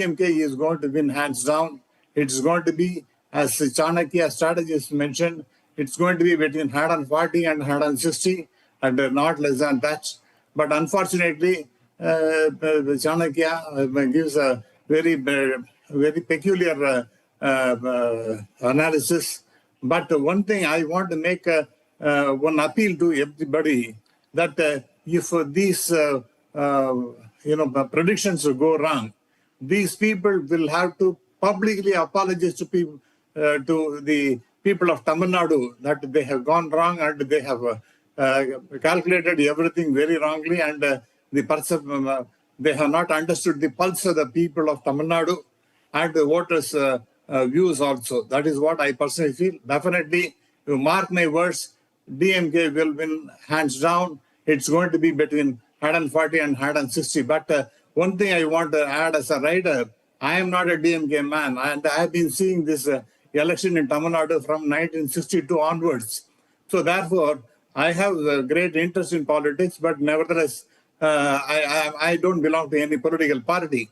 DMK is going to win hands down. It's going to be, as Chanakya strategist mentioned, it's going to be between 140 and 160 and not less than that. But unfortunately, Chanakya gives a very peculiar analysis. But one thing I want to make one appeal to everybody, that if these predictions go wrong, these people will have to publicly apologize to people, to the people of Tamil Nadu, that they have gone wrong and they have calculated everything very wrongly, and they have not understood the pulse of the people of Tamil Nadu and the voters' views also. That is what I personally feel. Definitely, you mark my words, DMK will win hands down. It's going to be between 140 and 160. But one thing I want to add as a writer, I am not a DMK man, and I have been seeing this election in Tamil Nadu from 1962 onwards. So therefore, I have a great interest in politics, but nevertheless, I don't belong to any political party.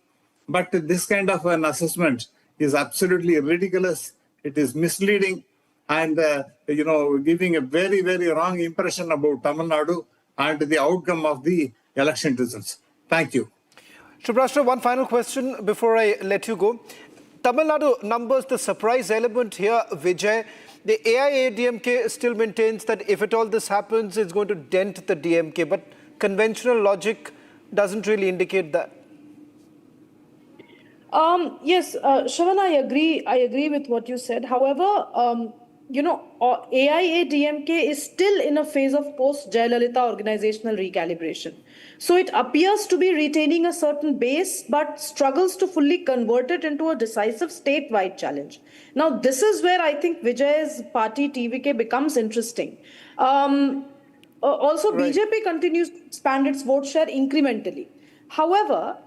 But this kind of an assessment is absolutely ridiculous. It is misleading and, giving a very, very wrong impression about Tamil Nadu and the outcome of the election results. Thank you. Shubrashtra, one final question before I let you go. Tamil Nadu numbers the surprise element here, Vijay. The AIADMK still maintains that if at all this happens, it's going to dent the DMK, but conventional logic doesn't really indicate that. Yes, Shravan, I agree with what you said. However, AIADMK is still in a phase of post-Jayalalitha organizational recalibration. So it appears to be retaining a certain base, but struggles to fully convert it into a decisive statewide challenge. Now, this is where I think Vijay's party, TVK, becomes interesting. Also, right. BJP continues to expand its vote share incrementally. However,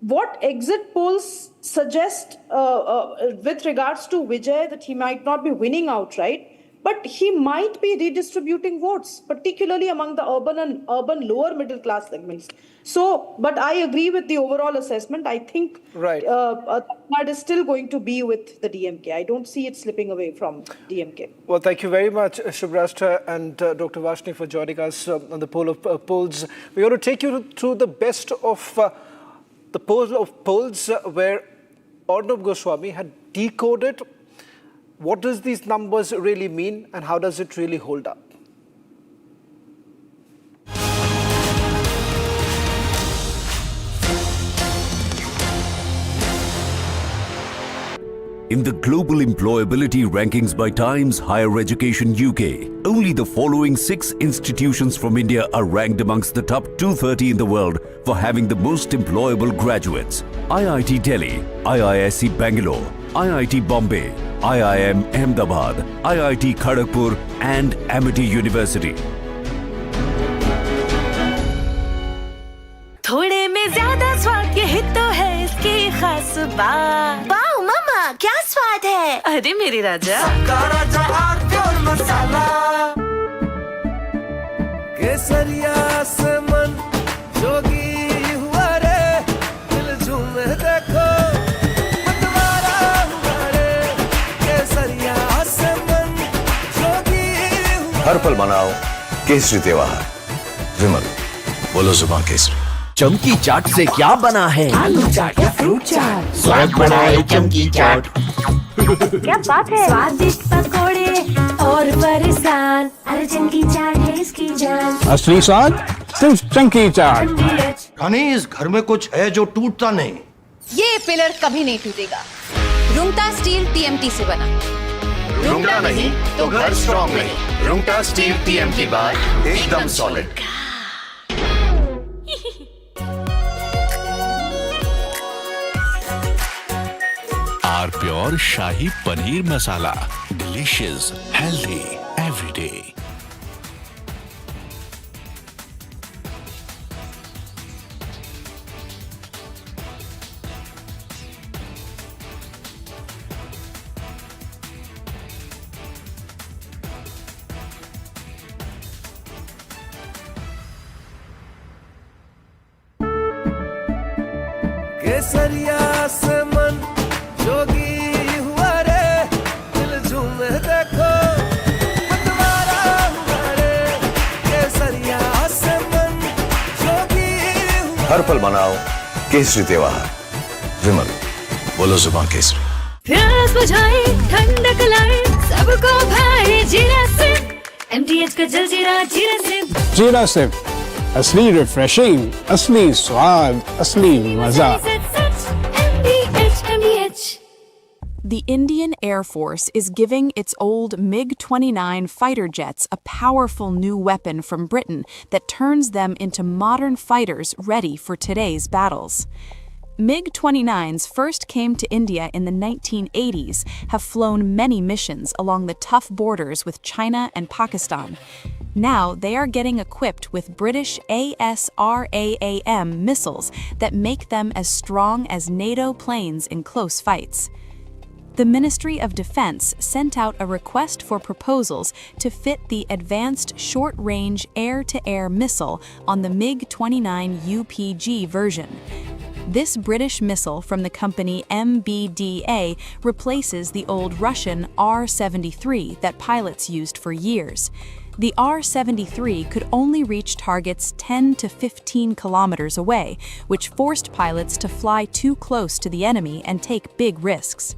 what exit polls suggest with regards to Vijay, that he might not be winning outright, but he might be redistributing votes, particularly among the urban lower middle class segments. So, but I agree with the overall assessment. I think right. That is still going to be with the DMK. I don't see it slipping away from DMK. Well, thank you very much, Shubrashtra and Dr. Vashni, for joining us on the poll of polls. We're going to take you through the best of the poll of polls where Arnab Goswami had decoded what does these numbers really mean and how does it really hold up. In the global employability rankings by Times Higher Education UK, only the following 6 institutions from India are ranked amongst the top 230 in the world for having the most employable graduates. IIT Delhi, IISc Bangalore, IIT Bombay, IIM Ahmedabad, IIT Kharagpur and Amity University. थोड़े में ज़्यादा स्वाद ये ही तो है इसकी खास बात। वाओ मामा क्या स्वाद है? अरे मेरे राजा। सबका राजा आरती और मसाला। केसरिया से मन जोगी हुआ रे, दिल झूमे देखो मतवारा हुआ रे, केसरिया से मन जोगी हुआ। हर पल मनाओ केसरी त्योहार। विमल, बोलो जुबान केसरी। चमकी चाट से क्या बना है? आलू चाट या फ्रूट चाट, स्वाद बनाए चमकी चाट। क्या बात है? स्वादिष्ट पकोड़े और परेशान, अरे चमकी चाट है इसकी जान। असली स्वाद सिर्फ चमकी चाट। कहीं इस घर में कुछ है जो टूटता नहीं। ये पिलर कभी नहीं टूटेगा। रुंगटा स्टील TMT से बना। रुंगटा नहीं तो घर स्ट्रॉन्ग नहीं। रुंगटा स्टील TMT बार एकदम solid. Pure shahi paneer masala, delicious, healthy every day. केसरिया से मन जोगी हुआ रे दिल झूमे देखो मतवारा हुआ रे केसरिया से मन जोगी हुआ हर पल मनाओ केसरी त्योहार विमल बोलो जुबान केसरी प्यास बुझाए ठंडक लाए सबको भाई जीरा सिप MTH का जलजीरा जीरा सिप जीरा सिप असली रिफ्रेशिंग असली स्वाद असली मजा The Indian Air Force is giving its old MiG-29 fighter jets a powerful new weapon from Britain that turns them into modern fighters ready for today's battles. MiG-29s first came to India in the 1980s, have flown many missions along the tough borders with China and Pakistan. Now they are getting equipped with British ASRAAM missiles that make them as strong as NATO planes in close fights. The Ministry of Defense sent out a request for proposals to fit the Advanced Short-Range Air-to-Air Missile on the MiG-29 UPG version. This British missile from the company MBDA replaces the old Russian R-73 that pilots used for years. The R-73 could only reach targets 10 to 15 kilometers away, which forced pilots to fly too close to the enemy and take big risks.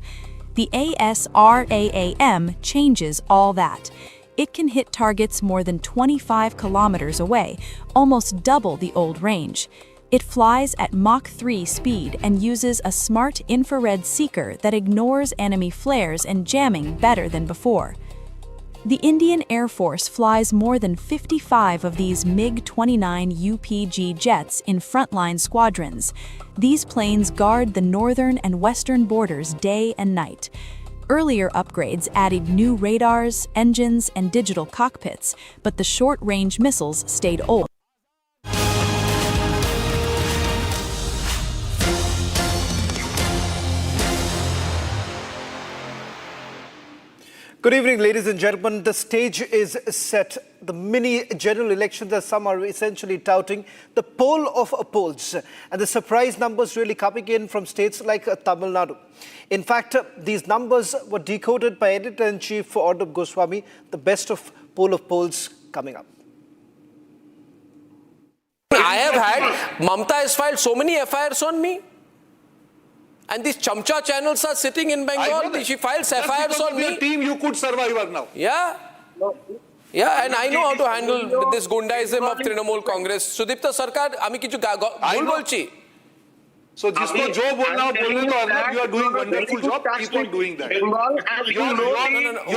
The ASRAAM changes all that. It can hit targets more than 25 kilometers away, almost double the old range. It flies at Mach 3 speed and uses a smart infrared seeker that ignores enemy flares and jamming better than before. The Indian Air Force flies more than 55 of these MiG-29 UPG jets in frontline squadrons. These planes guard the northern and western borders day and night. Earlier upgrades added new radars, engines, and digital cockpits, but the short-range missiles stayed old. Good evening, ladies and gentlemen. The stage is set. The mini general elections, as some are essentially touting, the poll of polls, and the surprise numbers really coming in from states like Tamil Nadu. In fact, these numbers were decoded by Editor-in-Chief Arnab Goswami, the best of poll of polls coming up. I have had, Mamta has filed so many FIRs on me. And these chamcha channels are sitting in Bengal. She files FIRs on me. Team, you could survive now. Yeah. Yeah, and I know how to handle this gundaism of Trinamool Congress. Sudipta Sarkar, ami kichu bhul bolchi. So jisko jo bolna bolne to Arnab, you are doing wonderful job. Keep on doing that. No.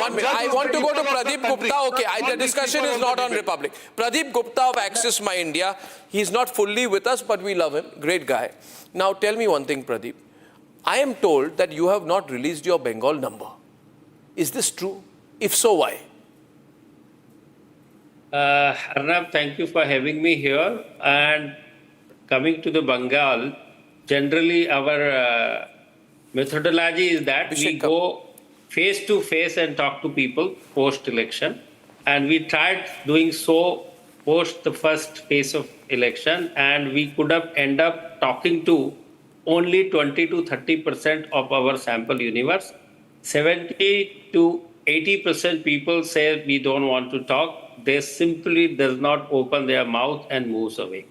1 minute. I want to go to Pradeep Gupta. Okay, the discussion is not on Republic. Pradeep Gupta of Access My India. He's not fully with us, but we love him. Great guy. Now tell me one thing, Pradeep. I am told that you have not released your Bengal number. Is this true? If so, why? Arnab, thank you for having me here. And coming to the Bengal, generally our methodology is that we go face to face and talk to people post-election. And we tried doing so post the first phase of election, and we could have end up talking to only 20 to 30% of our sample universe. 70 to 80% people say we don't want to talk. They simply does not open their mouth and moves away.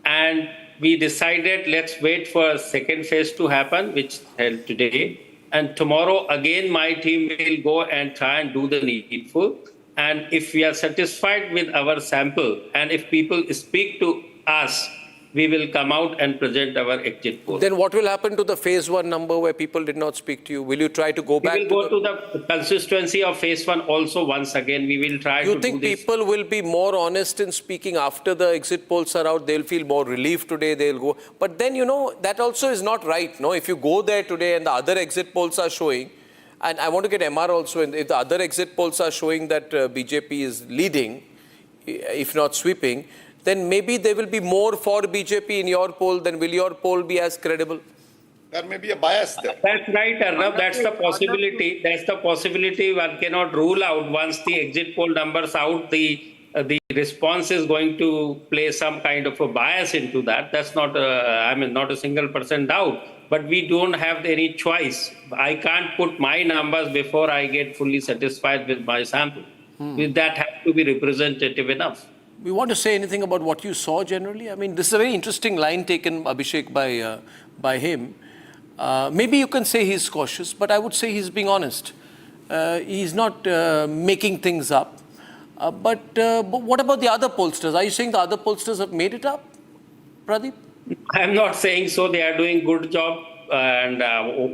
And we decided let's wait for a second phase to happen, which held today. And tomorrow again my team will go and try and do the needful. And if we are satisfied with our sample, and if people speak to us, we will come out and present our exit poll. Then what will happen to the phase 1 number where people did not speak to you? Will you try to go back? We will go to the consistency of phase 1 also once again. We will try to do this. You think people will be more honest in speaking after the exit polls are out? They'll feel more relief today, they'll go. But then, you know, that also is not right, no? If you go there today and the other exit polls are showing, and I want to get MR also, and if the other exit polls are showing that BJP is leading, if not sweeping, then maybe there will be more for BJP in your poll, then will your poll be as credible? There may be a bias there. That's right, Arnab. That's the possibility. That's the possibility one cannot rule out. Once the exit poll numbers out, the the response is going to play some kind of a bias into that. That's not, not a single % doubt. But we don't have any choice. I can't put my numbers before I get fully satisfied with my sample. That has to be representative enough. We want to say anything about what you saw generally? I mean, this is a very interesting line taken, Abhishek, by him. Maybe you can say he's cautious, but I would say he's being honest. He's not making things up. But what about the other pollsters? Are you saying the other pollsters have made it up, Pradeep? I'm not saying so. They are doing good job. And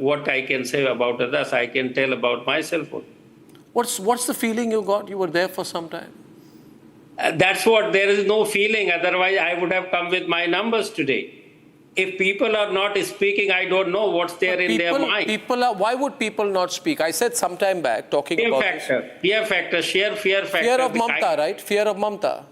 what I can say about others, I can tell about myself. What's the feeling you got? You were there for some time. That's what. There is no feeling. Otherwise, I would have come with my numbers today. If people are not speaking, I don't know what's there in their mind. Why would people not speak? I said some time back, talking fear about factor, fear factor, sheer fear factor. Fear of Mamta, right? Fear of Mamta.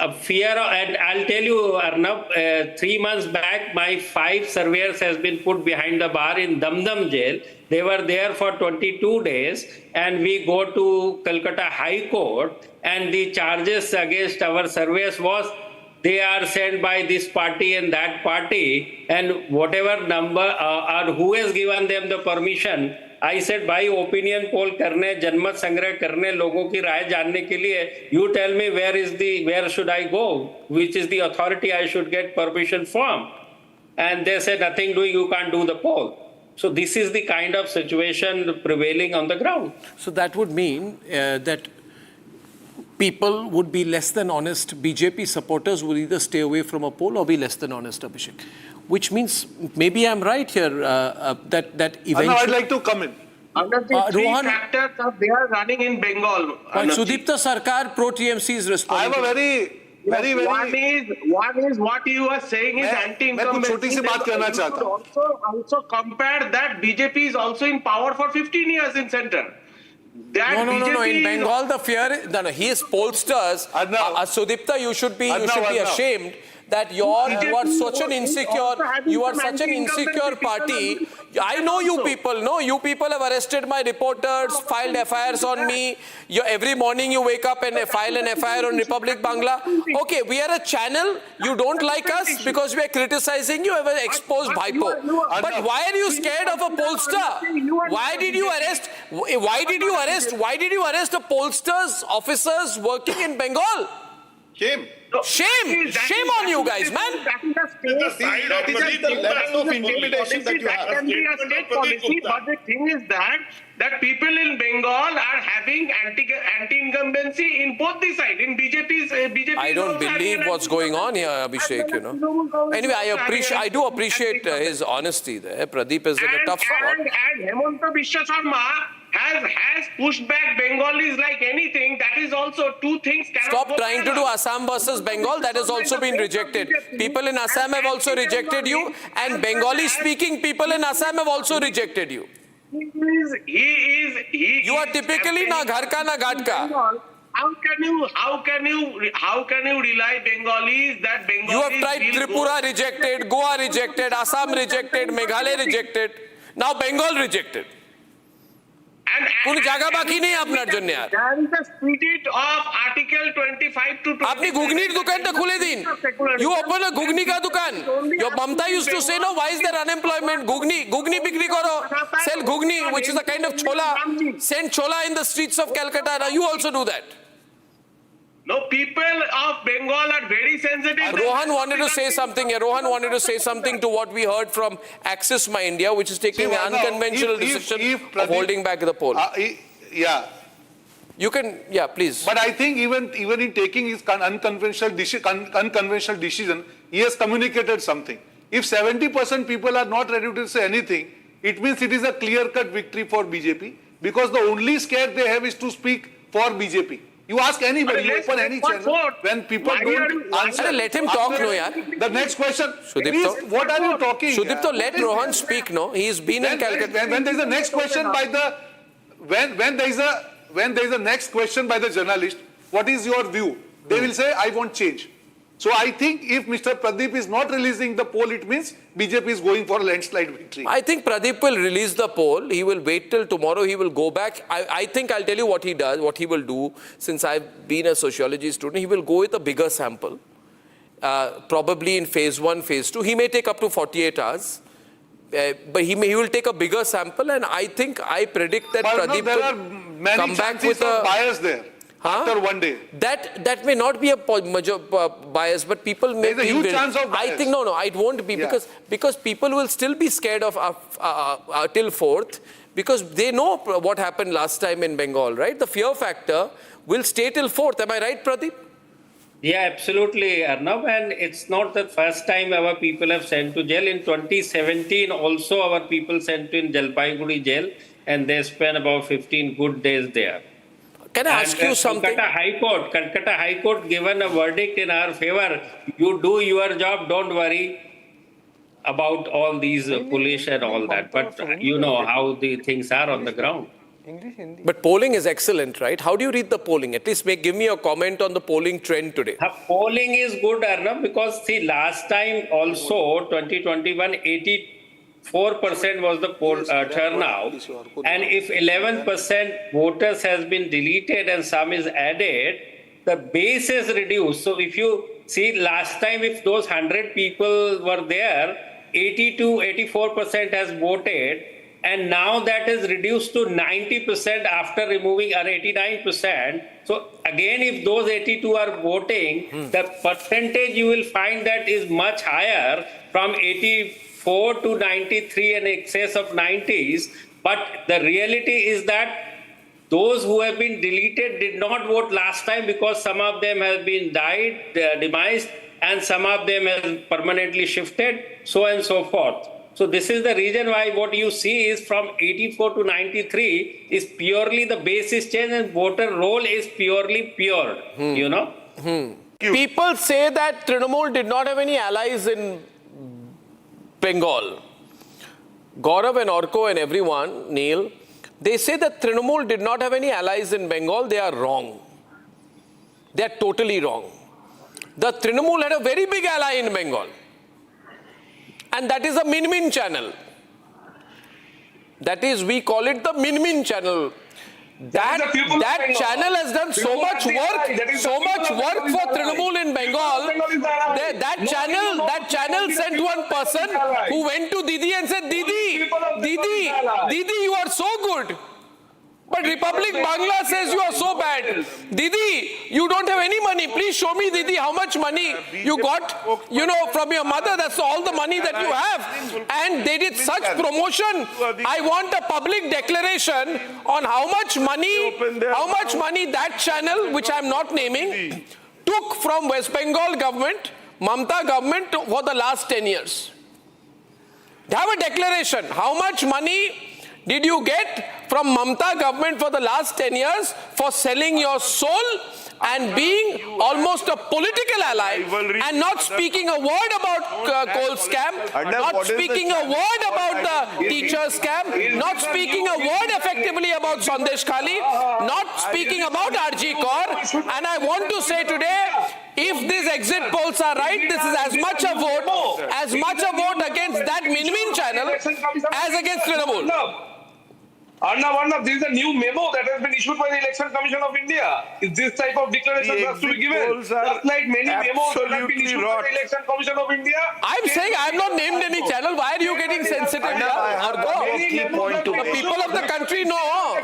And I'll tell you, Arnab, 3 months back, my 5 surveyors has been put behind the bar in Damdam jail. They were there for 22 days, and we go to Calcutta High Court, and the charges against our surveyors was they are sent by this party and that party, and whatever number or who has given them the permission. I said, by opinion poll करने, जनमत संग्रह करने, लोगों की राय जानने के लिए, you tell me where should I go, which is the authority I should get permission from. And they said, nothing doing, you can't do the poll. So this is the kind of situation prevailing on the ground. So that would mean that people would be less than honest. BJP supporters will either stay away from a poll or be less than honest, Abhishek. Which means, maybe I'm right here, that eventually... I'd like to come in. Under the three factors they are running in Bengal. But Sudipta Sarkar, pro-TMC is responding. I have a very... One is what you are saying is anti-incumbency. Also compare that BJP is also in power for 15 years in center. No. In Bengal, the fear is... No, he is pollsters. Sudipta, you should be ashamed that you are such an insecure party. I know you people. No, you people have arrested my reporters, filed FIRs on me. Every morning you wake up and file an FIR on Republic Bangla. Okay, we are a channel. You don't like us because we are criticizing you. Have exposed Bhaipo. But why are you scared of a pollster? Why did you arrest the pollsters, officers working in Bengal? Shame on you guys, man. That is the level of intimidation that you have. That can be a state policy, but the thing is that people in Bengal are having anti-incumbency in both the sides. In BJP. I don't believe what's going on here, Abhishek, Anyway, I do appreciate his honesty there. Pradeep is in a tough spot. And Hemanta Biswa Sharma has pushed back Bengalis like anything. That is also two things. Stop trying to do Assam versus Bengal. That has also been rejected. People in Assam have also rejected you, and Bengali-speaking people in Assam have also rejected you. You are typically na ghar ka na ghat ka. How can you rely Bengalis that Bengalis? You have tried Tripura rejected, Goa rejected, Assam rejected, Meghalaya rejected. Now Bengal rejected. আপনি ঘুগনির দোকানটা খুলে দিন you open a ঘুগনি কা দোকান your Mamta used to say no why is there unemployment ঘুগনি বিক্রি করো sell ghugni which is a kind of chola send chola in the streets of Calcutta now you also do that. No, people of Bengal are very sensitive. Rohan wanted to say something here. Rohan wanted to say something to what we heard from Axis My India, which is taking an unconventional decision of holding back the poll. You can, please. But I think even in taking his unconventional decision, he has communicated something. If 70% people are not ready to say anything, it means it is a clear-cut victory for BJP, because the only scare they have is to speak for BJP. You ask anybody, you open any channel, when people don't answer. Let him talk, no, yaar. The next question, please, what are you talking? Sudipto, let Rohan speak, no? He's been in Calcutta. When there is a next question by the, when there is a next question by the journalist, what is your view? They will say, I want change. So I think if Mr. Pradeep is not releasing the poll, it means BJP is going for a landslide victory. I think Pradeep will release the poll. He will wait till tomorrow. He will go back. I think I'll tell you what he does, what he will do. Since I've been a sociology student, he will go with a bigger sample. Probably in phase 1, phase 2. He may take up to 48 hours. But he will take a bigger sample, and I predict that Pradeep will come back with a bias there. After one day. That may not be a major bias, but people may There's a huge chance of bias. I think, no, it won't be, because people will still be scared of till 4th, because they know what happened last time in Bengal, right? The fear factor will stay till 4th. Am I right, Pradeep? Yeah, absolutely, Arnab. And it's not the first time our people have sent to jail. In 2017, also our people sent to in Jalpaiguri jail, and they spent about 15 good days there. Can I ask you something? Calcutta High Court given a verdict in our favor. You do your job, don't worry about all these police and all that. But you know how the things are on the ground. But polling is excellent, right? How do you read the polling? At least give me a comment on the polling trend today. Polling is good, Arnab, because see, last time also, 2021, 84% was the poll turnout, and if 11% voters has been deleted and some is added, the base is reduced. So if you see last time, if those 100 people were there, 84% has voted, and now that is reduced to 90% after removing or 89%. So again, if those 82 are voting, the percentage you will find that is much higher, from 84 to 93 and excess of 90s. But the reality is that those who have been deleted did not vote last time, because some of them have been demised, and some of them have permanently shifted, so and so forth. So this is the reason why what you see is from 84 to 93 is purely the basis change, and voter roll is purely pure, you know. People say that Trinamool did not have any allies in Bengal. Gaurav and Orko and everyone, Neil, they say that Trinamool did not have any allies in Bengal. They are wrong. They are totally wrong. The Trinamool had a very big ally in Bengal. And that is a Min-Min channel. That is, we call it the Min-Min channel. That channel has done so much work for Trinamool in Bengal. That channel sent one person who went to Didi and said, Didi, you are so good. But Republic Bangla says you are so bad. Didi, you don't have any money. Please show me, Didi, how much money you got, you know, from your mother. That's all the money that you have. And they did such promotion. I want a public declaration on how much money that channel, which I'm not naming, took from West Bengal government, Mamata government, for the last 10 years. Have a declaration. How much money did you get from Mamata government for the last 10 years for selling your soul and being almost a political ally and not speaking a word about coal scam, not speaking a word about the teacher scam, not speaking a word effectively about Sandesh Khali, not speaking about RG Kaur. And I want to say today, if these exit polls are right, this is as much a vote against that Min-Min channel as against Trinamool. Arnab, this is a new memo that has been issued by the Election Commission of India. Is this type of declaration has to be given? Just like many memos that have been issued by the Election Commission of India. I'm saying I have not named any channel. Why are you getting sensitive? The people of the country know.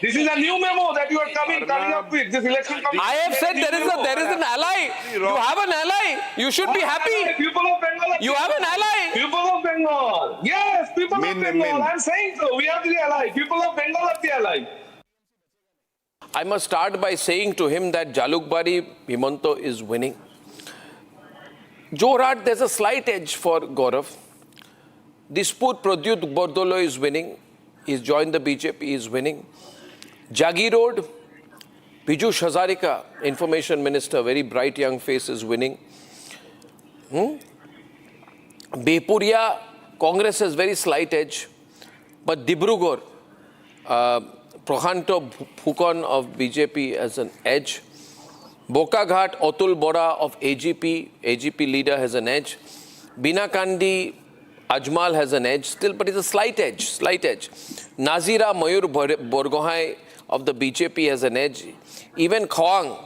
This is a new memo that you are coming up with. This Election Commission. I have said there is an ally. You have an ally. You should be happy. People of Bengal. You have an ally. People of Bengal. Yes, people of Bengal. I'm saying so. We are the ally. People of Bengal are the ally. I must start by saying to him that Jalukbari Himanto is winning. Jorhat, there's a slight edge for Gaurav. Dispur Pradyut Bordolo is winning. He's joined the BJP, he is winning. Jagi Road, Piyush Hazarika, Information Minister, very bright young face, is winning. Bepuria, Congress has very slight edge. But Dibrugarh, Prokhanto Phukon of BJP has an edge. Bokaghat, Atul Bora of AGP leader has an edge. Binakandi, Ajmal has an edge still, but it's a slight edge. Nazira Mayur Borgohai of the BJP has an edge. Even Khawang,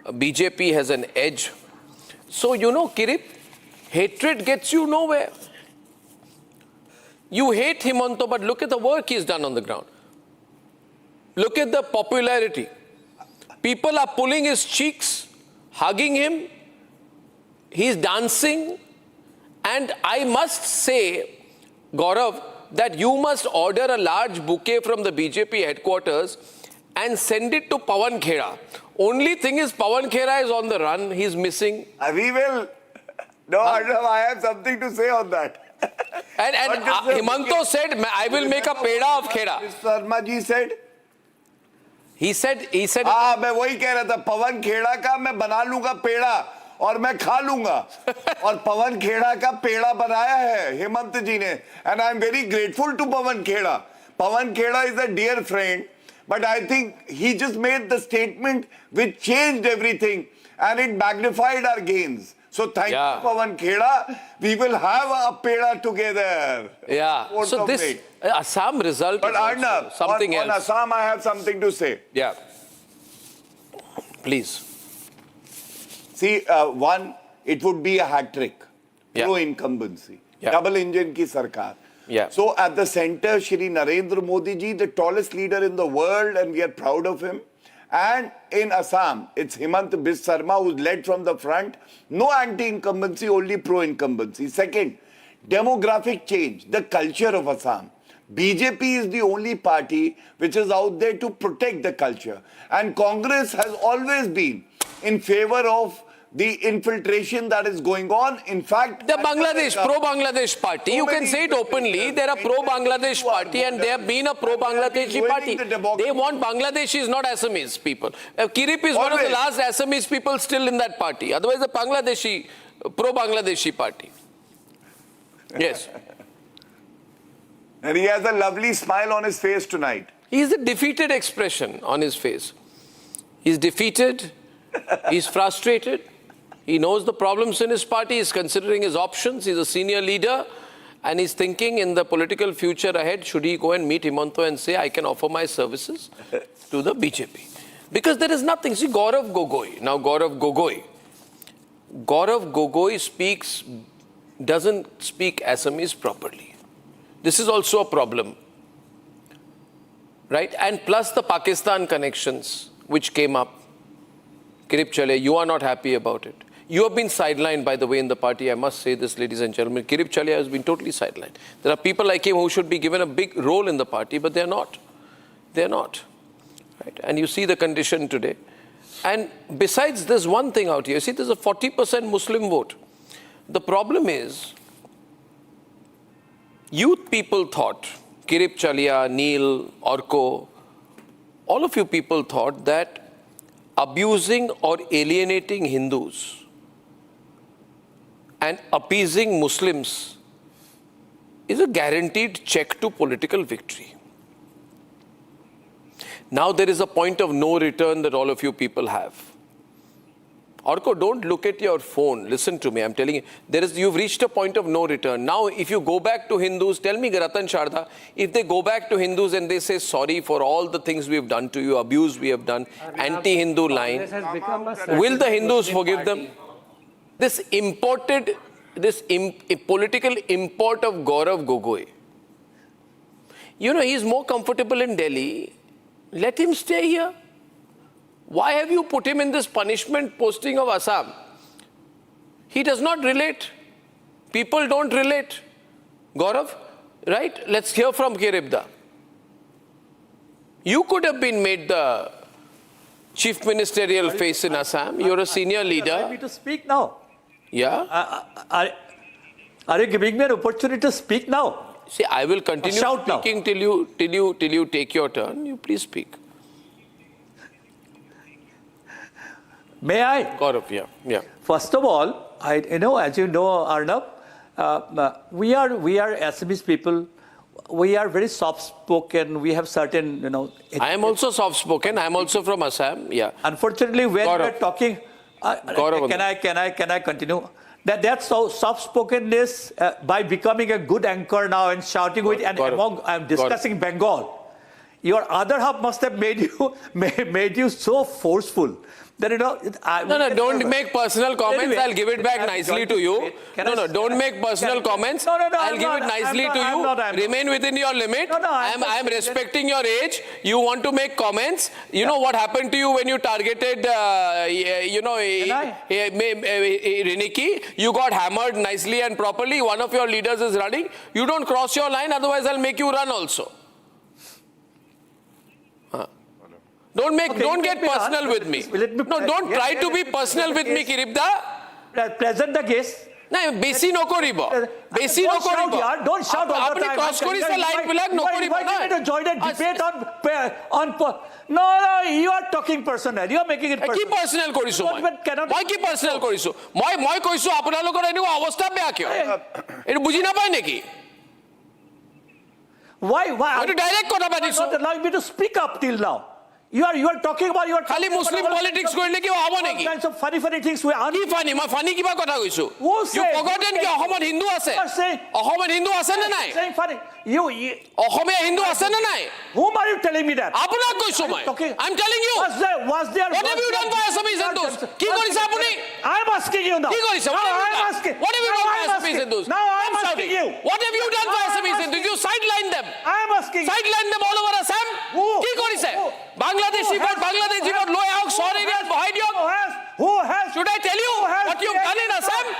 BJP has an edge. So, Kirip, hatred gets you nowhere. You hate Himanto, but look at the work he's done on the ground. Look at the popularity. People are pulling his cheeks, hugging him. He's dancing. And I must say, Gaurav, that you must order a large bouquet from the BJP headquarters and send it to Pawan Khera. Only thing is, Pawan Khera is on the run. He's missing. We will. No, Arnab, I have something to say on that. And Himanto said, I will make a peda of Khera. Mr. Sharma ji said? He said. मैं वही कह रहा था, पवन खेड़ा का मैं बना लूंगा पेड़ा और मैं खा लूंगा और पवन खेड़ा का पेड़ा बनाया है हेमंत जी ने and I am very grateful to Pawan Kheda is a dear friend, but I think he just made the statement which changed everything and it magnified our gains. So thank you, Pawan Kheda. We will have a peda together. Yeah. So this Assam result but is Arnab, something else. On Assam, I have something to say. Yeah. Please. See, one, it would be a hat trick. Pro incumbency. Double engine ki sarkar. So at the center, Shri Narendra Modi ji, the tallest leader in the world, and we are proud of him. And in Assam, it's Himant Biswa Sarma who's led from the front. No anti-incumbency, only pro-incumbency. Second, demographic change, the culture of Assam. BJP is the only party which is out there to protect the culture. And Congress has always been in favor of the infiltration that is going on. In fact, the Bangladesh, pro-Bangladesh party, you can say it openly, they're a pro-Bangladesh party and they have been a pro-Bangladeshi party. They want Bangladeshis, not Assamese people. Kirip is one of the last Assamese people still in that party. Otherwise, the Bangladeshi, pro-Bangladeshi party. Yes. And he has a lovely smile on his face tonight. He has a defeated expression on his face. He's defeated, he's frustrated. He knows the problems in his party, he's considering his options, he's a senior leader and he's thinking in the political future ahead, should he go and meet Himanto and say, I can offer my services to the BJP. Because there is nothing. See, Gaurav Gogoi doesn't speak Assamese properly. This is also a problem. Right? And plus the Pakistan connections which came up. Kirip Chalia, you are not happy about it. You have been sidelined, by the way, in the party. I must say this, ladies and gentlemen. Kirip Chalia has been totally sidelined. There are people like him who should be given a big role in the party, but they're not. They're not. Right? And you see the condition today. And besides, there's one thing out here. See, there's a 40% Muslim vote. The problem is, youth people thought, Kirip Chalia, Neil, Orko, all of you people thought that abusing or alienating Hindus and appeasing Muslims is a guaranteed check to political victory. Now there is a point of no return that all of you people have. Orko, don't look at your phone. Listen to me. I'm telling you, you've reached a point of no return. Now, if you go back to Hindus, tell me, Ratan Sharda, if they go back to Hindus and they say sorry for all the things we've done to you, abuse we have done, anti-Hindu line, will the Hindus forgive them? This political import of Gaurav Gogoi. You know, he's more comfortable in Delhi. Let him stay here. Why have you put him in this punishment posting of Assam? He does not relate. People don't relate. Gaurav, right? Let's hear from Kiribda. You could have been made the chief ministerial face in Assam. You're a senior leader. Allow me to speak now. Yeah. Are you giving me an opportunity to speak now? See, I will continue speaking till you take your turn. You please speak. May I? Gaurav, yeah. First of all, as you know, Arnab, we are Assamese people we are very soft-spoken. We have certain, I am also soft-spoken. I am also from Assam. Yeah. Unfortunately, when we are talking, can I continue? That's so soft-spokenness by becoming a good anchor now and shouting with and among discussing Bengal. Your other half must have made you so forceful that don't make personal comments. Anyway, I'll give it back nicely to you. Don't make personal comments. I'll give it nicely to you. Remain within your limit. I'm respecting your age. You want to make comments. You know what happened to you when you targeted, Riniki? You got hammered nicely and properly. One of your leaders is running. You don't cross your line, otherwise I'll make you run also. Don't get personal with me. No, don't try to be personal with me, Kiribda. Present the case. No, besi no koribo. Besi no koribo. Don't shout all the time. Cross kori sa line bilag no koribo. You are to join a debate on. No, you are talking personal. You are making it personal. Ki personal korisu moi? Moi ki personal korisu? Moi koisu apnalokor enu avostha beya kyo? Etu buji na pai neki? Why? I to direct kotha patisu. Not allowing me to speak up till now. You are talking about your Khali Muslim politics korle ki habo neki? All kinds of funny things we are. Ki funny? Ma funny kiba kotha koisu? You forgotten ki Ahomad Hindu ase? Ahomad Hindu ase na nai? Saying funny. You Ahome Hindu ase na nai? Whom are you telling me that? Apna koisu moi. I'm telling you. Was there? What have you done for Assamese Hindus? Ki korise apuni? I'm asking you now. Ki korise? What have you done for Assamese Hindus? Now I'm asking you. What have you done for Assamese Hindus? You sideline them. I'm asking. Sideline them all over Assam? Ki korise? Bangladeshi vote, low out, sorry, behind you. Who has? Should I tell you what you've done in Assam?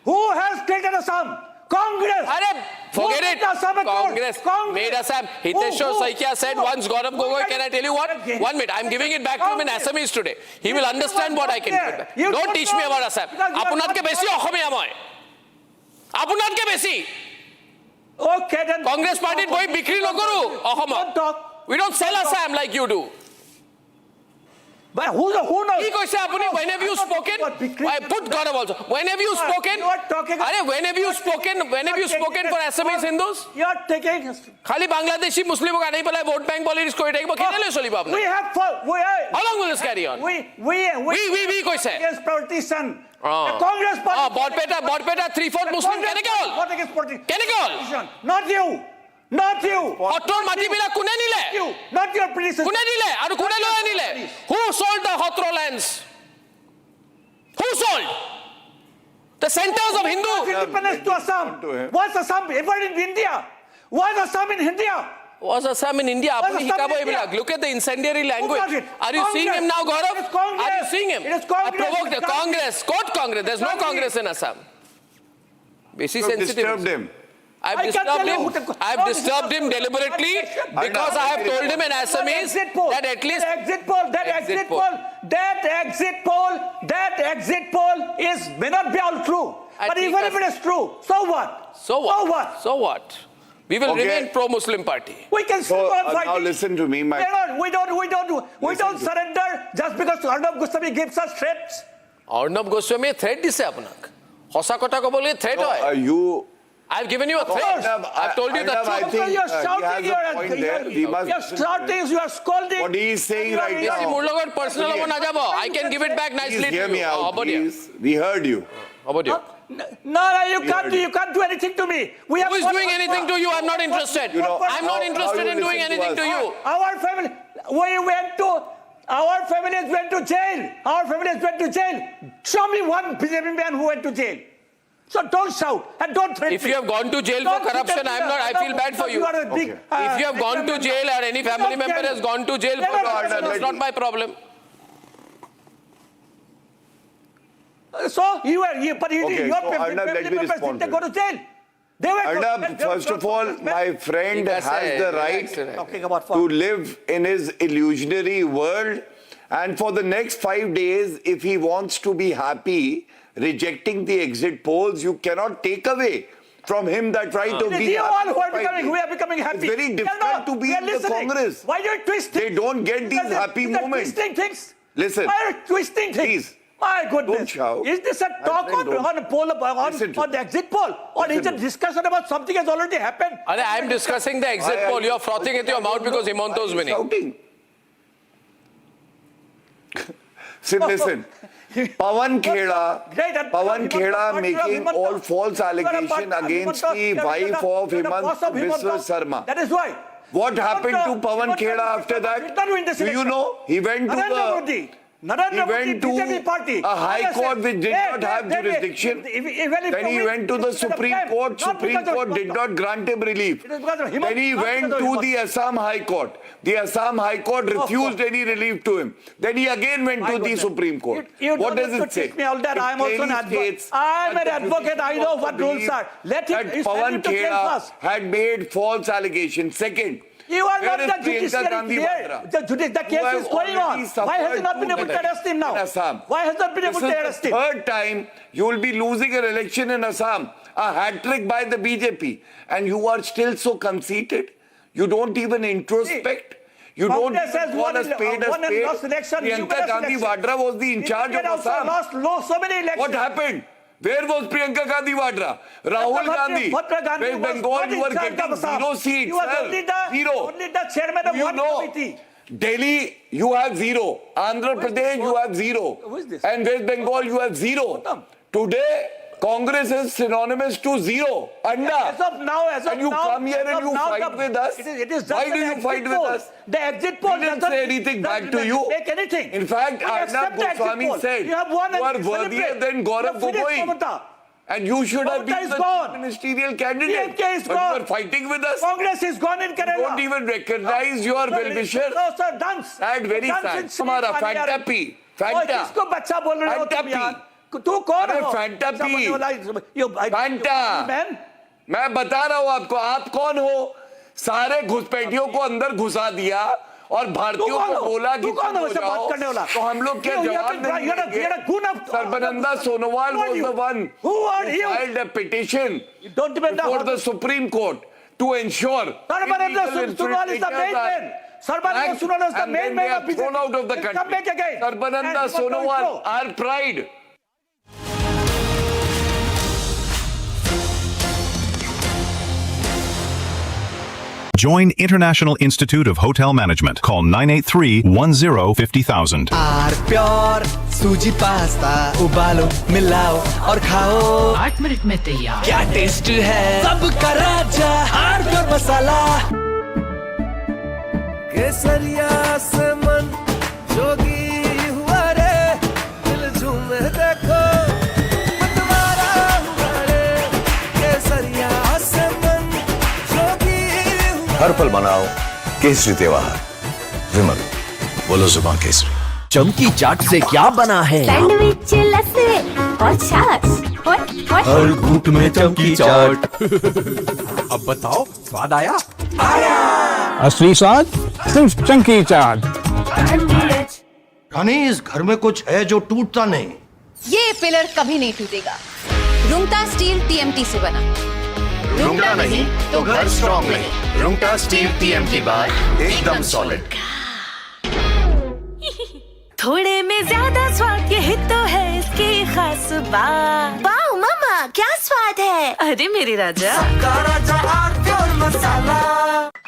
Who has created Assam? Congress. Forget it. Congress made Assam. Hiteshwar Saikia said once, Gaurav Gogoi, can I tell you what? 1 minute, I'm giving it back to him in Assamese today. He will understand what I can give it back. Don't teach me about Assam. Apunat ke besi Ahome amoy. Apunat ke besi. Okay, then. Congress party boi bikri no koru Ahoma. We don't sell Assam like you do. But who knows? When have you spoken? I put Gaurav also. When have you spoken? When have you spoken? When have you spoken for Assamese Hindus? You are taking. Khali Bangladeshi Muslim ka nahi pala vote bank politics koi take. We have. How long will this carry on? We koi se? Against politician. Congress party. Borpeta 3/4 Muslim kene ke hol? What against politician? Kene ke hol? Not you. Not you. Hotor mati bila kune nile? You. Not your predecessor. Kune nile? Aru kune loya nile? Who sold the Hotro lands? Who sold? The centers of Hindu. Independence to Assam. Was Assam ever in India? Was Assam in India? Was Assam in India? Look at the incendiary language. Are you seeing him now, Gaurav? Are you seeing him? It is Congress. I provoked the Congress. Quote Congress. There's no Congress in Assam. Basic sensitive. Disturbed him. I've disturbed him deliberately because I have told him in Assamese that at least that exit poll may not be all true. But even if it is true, so what? So what? We will remain pro-Muslim party. We can still go on fighting. Now listen to me, my. We don't surrender just because Arnab Goswami gives us threats. Arnab Goswami threat dise apnak. Hosa kota ko bole threat hoy. I've given you a threat. I've told you the truth. You're shouting, you're shouting, you're scolding. What he is saying right now. Personal I can give it back nicely to you. Hear me out, please. We heard you. How about you? No, you can't do anything to me. Who is doing anything to you? I'm not interested. I'm not interested in doing anything to you. Our family, our families went to jail. Our families went to jail. Show me one BJP man who went to jail. So don't shout and don't threaten. If you have gone to jail for corruption, I feel bad for you. If you have gone to jail or any family member has gone to jail for corruption, it's not my problem. So your family members didn't go to jail. Arnab, first of all, my friend has the right to live in his illusionary world, and for the next 5 days, if he wants to be happy, rejecting the exit polls, you cannot take away from him that right to be happy. We are becoming happy. It's very difficult to be in the Congress. Why do you twist things? They don't get these happy moments. Twisting things. Listen. Why are you twisting things? Please. My goodness. Don't shout. Is this a talk on a poll, on the exit poll? Or is it discussion about something has already happened? I'm discussing the exit poll. You're frothing at your mouth because Himanta is winning. Shouting. See, listen. Pawan Kheda making all false allegations against the wife of Himanta Biswa Sarma. That is why. What happened to Pawan Kheda after that? Do you know? He went to a high court which did not have jurisdiction. Then he went to the Supreme Court. Supreme Court did not grant him relief. Then he went to the Assam High Court. The Assam High Court refused any relief to him. Then he again went to the Supreme Court. What does it say? I am also an advocate. I am an advocate. I know what rules are. Let him. Pawan Kheda had made false allegations. Second, you are not the judiciary here. The case is going on. Why has he not been able to arrest him now? Why has not been able to arrest him? Third time you will be losing an election in Assam. A hat trick by the BJP. And you are still so conceited. You don't even introspect. You don't even call a spade a spade. Priyanka Gandhi Vadra was the in charge of Assam. So many elections. What happened? Where was Priyanka Gandhi Vadra? Rahul Gandhi. West Bengal, you were getting 0 seats. Zero. Only the chairman of one committee. Delhi, you have 0. Andhra Pradesh, you have 0. And West Bengal, you have 0. Today, Congress is synonymous to 0. Anda. And you come here and you fight with us. Why do you fight with us? The exit poll doesn't say anything back to you. Make anything. In fact, Arnab Goswami said, you are worthier than Gaurav Gogoi. And you should have been the ministerial candidate. But you are fighting with us. Congress is gone in Kerala. You don't even recognize your well-wisher. No, sir, dance. Sad, very sad. Hamara Fanta P. Fanta. Fanta P. तू कौन हो? Fanta P, Fanta, मैं बता रहा हूँ आपको, आप कौन हो? सारे घुसपैठियों को अंदर घुसा दिया और भारतीयों को बोला कि तुम हो जाओ, तो हम लोग क्या जवाब नहीं देंगे? Sarbananda Sonowal was the one who filed a petition before the Supreme Court to ensure Sarbananda Sonowal is the main man. Sarbananda Sonowal is the main man of BJP. Thrown out of the country. Sarbananda Sonowal, our pride. Join International Institute of Hotel Management. Call 983-10-50,000. Pure sooji pasta उबालो मिलाओ और खाओ 8 minute में तैयार। क्या taste है सबका राजा pure मसाला। केसरिया से मन जोगी हुआ रे दिल झूमे देखो मतवारा हुआ रे केसरिया से मन हर पल मनाओ केसरी त्योहार। विमल, बोलो जुबान केसरी। चमकी चाट से क्या बना है? सैंडविच लस्सी और छाछ। हर घूंट में चमकी चाट। अब बताओ स्वाद आया? असली स्वाद सिर्फ चमकी चाट। रानी, इस घर में कुछ है जो टूटता नहीं। ये पिलर कभी नहीं टूटेगा। रुंगटा स्टील TMT से बना। रुंगटा नहीं तो घर स्ट्रॉन्ग नहीं। रुंगटा स्टील TMT बार एकदम सॉलिड। थोड़े में ज्यादा स्वाद, यही तो है इसकी खास बात। वाओ मामा, क्या स्वाद है? अरे मेरे राजा,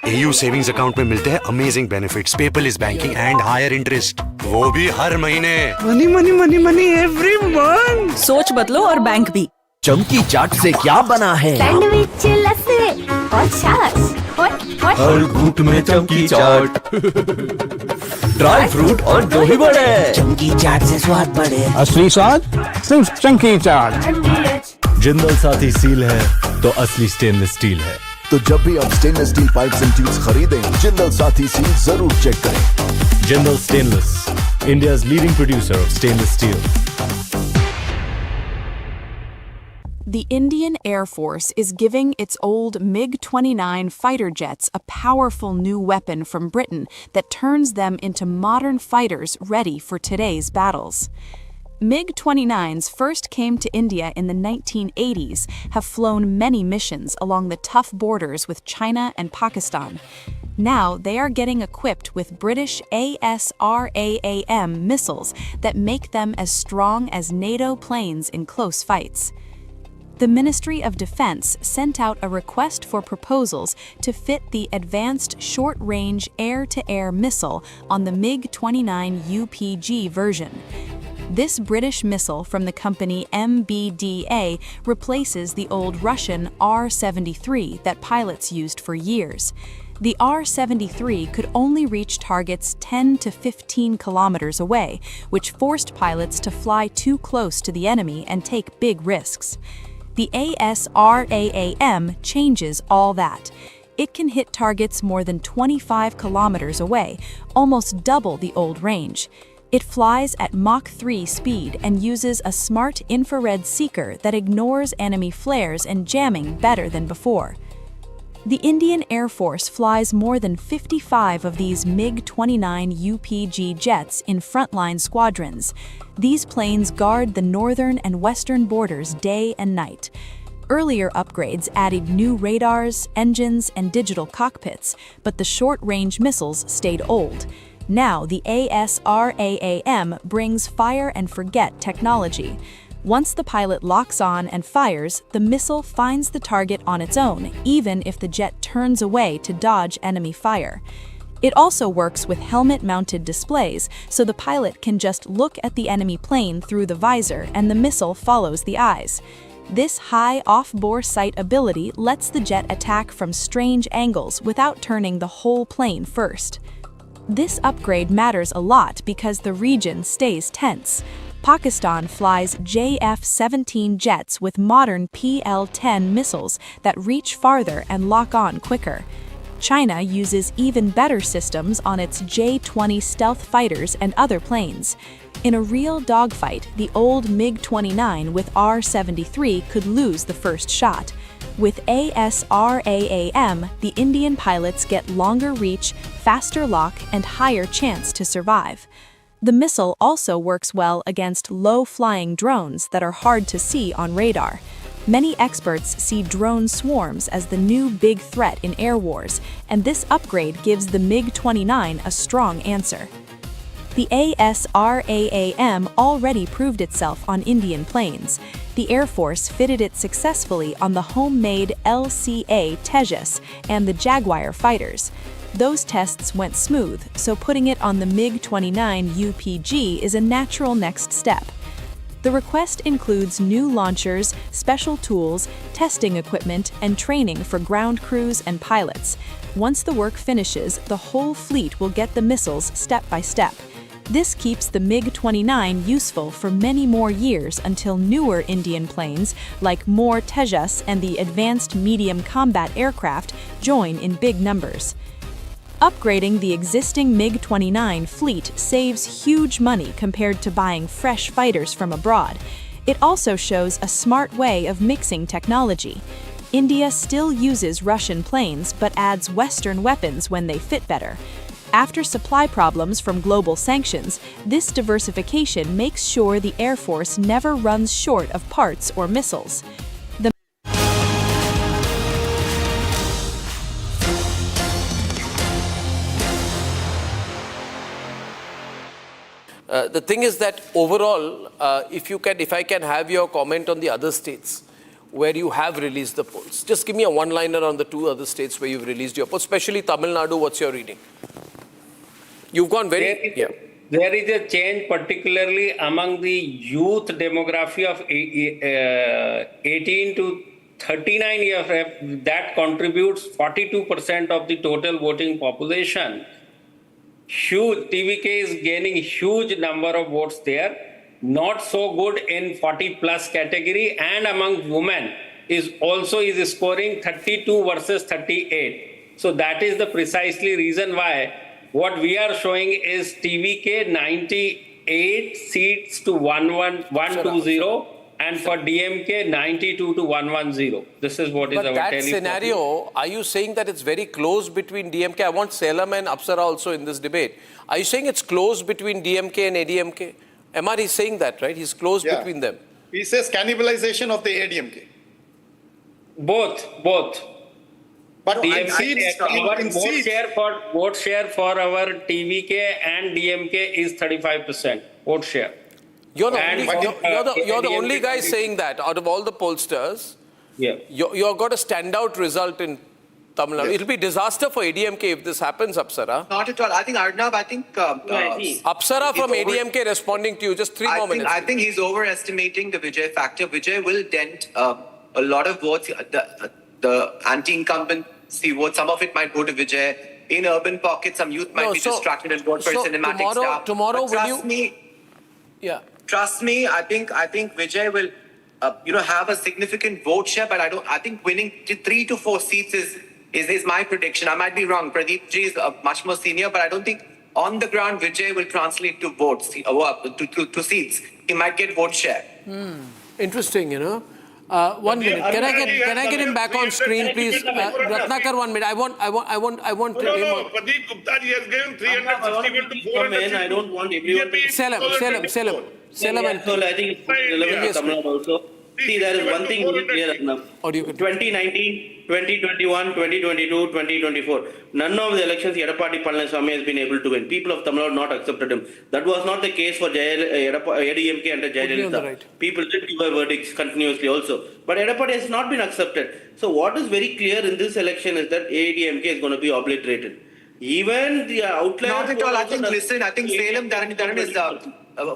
AU सेविंग्स अकाउंट में मिलते हैं amazing benefits, paperless banking and higher interest, वो भी हर महीने। Money money money money every month. सोच बदलो और बैंक भी। चमकी चाट से क्या बना है? सैंडविच लस्सी और छाछ। हर घूंट में चमकी चाट। ड्राई फ्रूट और दही बड़े। चमकी चाट से स्वाद बढ़े। असली स्वाद सिर्फ चमकी चाट। जिंदल साथी सील है तो असली स्टेनलेस स्टील है। तो जब भी आप stainless steel pipes and tubes खरीदें, जिंदल साथी सील जरूर चेक करें। Jindal stainless, India's leading producer of stainless steel. The Indian Air Force is giving its old MiG-29 fighter jets a powerful new weapon from Britain that turns them into modern fighters ready for today's battles. MiG-29s first came to India in the 1980s, have flown many missions along the tough borders with China and Pakistan. Now they are getting equipped with British ASRAAM missiles that make them as strong as NATO planes in close fights. The Ministry of Defense sent out a request for proposals to fit the Advanced Short-Range Air-to-Air Missile on the MiG-29 UPG version. This British missile from the company MBDA replaces the old Russian R-73 that pilots used for years. The R-73 could only reach targets 10 to 15 kilometers away, which forced pilots to fly too close to the enemy and take big risks. The ASRAAM changes all that. It can hit targets more than 25 kilometers away, almost double the old range. It flies at Mach 3 speed and uses a smart infrared seeker that ignores enemy flares and jamming better than before. The Indian Air Force flies more than 55 of these MiG-29 UPG jets in frontline squadrons. These planes guard the northern and western borders day and night. Earlier upgrades added new radars, engines, and digital cockpits, but the short-range missiles stayed old. Now the ASRAAM brings fire-and-forget technology. Once the pilot locks on and fires, the missile finds the target on its own, even if the jet turns away to dodge enemy fire. It also works with helmet-mounted displays, so the pilot can just look at the enemy plane through the visor and the missile follows the eyes. This high off-bore sight ability lets the jet attack from strange angles without turning the whole plane first. This upgrade matters a lot because the region stays tense. Pakistan flies JF-17 jets with modern PL-10 missiles that reach farther and lock on quicker. China uses even better systems on its J-20 stealth fighters and other planes. In a real dogfight, the old MiG-29 with R-73 could lose the first shot. With ASRAAM, the Indian pilots get longer reach, faster lock, and higher chance to survive. The missile also works well against low-flying drones that are hard to see on radar. Many experts see drone swarms as the new big threat in air wars, and this upgrade gives the MiG-29 a strong answer. The ASRAAM already proved itself on Indian planes. The Air Force fitted it successfully on the homemade LCA Tejas and the Jaguar fighters. Those tests went smooth, so putting it on the MiG-29 UPG is a natural next step. The request includes new launchers, special tools, testing equipment, and training for ground crews and pilots. Once the work finishes, the whole fleet will get the missiles step by step. This keeps the MiG-29 useful for many more years until newer Indian planes, like more Tejas and the Advanced Medium Combat Aircraft, join in big numbers. Upgrading the existing MiG-29 fleet saves huge money compared to buying fresh fighters from abroad. It also shows a smart way of mixing technology. India still uses Russian planes but adds Western weapons when they fit better. After supply problems from global sanctions, this diversification makes sure the Air Force never runs short of parts or missiles. The thing is that overall, if I can have your comment on the other states where you have released the polls. Just give me a one-liner on the two other states where you've released your polls, especially Tamil Nadu. What's your reading? You've gone very... There is a change, particularly among the youth demography of 18 to 39 years, that contributes 42% of the total voting population. Huge, TVK is gaining huge number of votes there. Not so good in 40 plus category, and among women is scoring 32 versus 38. So that is the precisely reason why what we are showing is TVK 98 seats to 120 and for DMK 92 to 110. This is what is our that scenario, are you saying that it's very close between DMK? I want Salem and Apsara also in this debate. Are you saying it's close between DMK and ADMK? MR is saying that, right? He's close between them. He says cannibalization of the ADMK. Both. But our vote share for our TVK and DMK is 35% vote share. You're the only guy saying that out of all the pollsters. Yeah. You've got a standout result in Tamil Nadu. It'll be disaster for ADMK if this happens, Apsara. Not at all. I think Arnab, Apsara from ADMK responding to you. Just 3 more minutes. I think he's overestimating the Vijay factor. Vijay will dent a lot of votes. The anti-incumbency vote, some of it might go to Vijay. In urban pockets, some youth might be distracted and vote for cinematic stuff. Tomorrow, Trust me, I think Vijay will have a significant vote share, but I think winning 3 to 4 seats is my prediction. I might be wrong. Pradeep Ji is much more senior, but I don't think on the ground Vijay will translate to votes, to seats. He might get vote share. Interesting, 1 minute. Can I get him back on screen, please? Ratnakar, 1 minute. I want. No, Pradeep Gupta ji has given 361 to 400. I don't want everyone to... Sell him. I think it's relevant to Tamil Nadu also. See, there is one thing very clear enough. 2019, 2021, 2022, 2024. None of the elections Edapadi Palaniswamy has been able to win. People of Tamil Nadu not accepted him. That was not the case for ADMK under Jayalalitha. People did give a verdicts continuously also. But Edapadi has not been accepted. So what is very clear in this election is that ADMK is going to be obliterated. Even the outliers... Not at all. I think Salem Dharan is...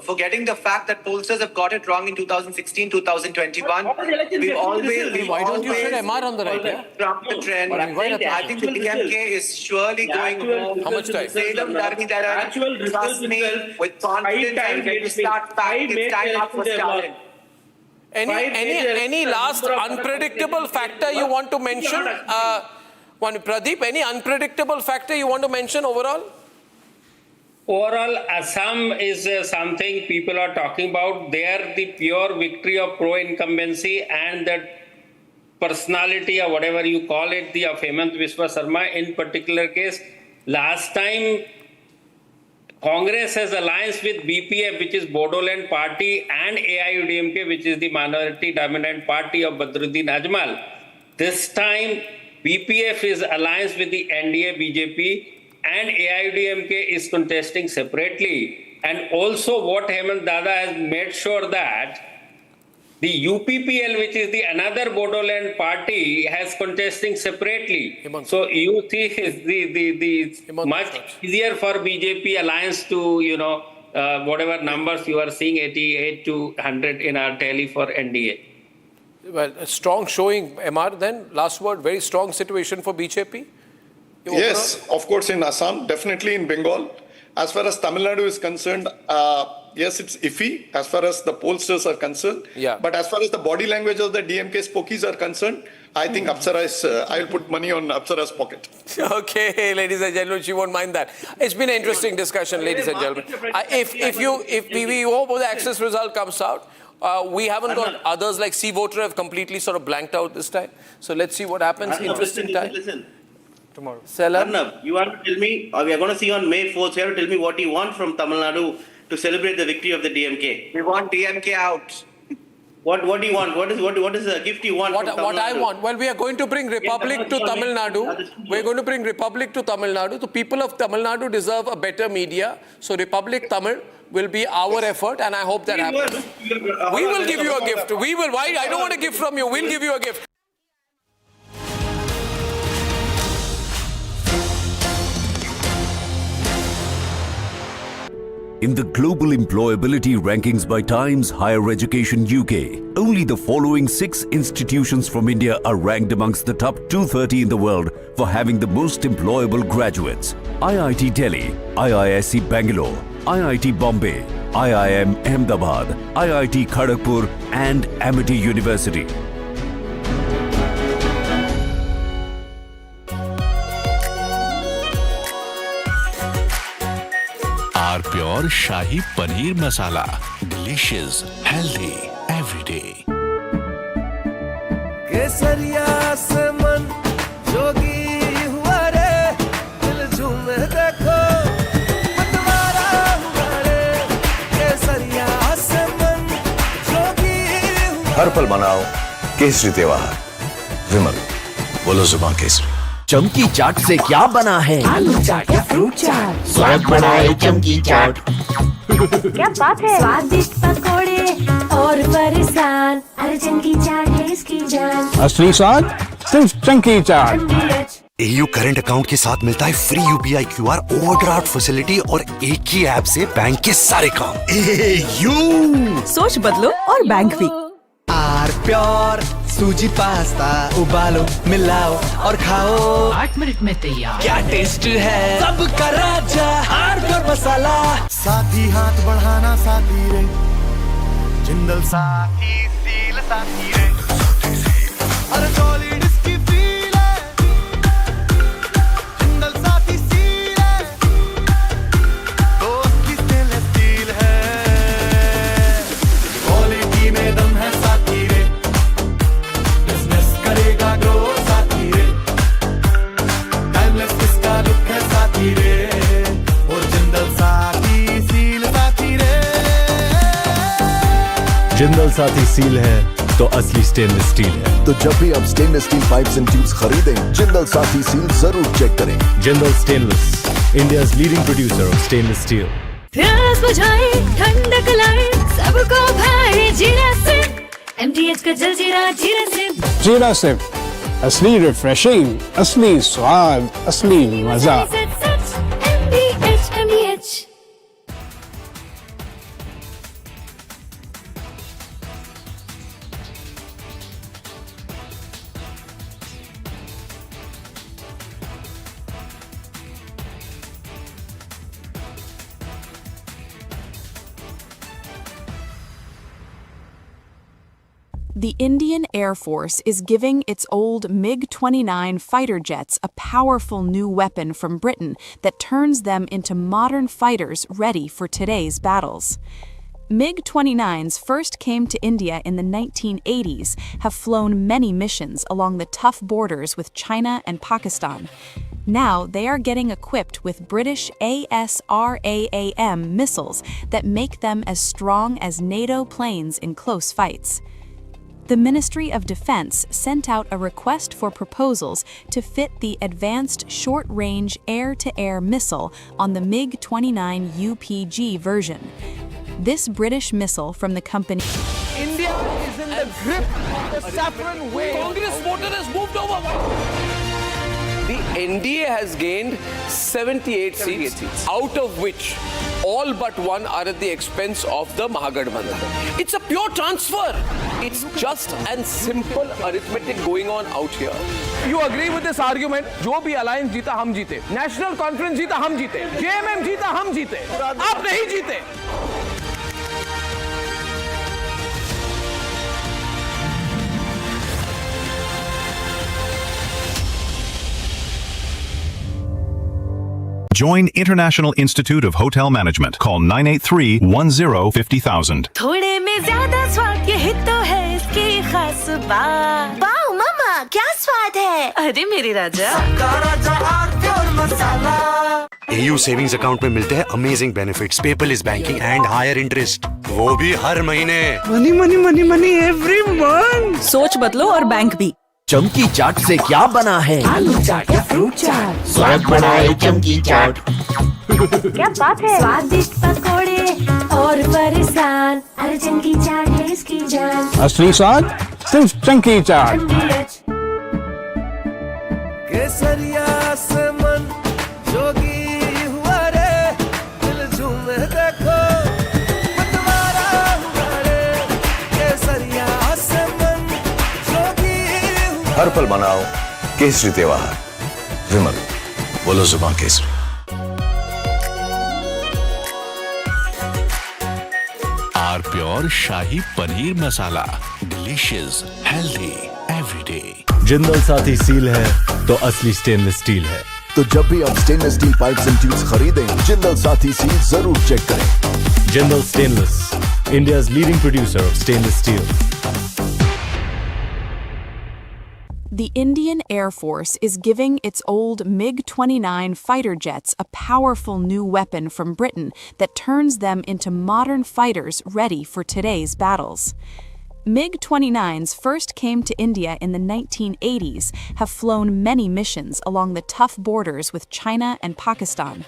forgetting the fact that pollsters have got it wrong in 2016, 2021. Why don't you put MR on the right? The trend. I think the DMK is surely going home. How much time? Salem Dharan, trust me, with confidence, and when you start back, it's time up for Stalin. Any last unpredictable factor you want to mention? Pradeep, any unpredictable factor you want to mention overall? Overall, Assam is something people are talking about. There, the pure victory of pro-incumbency and the personality or whatever you call it, the of Hemant Biswa Sarma in particular case. Last time, Congress has alliance with BPF, which is Bodoland Party, and AIUDMK, which is the minority dominant party of Badruddin Ajmal. This time, BPF is alliance with the NDA BJP, and AIUDMK is contesting separately. And also what Hemant Dada has made sure that the UPPL, which is the another Bodoland party, has contesting separately. So you see the much easier for BJP alliance to, whatever numbers you are seeing, 88 to 100 in our tally for NDA. Well, a strong showing, MR, then. Last word, very strong situation for BJP. Yes, of course in Assam, definitely in Bengal. As far as Tamil Nadu is concerned, yes, it's iffy as far as the pollsters are concerned. Yeah. But as far as the body language of the DMK spokies are concerned, I think Apsara is, I'll put money on Apsara's pocket. Okay, ladies and gentlemen, she won't mind that. It's been an interesting discussion, ladies and gentlemen. If we hope the access result comes out, we haven't got others like C Voter have completely sort of blanked out this time. So let's see what happens. Interesting time. Listen. Tomorrow. Arnab, you want to tell me, or we are going to see on May 4th, you have to tell me what you want from Tamil Nadu to celebrate the victory of the DMK. We want DMK out. What do you want? What is the gift you want from Tamil Nadu? What I want? Well, we are going to bring Republic to Tamil Nadu. We're going to bring Republic to Tamil Nadu. The people of Tamil Nadu deserve a better media. So Republic Tamil will be our effort, and I hope that happens. We will give you a gift. We will. Why? I don't want a gift from you. We'll give you a gift. In the global employability rankings by Times Higher Education UK, only the following 6 institutions from India are ranked amongst the top 230 in the world for having the most employable graduates. IIT Delhi, IISc Bangalore, IIT Bombay, IIM Ahmedabad, IIT Kharagpur and Amity University. Our pure Shahi Paneer Masala. Delicious, healthy, every day. केसरिया से मन जोगी हुआ रे दिल झूमे देखो मतवारा हुआ रे केसरिया से मन जोगी हुआ हर पल मनाओ केसरी त्योहार विमल बोलो जुबान केसरी चमकी चाट से क्या बना है? आलू चाट या फ्रूट चाट, स्वाद बढ़ाए चमकी चाट। क्या बात है, स्वादिष्ट पकोड़े और फरसान, अरे चमकी चाट है इसकी जान। असली स्वाद सिर्फ चंकी चाट। AU करंट अकाउंट के साथ मिलता है free UPI QR overdraft facility और एक ही ऐप से बैंक के सारे काम। AU सोच बदलो और बैंक भी। आर प्योर सूजी पास्ता उबालो मिलाओ और खाओ 8 मिनट में तैयार। क्या टेस्ट है, सबका राजा आर प्योर मसाला। साथी हाथ बढ़ाना साथी रे, जिंदल साथी सील साथी रे, अरे जॉली डिस्की फील है, जिंदल साथी सील है, तो उसकी स्टेनलेस स्टील है, क्वालिटी में दम है साथी रे, बिजनेस करेगा ग्रो साथी रे, टाइमलेस इसका लुक है साथी रे, और जिंदल साथी सील साथी रे। जिंदल साथी सील है तो असली स्टेनलेस स्टील है। तो जब भी आप stainless steel pipes and tubes खरीदें, जिंदल साथी सील जरूर चेक करें। Jindal stainless, India's leading producer of stainless steel. प्यास बुझाए ठंडक लाए सबको भाए जीरा से MTH का जलजीरा जीरा से। जीरा सिप, असली रिफ्रेशिंग, असली स्वाद, असली मजा। MTH। The Indian Air Force is giving its old MiG-29 fighter jets a powerful new weapon from Britain that turns them into modern fighters ready for today's battles. MiG-29s first came to India in the 1980s, have flown many missions along the tough borders with China and Pakistan. Now they are getting equipped with British ASRAAM missiles that make them as strong as NATO planes in close fights. The Ministry of Defense sent out a request for proposals to fit the advanced short-range air-to-air missile on the MiG-29 UPG version. This British missile from the company India is in the grip of the saffron wave. Congress voter has moved over. The NDA has gained 78 seats, out of which all but one are at the expense of the Mahagathbandhan. It's a pure transfer. It's just and simple arithmetic going on out here. You agree with this argument? जो भी alliance जीता हम जीते, National Conference जीता हम जीते, JMM जीता हम जीते, आप नहीं जीते। Join International Institute of Hotel Management. Call 983-10-50,000. थोड़े में ज्यादा स्वाद, यही तो है इसकी खास बात। वाओ मम्मा, क्या स्वाद है, अरे मेरी राजा। सबका राजा R pure masala. AU savings account में मिलते हैं amazing benefits, paperless banking and higher interest, वो भी हर महीने। Money money money money every month. सोच बदलो और बैंक भी। चमकी चाट से क्या बना है? आलू चाट या फ्रूट चाट, स्वाद बढ़ाए चमकी चाट। क्या बात है, स्वादिष्ट पकोड़े और फरसान, अरे चमकी चाट है इसकी जान। असली स्वाद सिर्फ चंकी चाट। केसरिया से मन जोगी हुआ रे, दिल झूमे देखो मतवारा हुआ रे, केसरिया से मन जोगी हुआ। हर पल मनाओ केसरी त्योहार। विमल, बोलो जुबान केसरी। R pure shahi paneer masala, delicious, healthy, everyday. Jindal साथी सील है तो असली स्टेनलेस स्टील है। तो जब भी आप stainless steel pipes and tubes खरीदें, जिंदल साथी सील जरूर चेक करें। Jindal stainless, India's leading producer of stainless steel. The Indian Air Force is giving its old MiG-29 fighter jets a powerful new weapon from Britain that turns them into modern fighters ready for today's battles. MiG-29s first came to India in the 1980s, have flown many missions along the tough borders with China and Pakistan.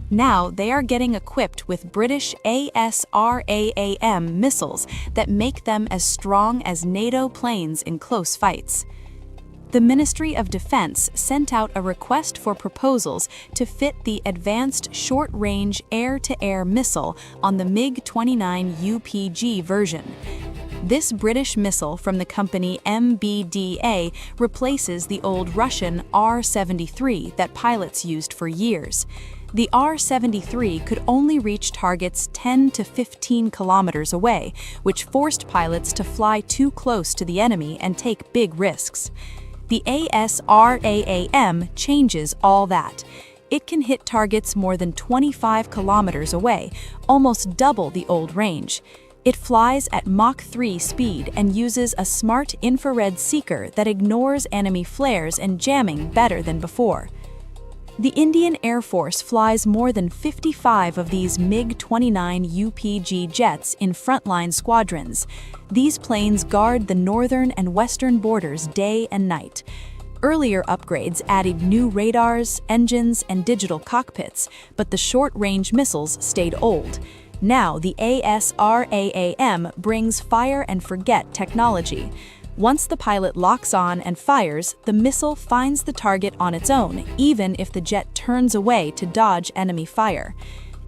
Now they are getting equipped with British ASRAAM missiles that make them as strong as NATO planes in close fights. The Ministry of Defense sent out a request for proposals to fit the Advanced Short-Range Air-to-Air Missile on the MiG-29 UPG version. This British missile from the company MBDA replaces the old Russian R-73 that pilots used for years. The R-73 could only reach targets 10 to 15 kilometers away, which forced pilots to fly too close to the enemy and take big risks. The ASRAAM changes all that. It can hit targets more than 25 kilometers away, almost double the old range. It flies at Mach 3 speed and uses a smart infrared seeker that ignores enemy flares and jamming better than before. The Indian Air Force flies more than 55 of these MiG-29 UPG jets in frontline squadrons. These planes guard the northern and western borders day and night. Earlier upgrades added new radars, engines, and digital cockpits, but the short-range missiles stayed old. Now the ASRAAM brings fire-and-forget technology. Once the pilot locks on and fires, the missile finds the target on its own, even if the jet turns away to dodge enemy fire.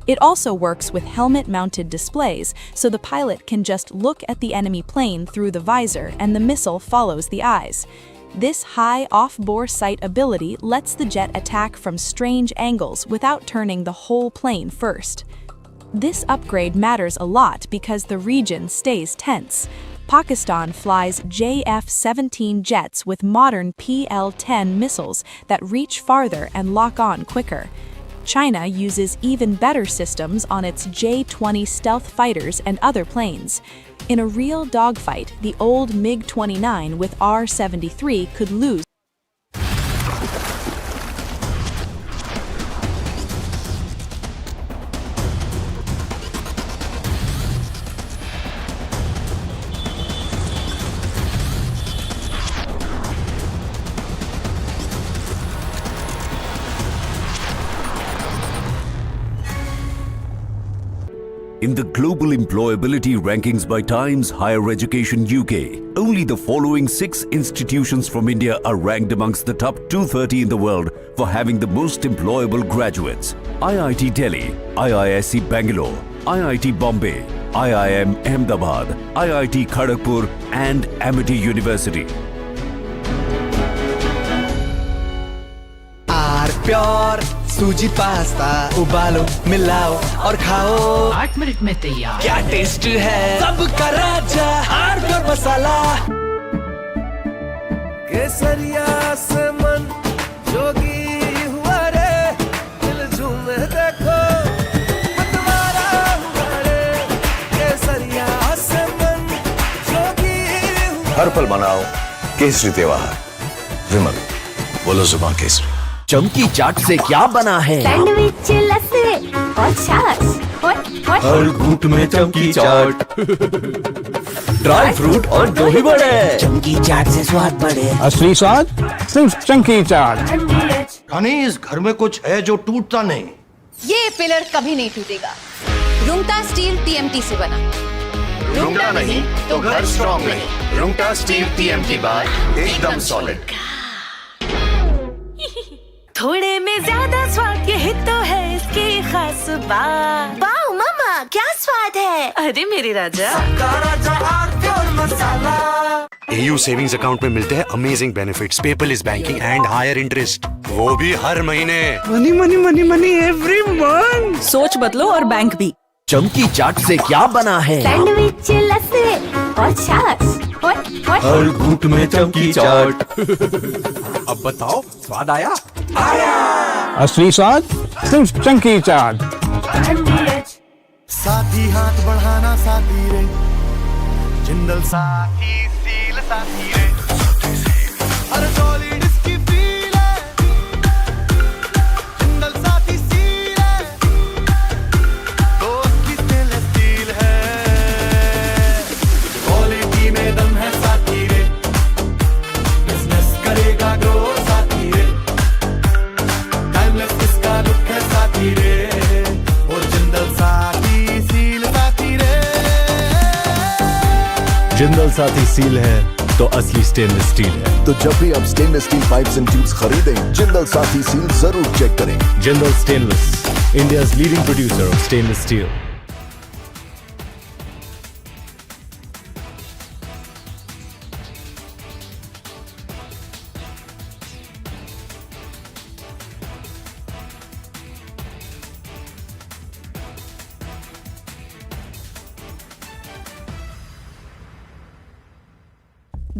It also works with helmet-mounted displays, so the pilot can just look at the enemy plane through the visor and the missile follows the eyes. This high off-bore sight ability lets the jet attack from strange angles without turning the whole plane first. This upgrade matters a lot because the region stays tense. Pakistan flies JF-17 jets with modern PL-10 missiles that reach farther and lock on quicker. China uses even better systems on its J-20 stealth fighters and other planes. In a real dogfight, the old MiG-29 with R-73 could lose. In the global employability rankings by Times Higher Education UK, only the following 6 institutions from India are ranked amongst the top 230 in the world for having the most employable graduates. IIT Delhi, IISc Bangalore, IIT Bombay, IIM Ahmedabad, IIT Kharagpur and Amity University. Pure sooji pasta उबालो मिलाओ और खाओ 8 minute में तैयार। क्या taste है सबका राजा आर प्योर मसाला केसरिया से मन जोगी हुआ रे दिल झूमे देखो मतवारा हुआ रे केसरिया से मन जोगी हर पल मनाओ केसरी त्योहार विमल बोलो जुबान केसरी। चमकी चाट से क्या बना है? सैंडविच लस्सी और छाछ हर घूंट में चमकी चाट ड्राई फ्रूट और दही बड़े चमकी चाट से स्वाद बढ़े असली स्वाद सिर्फ चंकी चाट। रानी इस घर में कुछ है जो टूटता नहीं। ये पिलर कभी नहीं टूटेगा। रुंगटा स्टील TMT से बना। रुंगटा नहीं तो घर स्ट्रॉन्ग नहीं। रुंगटा स्टील TMT बार एकदम सॉलिड। थोड़े में ज्यादा स्वाद ये तो है इसकी खास बात। वाओ मामा क्या स्वाद है। अरे मेरे राजा AU सेविंग्स अकाउंट में मिलते हैं amazing benefits, paperless banking and higher interest, वो भी हर महीने। Money money money money every month. सोच बदलो और बैंक भी। चमकी चाट से क्या बना है? सैंडविच लस्सी और छाछ हर घूंट में चमकी चाट अब बताओ स्वाद आया? असली स्वाद सिर्फ चंकी चाट। साथी हाथ बढ़ाना साथी रे जिंदल साथी सील साथी रे हर सॉलिड इसकी फील है जिंदल साथी सील है दोस्त की स्टेनलेस स्टील है क्वालिटी में जिंदल साथी सील है तो असली स्टेनलेस स्टील है। तो जब भी आप stainless steel pipes and tubes खरीदें, जिंदल साथी सील जरूर चेक करें। Jindal stainless, India's leading producer of stainless steel.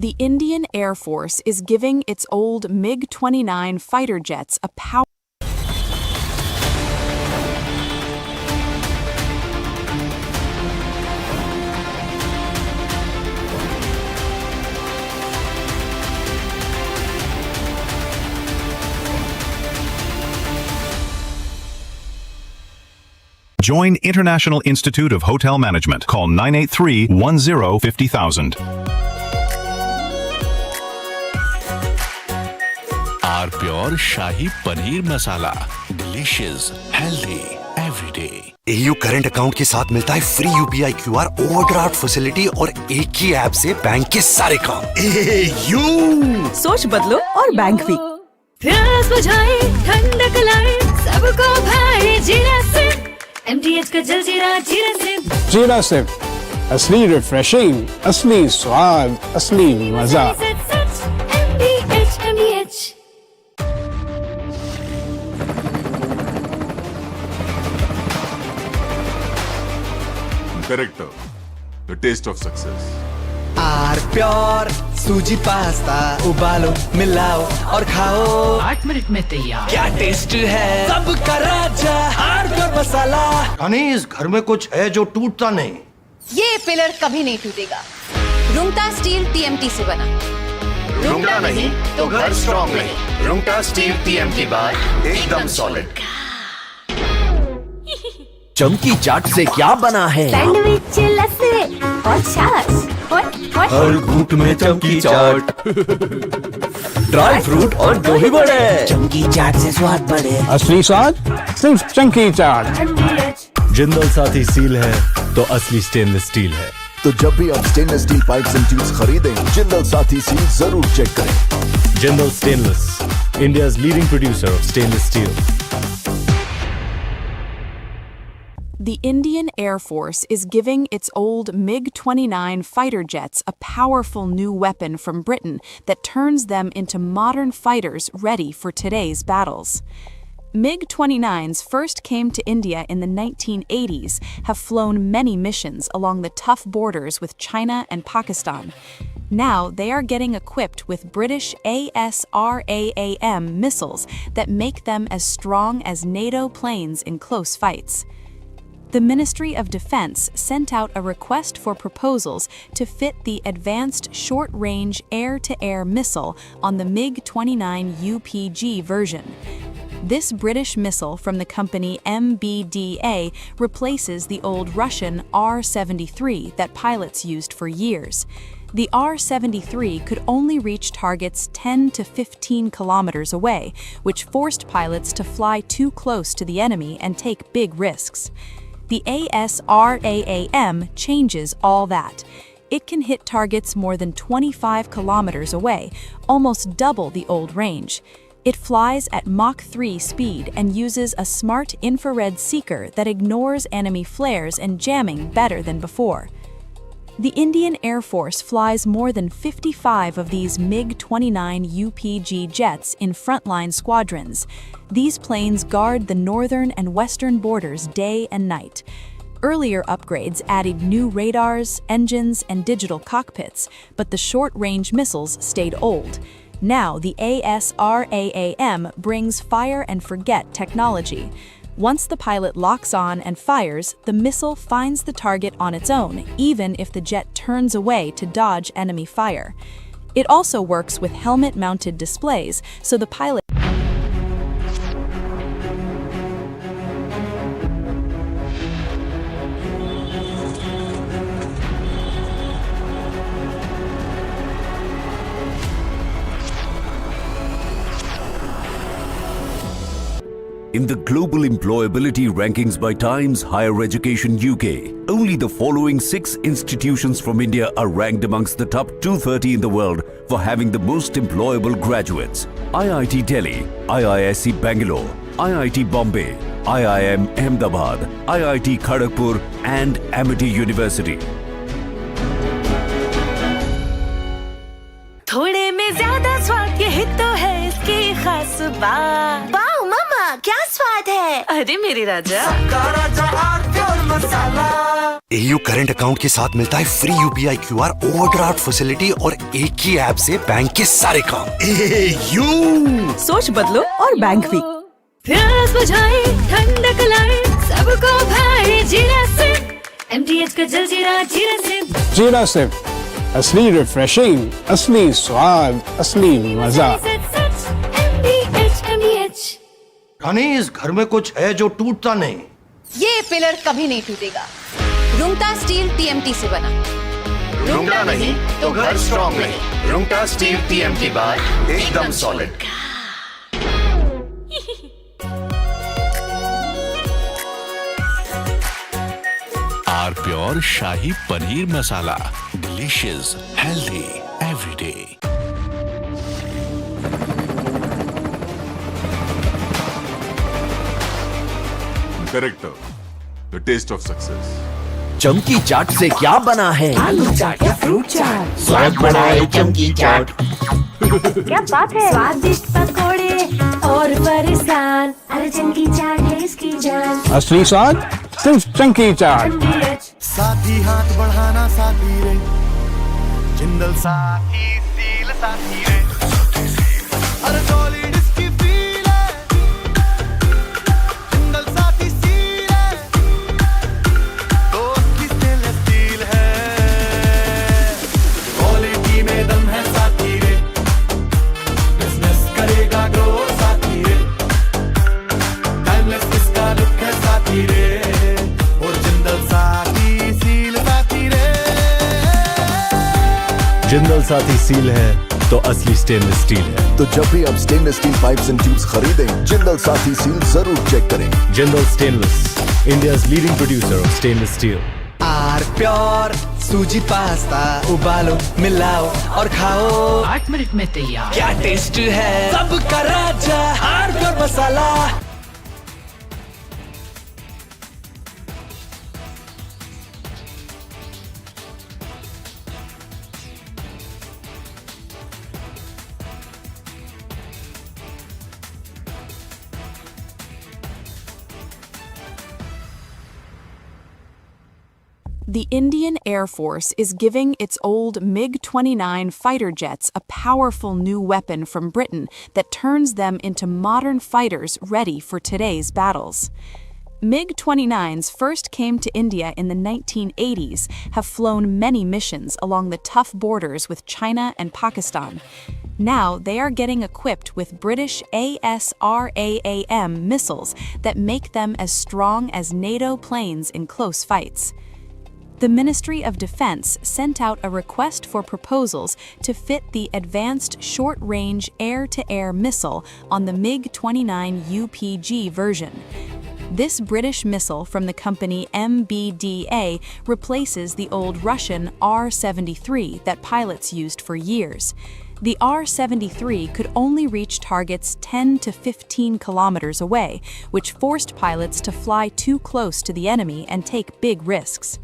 The Indian Air Force is giving its old MiG-29 fighter jets a power. Join International Institute of Hotel Management. Call 983-10-50,000. Our pure Shahi Paneer Masala. Delicious, healthy, every day. AU current account के साथ मिलता है free UPI QR overdraft facility और एक ही app से bank के सारे काम। AU सोच बदलो और बैंक भी। प्यास बुझाए ठंडक लाए सबको भाए जीरा से MTH का जलजीरा जीरा से। जीरा से असली रिफ्रेशिंग, असली स्वाद, असली मजा। MTH Character, the taste of success. R pure sooji pasta उबालो मिलाओ और खाओ 8 मिनट में तैयार। क्या टेस्ट है सबका राजा आर प्योर मसाला। यानी इस घर में कुछ है जो टूटता नहीं। ये पिलर कभी नहीं टूटेगा। रुंगटा स्टील TMT से बना। रुंगटा नहीं तो घर स्ट्रॉन्ग नहीं। रुंगटा स्टील TMT बार एकदम सॉलिड। चमकी चाट से क्या बना है? सैंडविच लस्सी और छाछ हर घूंट में चमकी चाट। ड्राई फ्रूट और दही बड़े। चमकी चाट से स्वाद बढ़े। असली स्वाद सिर्फ चंकी चाट। जिंदल साथी सील है तो असली स्टेनलेस स्टील है। तो जब भी आप stainless steel pipes and tubes खरीदें, जिंदल साथी सील जरूर चेक करें। Jindal stainless, India's leading producer of stainless steel. The Indian Air Force is giving its old MiG-29 fighter jets a powerful new weapon from Britain that turns them into modern fighters ready for today's battles. MiG-29s first came to India in the 1980s, have flown many missions along the tough borders with China and Pakistan. Now they are getting equipped with British ASRAAM missiles that make them as strong as NATO planes in close fights. The Ministry of Defense sent out a request for proposals to fit the advanced short-range air-to-air missile on the MiG-29 UPG version. This British missile from the company MBDA replaces the old Russian R-73 that pilots used for years. The R-73 could only reach targets 10 to 15 kilometers away, which forced pilots to fly too close to the enemy and take big risks. The ASRAAM changes all that. It can hit targets more than 25 kilometers away, almost double the old range. It flies at Mach 3 speed and uses a smart infrared seeker that ignores enemy flares and jamming better than before. The Indian Air Force flies more than 55 of these MiG-29 UPG jets in frontline squadrons. These planes guard the northern and western borders day and night. Earlier upgrades added new radars, engines, and digital cockpits, but the short-range missiles stayed old. Now the ASRAAM brings fire-and-forget technology. Once the pilot locks on and fires, the missile finds the target on its own, even if the jet turns away to dodge enemy fire. It also works with helmet-mounted displays, so the pilot In the global employability rankings by Times Higher Education UK, only the following 6 institutions from India are ranked amongst the top 230 in the world for having the most employable graduates. IIT Delhi, IISc Bangalore, IIT Bombay, IIM Ahmedabad, IIT Kharagpur and Amity University. थोड़े में ज्यादा स्वाद ये हित तो है इसकी खास बात। वाओ मम्मा क्या स्वाद है। अरे मेरे राजा AU करंट अकाउंट के साथ मिलता है free UPI QR overdraft facility और एक ही ऐप से बैंक के सारे काम। AU सोच बदलो और बैंक भी। प्यास बुझाए ठंडक लाए सबको भाए जीरा से MTH का जलजीरा जीरा से। जीरा से असली रिफ्रेशिंग, असली स्वाद, असली मजा। रानी इस घर में कुछ है जो टूटता नहीं। ये पिलर कभी नहीं टूटेगा। रुंगटा स्टील TMT से बना। रुंगटा नहीं तो घर स्ट्रॉन्ग नहीं। रुंगटा स्टील TMT बार एकदम solid. R pure shahi paneer masala, delicious, healthy every day. Character, the taste of success. चमकी चाट से क्या बना है? आलू चाट या फ्रूट चाट। स्वाद बढ़ाए चमकी चाट। क्या बात है। स्वादिष्ट पकोड़े और परेशान, अरे चमकी चाट है इसकी जान। असली स्वाद सिर्फ चंकी चाट। साथी हाथ बढ़ाना साथी रे, जिंदल साथी सील साथी रे। अरे सॉलिड इसकी फील है, जिंदल साथी सील है, दोस्त की स्टेनलेस स्टील है। क्वालिटी में दम है साथी रे, बिजनेस करेगा ग्रो साथी रे। टाइमलेस इसका लुक है साथी रे, और जिंदल साथी सील साथी रे। जिंदल साथी सील है तो असली स्टेनलेस स्टील है। तो जब भी आप stainless steel pipes and tubes खरीदें, जिंदल साथी सील जरूर चेक करें। Jindal stainless, India's leading producer of stainless steel. R pure sooji pasta उबालो मिलाओ और खाओ, 8 मिनट में तैयार। क्या टेस्ट है सबका राजा R pure masala. The Indian Air Force is giving its old MiG-29 fighter jets a powerful new weapon from Britain that turns them into modern fighters ready for today's battles. MiG-29s first came to India in the 1980s, have flown many missions along the tough borders with China and Pakistan. Now they are getting equipped with British ASRAAM missiles that make them as strong as NATO planes in close fights. The Ministry of Defense sent out a request for proposals to fit the Advanced Short-Range Air-to-Air Missile on the MiG-29 UPG version. This British missile from the company MBDA replaces the old Russian R-73 that pilots used for years. The R-73 could only reach targets 10 to 15 kilometers away, which forced pilots to fly too close to the enemy and take big risks.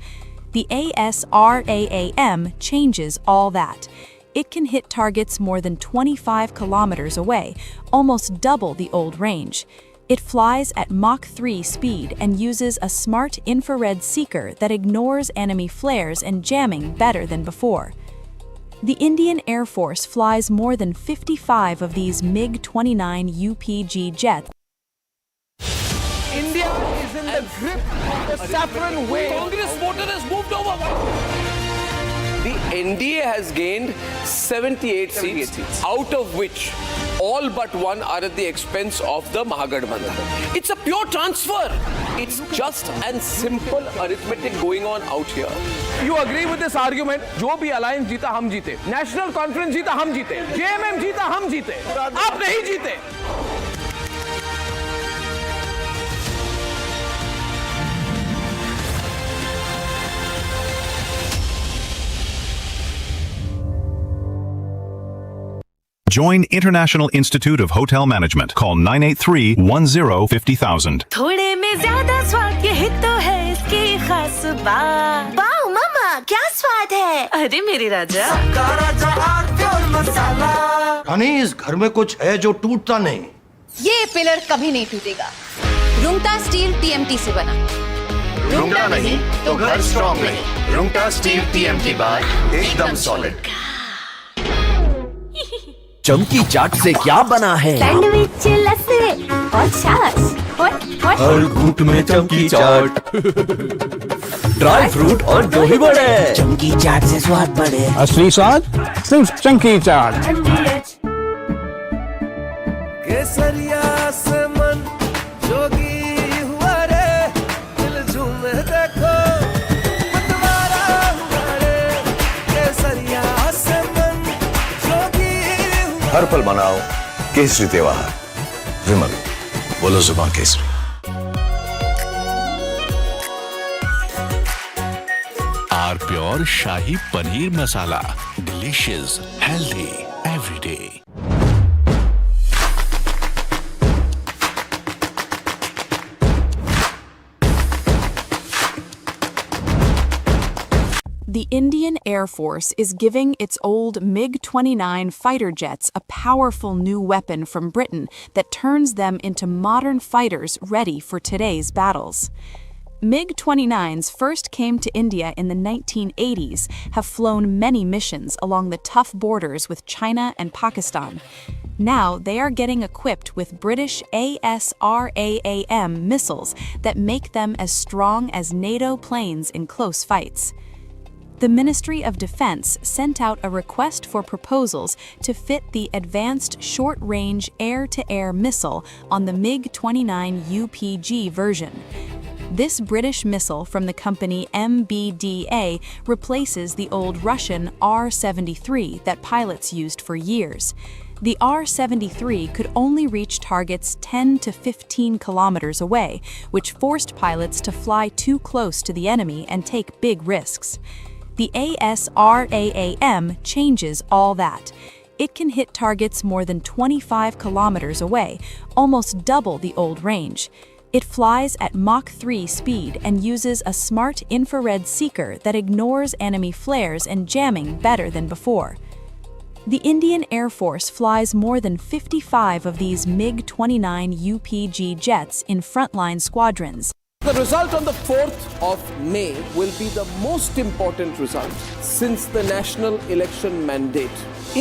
The ASRAAM changes all that. It can hit targets more than 25 kilometers away, almost double the old range. It flies at Mach 3 speed and uses a smart infrared seeker that ignores enemy flares and jamming better than before. The Indian Air Force flies more than 55 of these MiG-29 UPG jets. India is in the grip of the saffron wave. Congress voter has moved over. The NDA has gained 78 seats, out of which all but one are at the expense of the Mahagathbandhan. It's a pure transfer. It's just and simple arithmetic going on out here. You agree with this argument? जो भी alliance जीता हम जीते, national conference जीता हम जीते, JMM जीता हम जीते, आप नहीं जीते. Join International Institute of Hotel Management. Call 983-10-50,000. थोड़े में ज्यादा स्वाद, ये हित तो है इसकी खास बात। वाओ मम्मा, क्या स्वाद है? अरे मेरे राजा, सबका राजा आरती और मसाला। रानी, इस घर में कुछ है जो टूटता नहीं। ये पिलर कभी नहीं टूटेगा। रुंगटा स्टील टीएमटी से बना। रुंगटा नहीं तो घर स्ट्रॉन्ग नहीं। रुंगटा स्टील टीएमटी बार एकदम सॉलिड। चमकी चाट से क्या बना है? सैंडविच, लस्सी और छाछ हर घूंट में चमकी चाट। ड्राई फ्रूट और दही बड़े। चमकी चाट से स्वाद बढ़े। असली स्वाद सिर्फ चंकी चाट। केसरिया से मन जोगी हुआ रे, दिल झूमे देखो मतवारा हुआ रे। केसरिया से मन जोगी हुआ। हर पल मनाओ केसरी त्योहार। विमल, बोलो जुबान केसरी। R pure shahi paneer masala, delicious, healthy everyday. The Indian Air Force is giving its old MiG-29 fighter jets a powerful new weapon from Britain that turns them into modern fighters ready for today's battles. MiG-29s first came to India in the 1980s, have flown many missions along the tough borders with China and Pakistan. Now they are getting equipped with British ASRAAM missiles that make them as strong as NATO planes in close fights. The Ministry of Defense sent out a request for proposals to fit the advanced short-range air-to-air missile on the MiG-29 UPG version. This British missile from the company MBDA replaces the old Russian R-73 that pilots used for years. The R-73 could only reach targets 10 to 15 kilometers away, which forced pilots to fly too close to the enemy and take big risks. The ASRAAM changes all that. It can hit targets more than 25 kilometers away, almost double the old range. It flies at Mach 3 speed and uses a smart infrared seeker that ignores enemy flares and jamming better than before. The Indian Air Force flies more than 55 of these MiG-29 UPG jets in frontline squadrons. The result on the 4th of May will be the most important result since the national election mandate.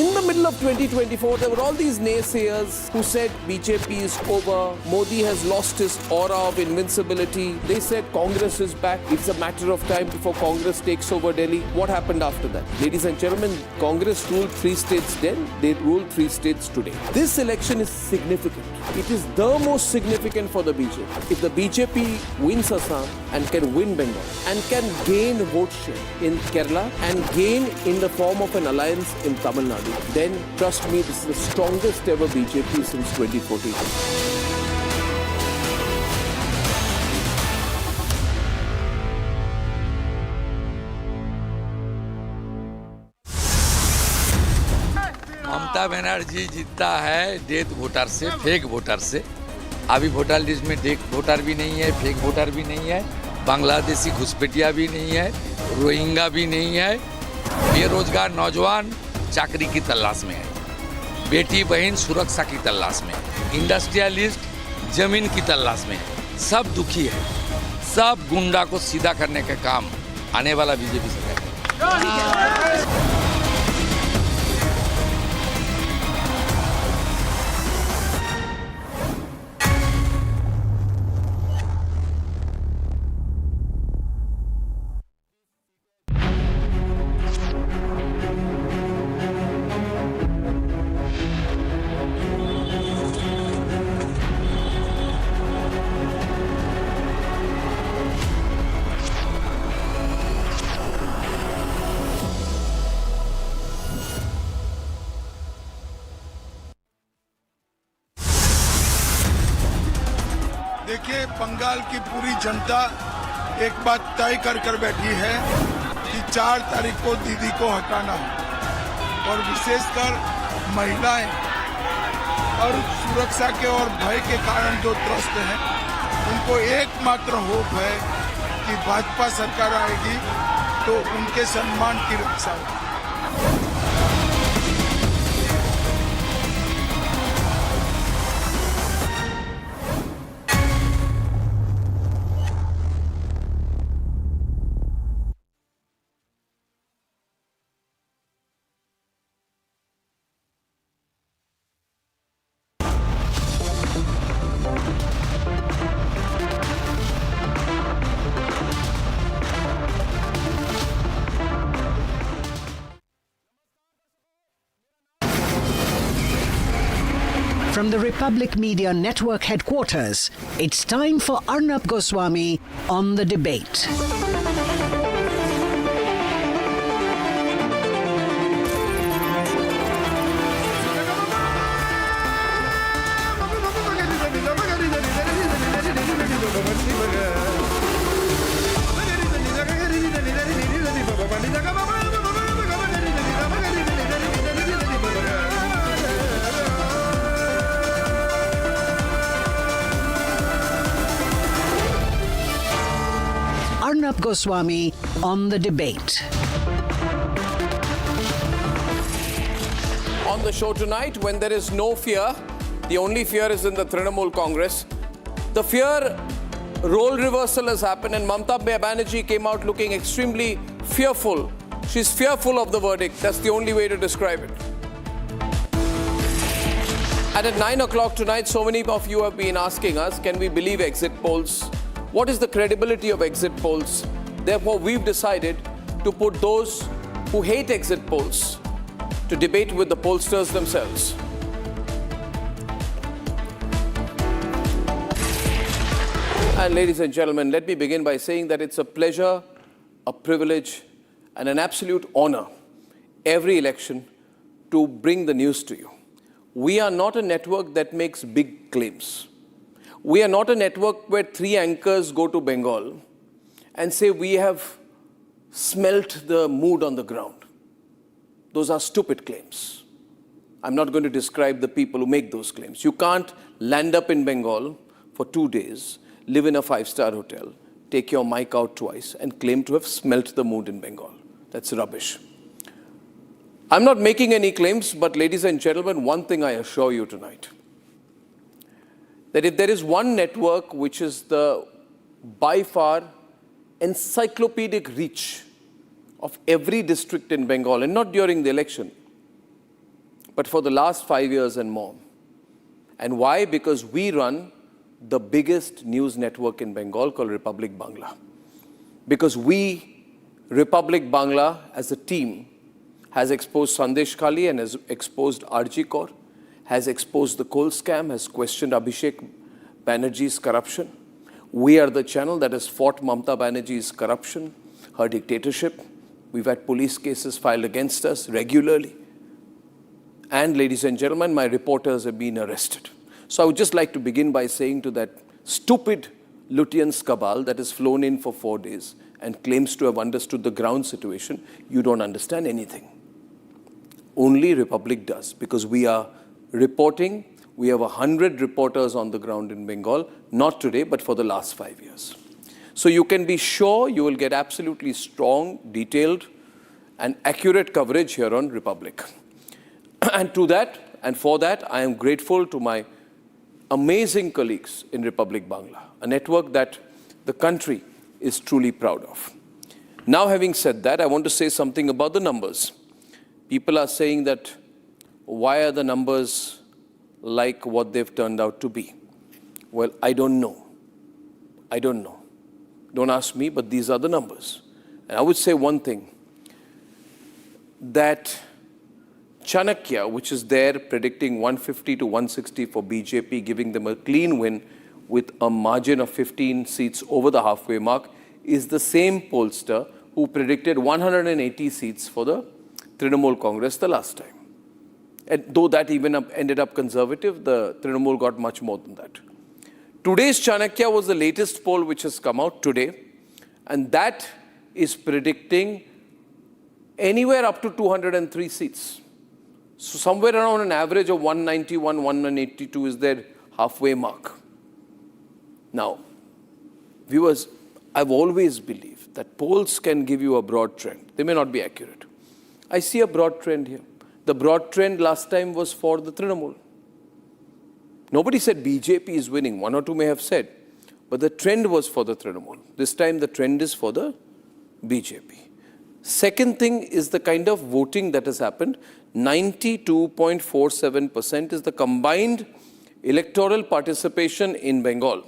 In the middle of 2024, there were all these naysayers who said BJP is over, Modi has lost his aura of invincibility. They said Congress is back. It's a matter of time before Congress takes over Delhi. What happened after that? Ladies and gentlemen, Congress ruled 3 states then, they ruled 3 states today. This election is significant. It is the most significant for the BJP. If the BJP wins Assam and can win Bengal and can gain vote share in Kerala and gain in the form of an alliance in Tamil Nadu, then trust me, this is the strongest ever BJP since 2014. Mamata Banerjee जीतता है death voter से, fake voter से। अभी voter list में death voter भी नहीं है, fake voter भी नहीं है, बांग्लादेशी घुसपैठिया भी नहीं है, रोहिंगा भी नहीं है, बेरोजगार नौजवान चाकरी की तलाश में है, बेटी बहन सुरक्षा की तलाश में है, इंडस्ट्रियलिस्ट जमीन की तलाश में है। सब दुखी है। सब गुंडा को सीधा करने का काम आने वाला बीजेपी सरकार करेगी। देखिए, बंगाल की पूरी जनता एक बात तय कर बैठी है कि 4 तारीख को दीदी को हटाना है और विशेषकर महिलाएं और सुरक्षा के और भय के कारण जो त्रस्त हैं, उनको एकमात्र होप है कि भाजपा सरकार आएगी तो उनके सम्मान की रक्षा होगी। From the Republic Media Network headquarters, it's time for Arnab Goswami on the debate. Arnab Goswami on the debate. On the show tonight, when there is no fear, the only fear is in the Trinamool Congress. The fear role reversal has happened and Mamata Banerjee came out looking extremely fearful. She's fearful of the verdict. That's the only way to describe it. And at 9 o'clock tonight, so many of you have been asking us, can we believe exit polls? What is the credibility of exit polls? Therefore, we've decided to put those who hate exit polls to debate with the pollsters themselves. And ladies and gentlemen, let me begin by saying that it's a pleasure, a privilege, and an absolute honor every election to bring the news to you. We are not a network that makes big claims. We are not a network where 3 anchors go to Bengal and say we have smelt the mood on the ground. Those are stupid claims. I'm not going to describe the people who make those claims. You can't land up in Bengal for 2 days, live in a 5-star hotel, take your mic out twice and claim to have smelt the mood in Bengal. That's rubbish. I'm not making any claims, but ladies and gentlemen, one thing I assure you tonight, that if there is one network which is the by far encyclopedic reach of every district in Bengal, and not during the election, but for the last 5 years and more. And why? Because we run the biggest news network in Bengal called Republic Bangla. Because we, Republic Bangla, as a team, has exposed Sandesh Khali and has exposed RG Kaur, has exposed the coal scam, has questioned Abhishek Banerjee's corruption. We are the channel that has fought Mamata Banerjee's corruption, her dictatorship. We've had police cases filed against us regularly. And ladies and gentlemen, my reporters have been arrested. So I would just like to begin by saying to that stupid Lutyens cabal that has flown in for 4 days and claims to have understood the ground situation, you don't understand anything. Only Republic does, because we are reporting. We have 100 reporters on the ground in Bengal, not today, but for the last 5 years. So you can be sure you will get absolutely strong, detailed, and accurate coverage here on Republic. And to that, and for that, I am grateful to my amazing colleagues in Republic Bangla, a network that the country is truly proud of. Now, having said that, I want to say something about the numbers. People are saying that, why are the numbers like what they've turned out to be? Well, I don't know. I don't know. Don't ask me, but these are the numbers. And I would say one thing, that Chanakya, which is there predicting 150 to 160 for BJP, giving them a clean win with a margin of 15 seats over the halfway mark, is the same pollster who predicted 180 seats for the Trinamool Congress the last time. And though that even ended up conservative, the Trinamool got much more than that. Today's Chanakya was the latest poll which has come out today, and that is predicting anywhere up to 203 seats. So somewhere around an average of 191, 182 is their halfway mark. Now, viewers, I've always believed that polls can give you a broad trend. They may not be accurate. I see a broad trend here. The broad trend last time was for the Trinamool. Nobody said BJP is winning. One or two may have said. But the trend was for the Trinamool. This time the trend is for the BJP. Second thing is the kind of voting that has happened. 92.47% is the combined electoral participation in Bengal.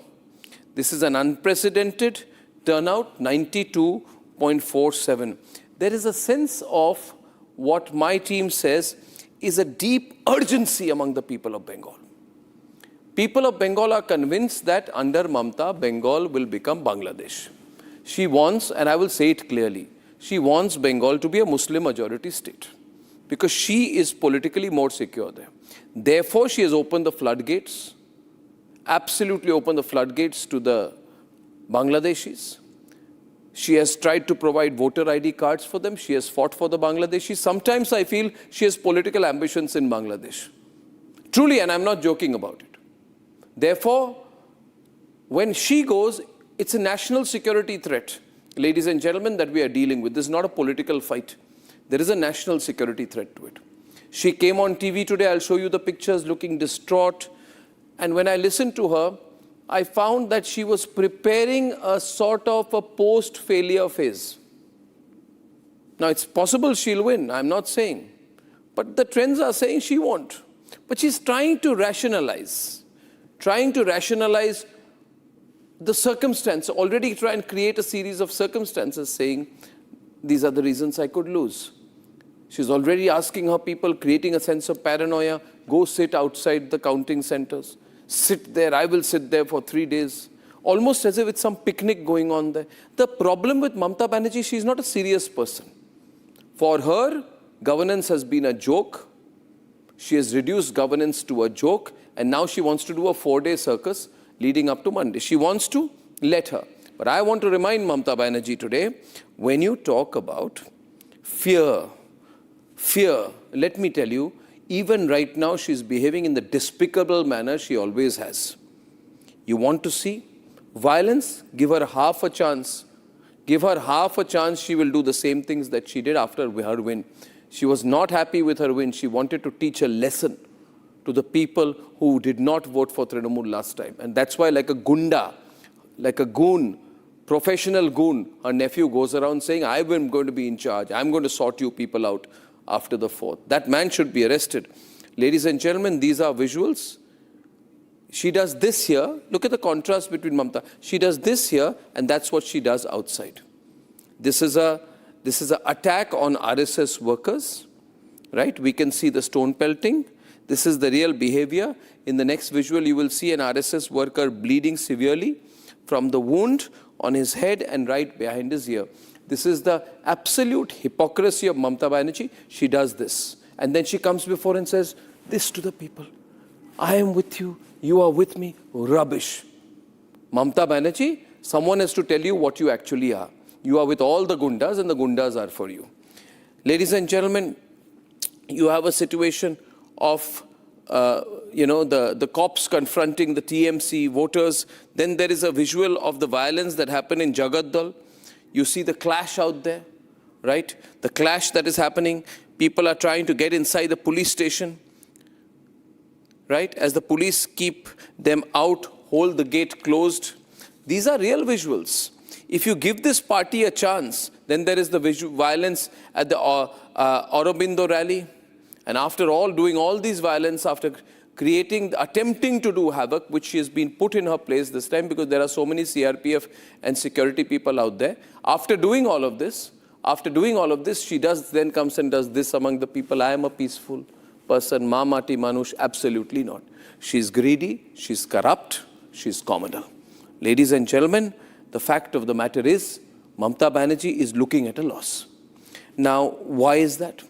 This is an unprecedented turnout, 92.47. There is a sense of what my team says is a deep urgency among the people of Bengal. People of Bengal are convinced that under Mamata, Bengal will become Bangladesh. She wants, and I will say it clearly, she wants Bengal to be a Muslim majority state because she is politically more secure there. Therefore, she has opened the floodgates, absolutely opened the floodgates to the Bangladeshis. She has tried to provide voter ID cards for them. She has fought for the Bangladeshis. Sometimes I feel she has political ambitions in Bangladesh. Truly, and I'm not joking about it. Therefore, when she goes, it's a national security threat, ladies and gentlemen, that we are dealing with. This is not a political fight. There is a national security threat to it. She came on TV today. I'll show you the pictures, looking distraught. And when I listened to her, I found that she was preparing a sort of a post-failure phase. Now, it's possible she'll win. I'm not saying. But the trends are saying she won't. But she's trying to rationalize the circumstance, already try and create a series of circumstances saying, these are the reasons I could lose. She's already asking her people, creating a sense of paranoia, go sit outside the counting centers. Sit there, I will sit there for 3 days. Almost as if it's some picnic going on there. The problem with Mamata Banerjee, she's not a serious person. For her, governance has been a joke. She has reduced governance to a joke. And now she wants to do a 4-day circus leading up to Monday. She wants to, let her. But I want to remind Mamata Banerjee today, when you talk about fear, let me tell you, even right now she's behaving in the despicable manner she always has. You want to see violence? Give her half a chance. Give her half a chance, she will do the same things that she did after her win. She was not happy with her win. She wanted to teach a lesson to the people who did not vote for Trinamool last time. And that's why, like a gunda, like a goon, professional goon, her nephew goes around saying, I'm going to be in charge. I'm going to sort you people out after the 4th. That man should be arrested. Ladies and gentlemen, these are visuals. She does this here. Look at the contrast between Mamata. She does this here, and that's what she does outside. This is an attack on RSS workers, right? We can see the stone pelting. This is the real behavior. In the next visual, you will see an RSS worker bleeding severely from the wound on his head and right behind his ear. This is the absolute hypocrisy of Mamata Banerjee. She does this. And then she comes before and says this to the people. I am with you. You are with me. Rubbish. Mamata Banerjee, someone has to tell you what you actually are. You are with all the gundas and the gundas are for you. Ladies and gentlemen, you have a situation of, the cops confronting the TMC voters. Then there is a visual of the violence that happened in Jagaddal. You see the clash out there, right? The clash that is happening. People are trying to get inside the police station, right? As the police keep them out, hold the gate closed. These are real visuals. If you give this party a chance, then there is the violence at the Aurobindo rally. And after all, doing all these violence, after attempting to do havoc, which she has been put in her place this time because there are so many CRPF and security people out there. After doing all of this, she then comes and does this among the people. I am a peaceful person. Ma Mati Manush, absolutely not. She's greedy, she's corrupt, she's communal. Ladies and gentlemen, the fact of the matter is, Mamata Banerjee is looking at a loss. Now, why is that?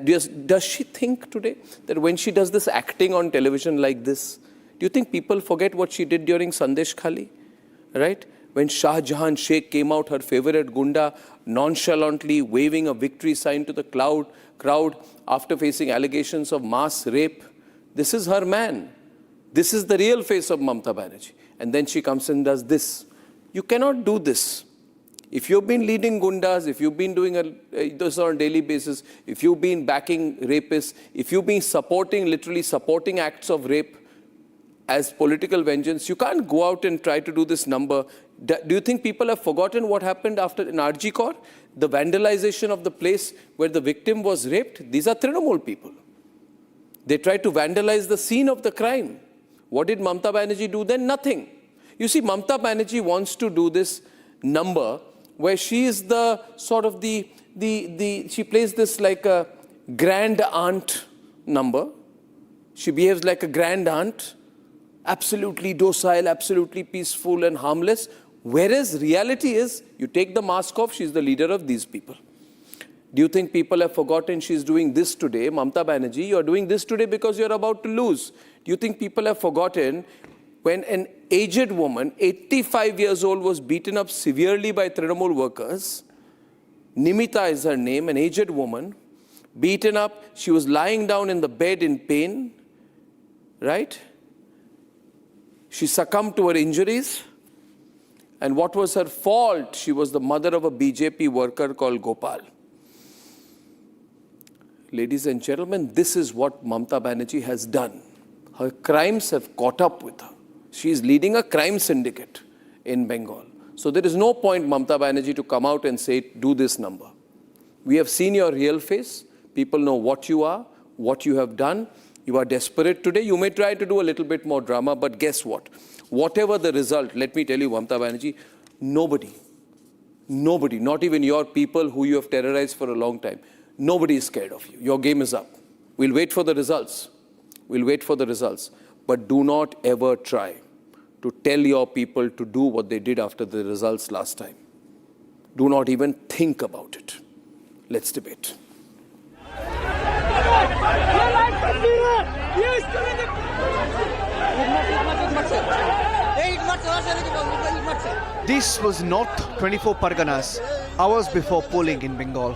Does she think today that when she does this acting on television like this, do you think people forget what she did during Sandesh Khali? Right? When Shah Jahan Sheikh came out, her favorite gunda, nonchalantly waving a victory sign to the crowd after facing allegations of mass rape. This is her man. This is the real face of Mamata Banerjee. And then she comes and does this. You cannot do this. If you've been leading gundas, if you've been doing this on a daily basis, if you've been backing rapists, if you've been literally supporting acts of rape as political vengeance, you can't go out and try to do this number. Do you think people have forgotten what happened after in RG Kaur? The vandalization of the place where the victim was raped? These are Trinamool people. They tried to vandalize the scene of the crime. What did Mamata Banerjee do then? Nothing. You see, Mamata Banerjee wants to do this number where she is the sort of she plays this like a grand aunt number. She behaves like a grand aunt, absolutely docile, absolutely peaceful and harmless. Whereas reality is, you take the mask off, she's the leader of these people. Do you think people have forgotten she's doing this today? Mamata Banerjee, you're doing this today because you're about to lose. Do you think people have forgotten when an aged woman, 85 years old, was beaten up severely by Trinamool workers? Nimita is her name, an aged woman, beaten up. She was lying down in the bed in pain, right? She succumbed to her injuries. And what was her fault? She was the mother of a BJP worker called Gopal. Ladies and gentlemen, this is what Mamata Banerjee has done. Her crimes have caught up with her. She is leading a crime syndicate in Bengal. So there is no point, Mamata Banerjee, to come out and say, do this number. We have seen your real face. People know what you are, what you have done. You are desperate today. You may try to do a little bit more drama, but guess what? Whatever the result, let me tell you, Mamata Banerjee, nobody, not even your people who you have terrorized for a long time, nobody is scared of you. Your game is up. We'll wait for the results. We'll wait for the results. But do not ever try to tell your people to do what they did after the results last time. Do not even think about it. Let's debate. This was North 24 Parganas, hours before polling in Bengal.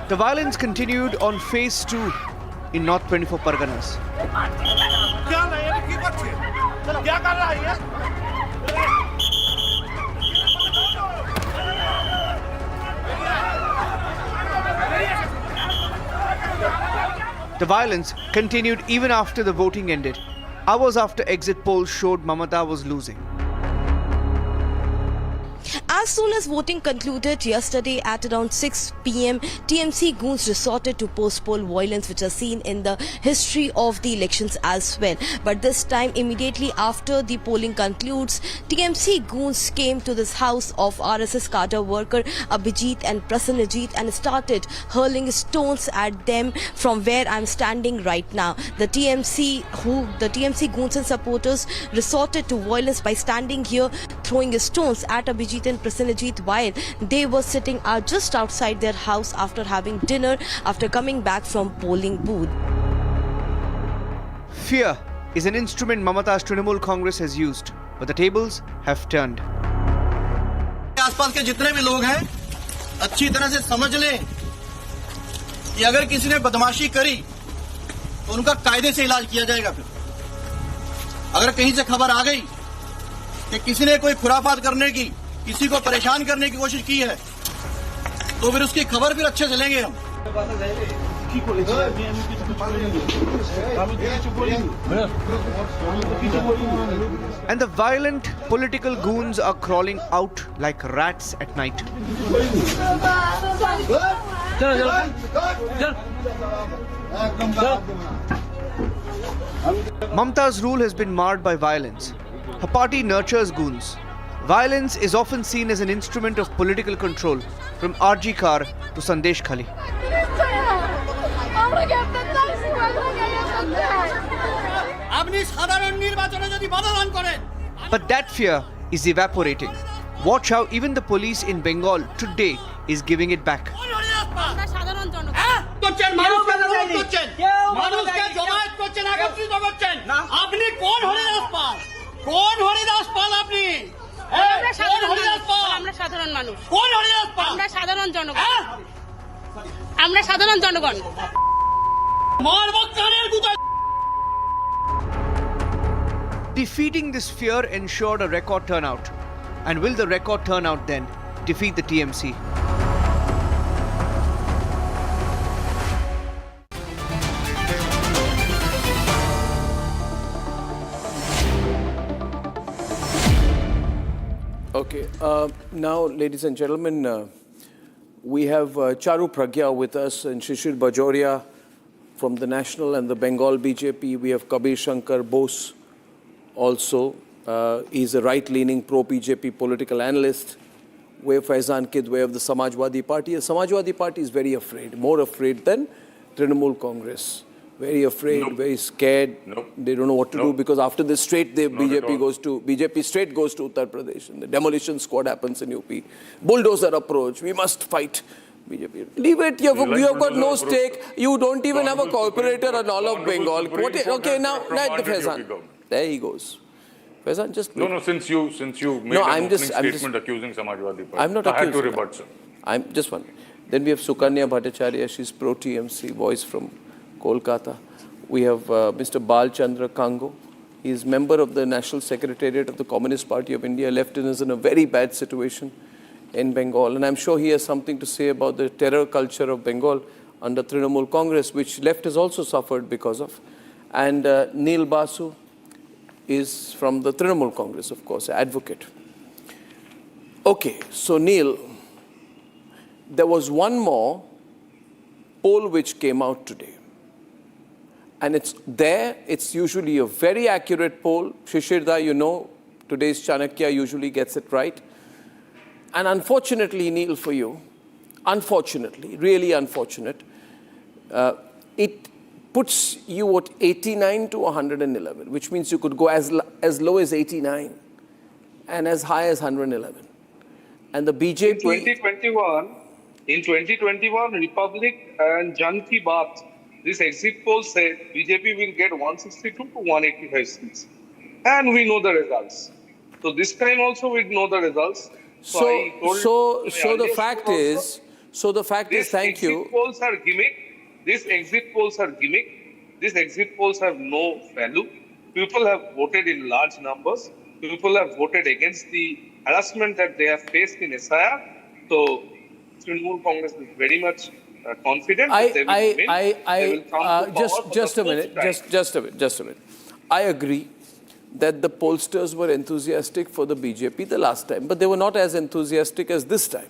The violence continued on phase 2 in North 24 Parganas. The violence continued even after the voting ended, hours after exit polls showed Mamata was losing. As soon as voting concluded yesterday at around 6 p.m, TMC goons resorted to post-poll violence, which are seen in the history of the elections as well. But this time, immediately after the polling concludes, TMC goons came to this house of RSS cadre worker Abhijit and Prasanajit and started hurling stones at them from where I'm standing right now. The TMC goons and supporters resorted to violence by standing here, throwing stones at Abhijit and Prasanajit while they were sitting just outside their house after having dinner after coming back from polling booth. Fear is an instrument Mamata's Trinamool Congress has used, but the tables have turned. आसपास के जितने भी लोग हैं अच्छी तरह से समझ लें कि अगर किसी ने बदमाशी करी तो उनका कायदे से इलाज किया जाएगा। फिर अगर कहीं से खबर आ गई कि किसी ने कोई खुराफात करने की, किसी को परेशान करने की कोशिश की है तो फिर उसकी खबर फिर अच्छे से लेंगे हम। And the violent political goons are crawling out like rats at night. Mamata's rule has been marred by violence. Her party nurtures goons, Violence is often seen as an instrument of political control, from RG Kar to Sandesh Khali. But that fear is evaporating. Watch how even the police in Bengal today is giving it back. Defeating this fear ensured a record turnout. And will the record turnout then defeat the TMC? Okay, now, ladies and gentlemen, we have Charu Pragya with us and Shishir Bajoria from the National and the Bengal BJP. We have Kabir Shankar Bose also. He's a right-leaning pro-BJP political analyst. We have Faizan Kidway of the Samajwadi Party. The Samajwadi Party is very afraid, more afraid than Trinamool Congress. Very afraid, very scared. They don't know what to do because after this straight, BJP straight goes to Uttar Pradesh. And the demolition squad happens in UP. Bulldozer approach. We must fight BJP. Leave it. You have got no stake. You don't even have a corporator on all of Bengal. Okay, now Faizan. There he goes. Faizan, just no. Since you made an opening statement accusing Samajwadi Party, I'm not accusing. I had to rebut, sir. I'm just one. Then we have Sukanya Bhattacharya. She's pro-TMC, voice from Kolkata. We have Mr. Bal Chandra Kango. He is member of the National Secretariat of the Communist Party of India. Left is in a very bad situation in Bengal. And I'm sure he has something to say about the terror culture of Bengal under Trinamool Congress, which left has also suffered because of. And Neil Basu is from the Trinamool Congress, of course, advocate. Okay, so Neil, there was one more poll which came out today. And it's usually a very accurate poll. Shishirda, you know, today's Chanakya usually gets it right. And unfortunately, Neil, for you, unfortunately, really unfortunate, it puts you at 89 to 111, which means you could go as low as 89 and as high as 111. And the BJP... In 2021, Republic and Jan Ki Baat, this exit poll said BJP will get 162 to 185 seats. And we know the results. So this time also we know the results. So the fact is, thank you. Exit polls are gimmick. These exit polls are gimmick. These exit polls have no value. People have voted in large numbers. People have voted against the harassment that they have faced in SIR. So Trinamool Congress is very much confident that they will win. Just a minute. I agree that the pollsters were enthusiastic for the BJP the last time, but they were not as enthusiastic as this time.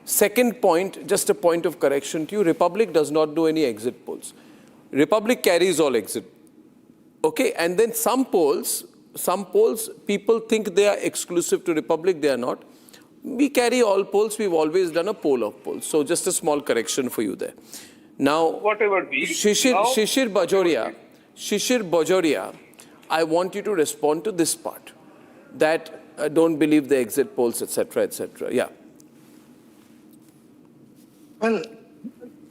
Second point, just a point of correction to you, Republic does not do any exit polls. Republic carries all exit. Okay, and then some polls, people think they are exclusive to Republic, they are not. We carry all polls, we've always done a poll of polls. So just a small correction for you there. Now, Shishir Bajoria, I want you to respond to this part, that don't believe the exit polls, etc., etc. Yeah. Well,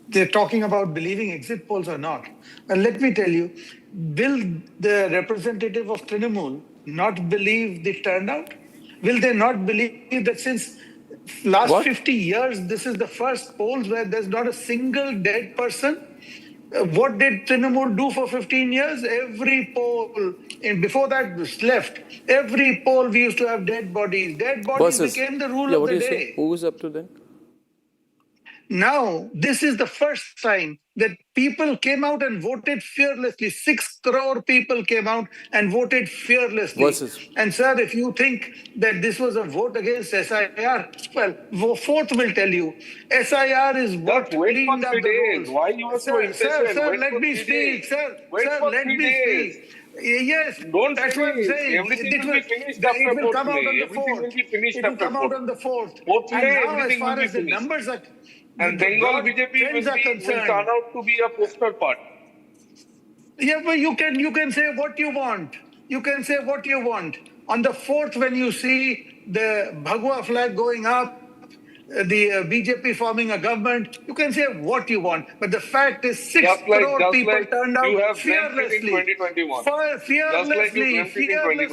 they're talking about believing exit polls or not. And let me tell you, will the representative of Trinamool not believe the turnout? Will they not believe that since last 50 years, this is the first polls where there's not a single dead person? What did Trinamool do for 15 years? Every poll, and before that was left, every poll we used to have dead bodies. Dead bodies became the rule of the day. Who was up to then? Now, this is the first time that people came out and voted fearlessly. 6 crore people came out and voted fearlessly. And sir, if you think that this was a vote against SIR, well, fourth will tell you, SIR is what cleaned up the rules. Why you are so impatient? Sir, let me speak. Sir, let me speak. Yes, Don't that's what I'm saying. Everything will be finished it after will come fourth out May. on the Everything will 4th. be finished It will after come out on the 4th. Fourth And May, now, as everything far will be as the finished. numbers are, And the Bengal broad BJP trends are will concerned. turn out to be a poster party. Yeah, but you can say what you want. You can say what you want. On the 4th, when you see the Bhagwa flag going up, the BJP forming a government, you can say what you want. But the fact is 6 crore people turned out you have fearlessly. in 2021. Fearlessly.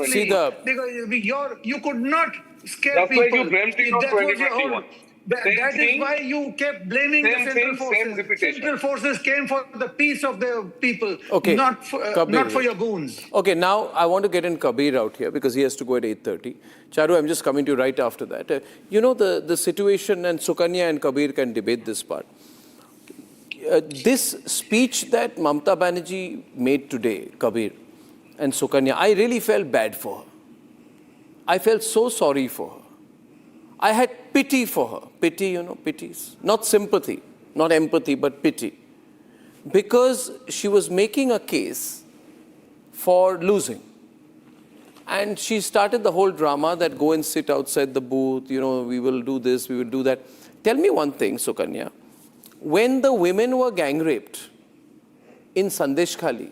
See the... Because you could not scare Just people. like you dreamt it of That was your whole... 2021. That is why you kept blaming the central forces. Central forces came for the peace of the people, not for your goons. Okay, now I want to get in Kabir out here because he has to go at 8:30. Charu, I'm just coming to you right after that. You know the situation, and Sukanya and Kabir can debate this part. This speech that Mamata Banerjee made today, Kabir and Sukanya, I really felt bad for her. I felt so sorry for her. I had pity for her. Pity, you know, pities. Not sympathy, not empathy, but pity. Because she was making a case for losing. And she started the whole drama that go and sit outside the booth, you know, we will do this, we will do that. Tell me one thing, Sukanya. When the women were gang raped in Sandesh Khali,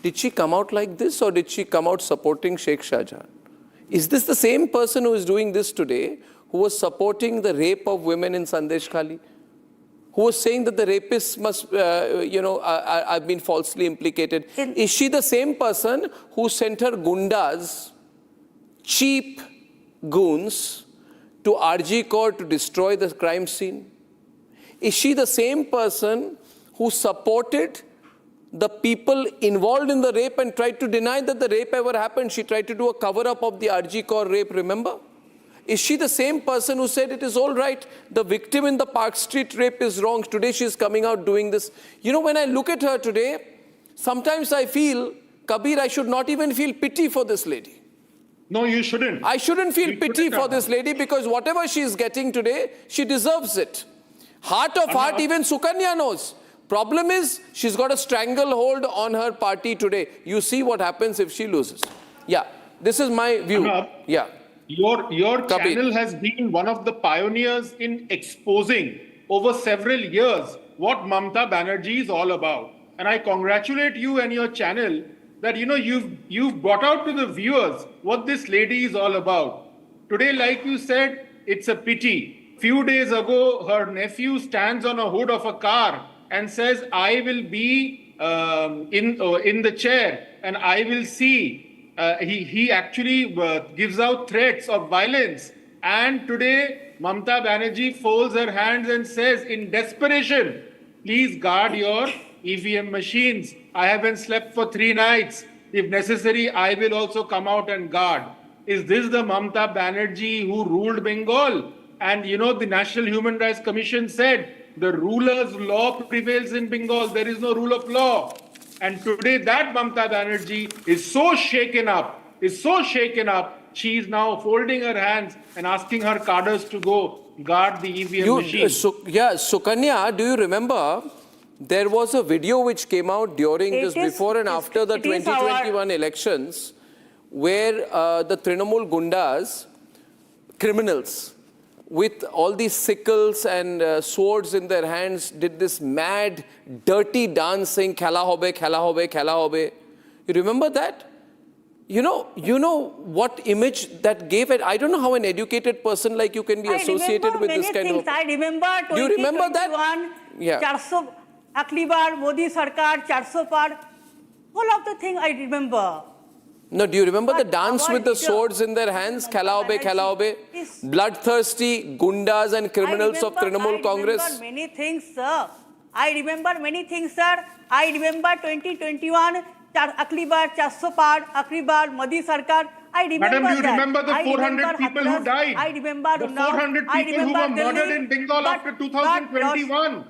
did she come out like this or did she come out supporting Sheikh Shahjahan? Is this the same person who is doing this today, who was supporting the rape of women in Sandesh Khali, who was saying that the rapists must, have been falsely implicated? Is she the same person who sent her gundas, cheap goons, to RG Court to destroy the crime scene? Is she the same person who supported the people involved in the rape and tried to deny that the rape ever happened? She tried to do a cover-up of the RG Court rape, remember? Is she the same person who said it is all right, the victim in the Park Street rape is wrong, today she is coming out doing this? You know, when I look at her today, sometimes I feel, Kabir, I should not even feel pity for this lady. No, you shouldn't. I shouldn't feel pity for this lady because whatever she is getting today, she deserves it. Heart of heart, even Sukanya knows. Problem is, she's got a stranglehold on her party today. You see what happens if she loses. Yeah, this is my view. Yeah. Your channel has been one of the pioneers in exposing over several years what Mamata Banerjee is all about. And I congratulate you and your channel that, you know, you've brought out to the viewers what this lady is all about. Today, like you said, it's a pity. Few days ago, her nephew stands on a hood of a car and says, I will be in the chair and I will see. He actually gives out threats of violence. And today, Mamata Banerjee folds her hands and says, in desperation, please guard your EVM machines. I haven't slept for 3 nights. If necessary, I will also come out and guard. Is this the Mamata Banerjee who ruled Bengal? And you know, the National Human Rights Commission said, the ruler's law prevails in Bengal. There is no rule of law. And today that Mamata Banerjee is so shaken up, she is now folding her hands and asking her cadres to go guard the EVM machine. Sukanya, do you remember there was a video which came out during before and after the 2021 elections where the Trinamool Gundas, criminals, with all these sickles and swords in their hands, did this mad, dirty dance saying, Khela hobe, khela hobe, khela hobe. You remember that? You know what image that gave it? I don't know how an educated person like you can be associated with this kind of... I remember 2021, do you remember that? Yeah. 400, Akhli bar, Modi Sarkar, 400 par. All of the thing I remember. No, do you remember the dance with the swords in their hands? Khela hobe, bloodthirsty gundas and criminals of Trinamool Congress? I remember many things, sir. I remember 2021, Akhli bar, 400 par, Akhli bar, Modi Sarkar. I remember Madam, do you that. remember the 400 people who died? I remember the 400 people who were murdered in Bengal after 2021.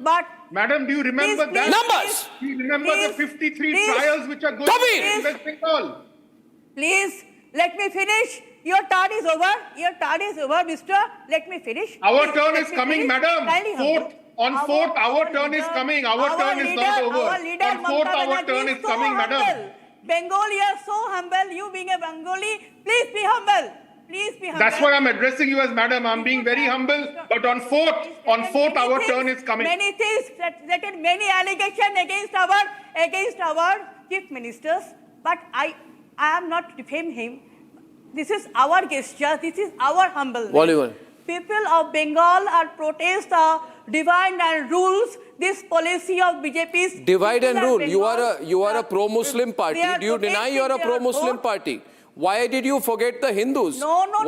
Madam, do you remember that? Numbers! Do you remember the 53 trials which are going on in West Bengal? Please, let me finish. Your turn is over, mister. Let me finish. Our turn is coming, madam. On fourth, our turn is coming. Our turn is not over. On fourth, our turn is coming, madam. Bengali are so humble. You being a Bengali, please be humble. Please be humble. That's why I'm addressing you as madam. I'm being very humble. But on fourth, our turn is coming. Many things, many allegations against our chief ministers. But I am not defaming him. This is our gesture. This is our humbleness. Volleyball. People of Bengal are protest the divide and rules. This policy of BJP's divide and rule. You are a pro-Muslim party. Do you deny you are a pro-Muslim party? Why did you forget the Hindus?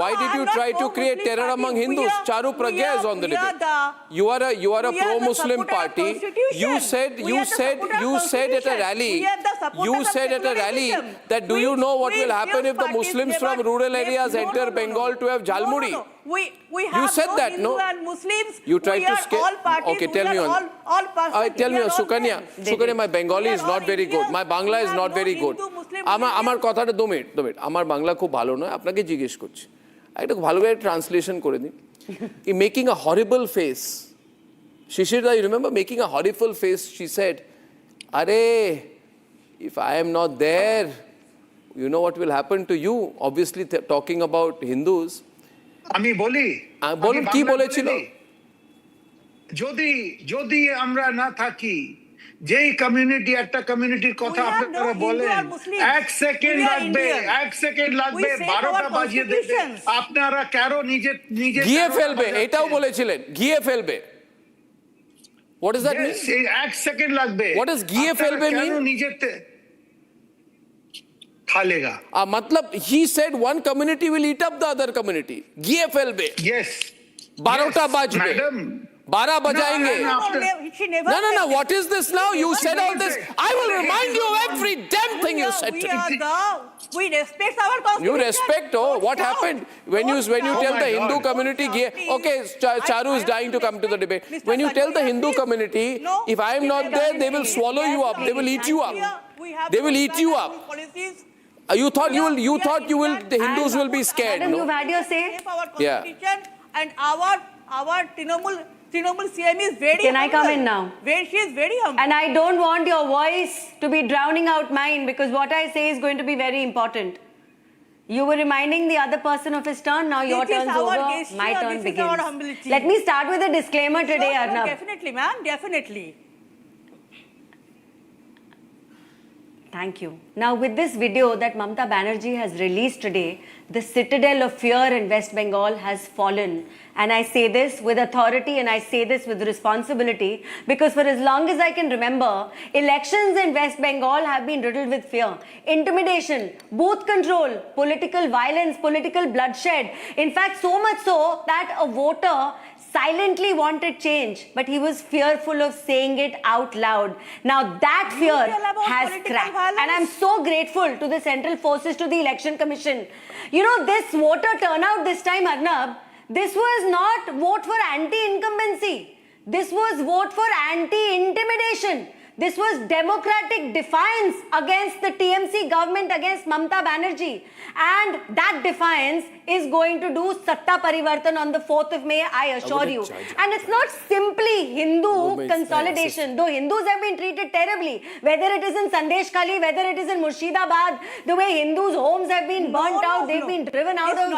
Why did you try to create terror among Hindus? Charu Pragya is on the debate. You are a pro-Muslim party. You said at a rally that do you know what will happen if the Muslims from rural areas enter Bengal to have Jalmuri? You said that, no? You tried to scare. Okay, tell me on. Tell me on, Sukanya, my Bengali is not very good. My Bangla is not very good. আমার কথাটা 2 minute আমার বাংলা খুব ভালো নয় আপনাকে জিজ্ঞেস করছি একটা ভালো করে ট্রান্সলেশন করে দিন মেকিং আ হরিবল ফেস শিশিরদা you remember making a horrible face she said are if I am not there you know what will happen to you obviously talking about Hindus আমি বলি বলুন কি বলেছিল যদি আমরা না থাকি যেই কমিউনিটি একটা কমিউনিটির কথা আপনারা বলেন এক সেকেন্ড লাগবে 12টা বাজিয়ে দেবে আপনারা কেন নিজে গিয়ে ফেলবে এটাও বলেছিলেন গিয়ে ফেলবে what does that mean এক সেকেন্ড লাগবে what does গিয়ে ফেলবে mean কেন নিজেতে খালেগা मतलब he said one community will eat up the other community গিয়ে ফেলবে yes 12টা বাজবে ম্যাডাম 12 बजाएंगे no what is this now you said all this I will remind you of every damn thing you said we respect our constitution you respect what happened when you tell the Hindu community okay Charu is dying to come to the debate when you tell the Hindu community if I am not there they will swallow you up they will eat you up they will eat you up you thought the Hindus will be scared Madam, you've had your say and our Trinamool CM is very Can humble. I come in now? She is very humble. And I don't want your voice to be drowning out mine because what I say is going to be very important. You were reminding the other person of his turn. Now your turn's over. My turn begins. Let me start with a disclaimer today, Arnab. Definitely, ma'am. Definitely. Thank you. Now, with this video that Mamata Banerjee has released today, the citadel of fear in West Bengal has fallen. And I say this with authority and I say this with responsibility because for as long as I can remember, elections in West Bengal have been riddled with fear, intimidation, booth control, political violence, political bloodshed. In fact, so much so that a voter silently wanted change, but he was fearful of saying it out loud. Now that fear has cracked. And I'm so grateful to the central forces, to the Election Commission. You know, this voter turnout this time, Arnab, this was not vote for anti-incumbency. This was vote for anti-intimidation. This was democratic defiance against the TMC government, against Mamata Banerjee. And that defiance is going to do Satta Parivartan on the 4th of May, I assure you. And it's not simply Hindu consolidation, though Hindus have been treated terribly, whether it is in Sandesh Khali, whether it is in Murshidabad, the way Hindus' homes have been burnt out, they've been driven out of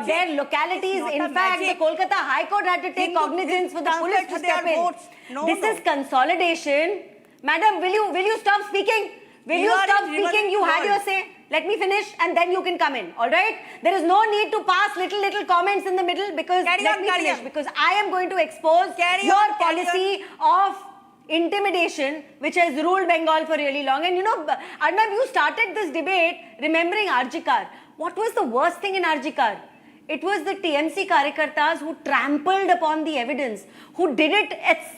their localities. In fact, the Kolkata High Court had to take cognizance for the police to step in. This is consolidation. Madam, will you stop speaking? Will you stop speaking? You had your say. Let me finish and then you can come in. All right? There is no need to pass little comments in the middle because because I am going to expose your policy of intimidation which has ruled Bengal for really long. And you know, Arnab, you started this debate remembering Arjikar. What was the worst thing in Arjikar? It was the TMC Karyakartas who trampled upon the evidence, who did it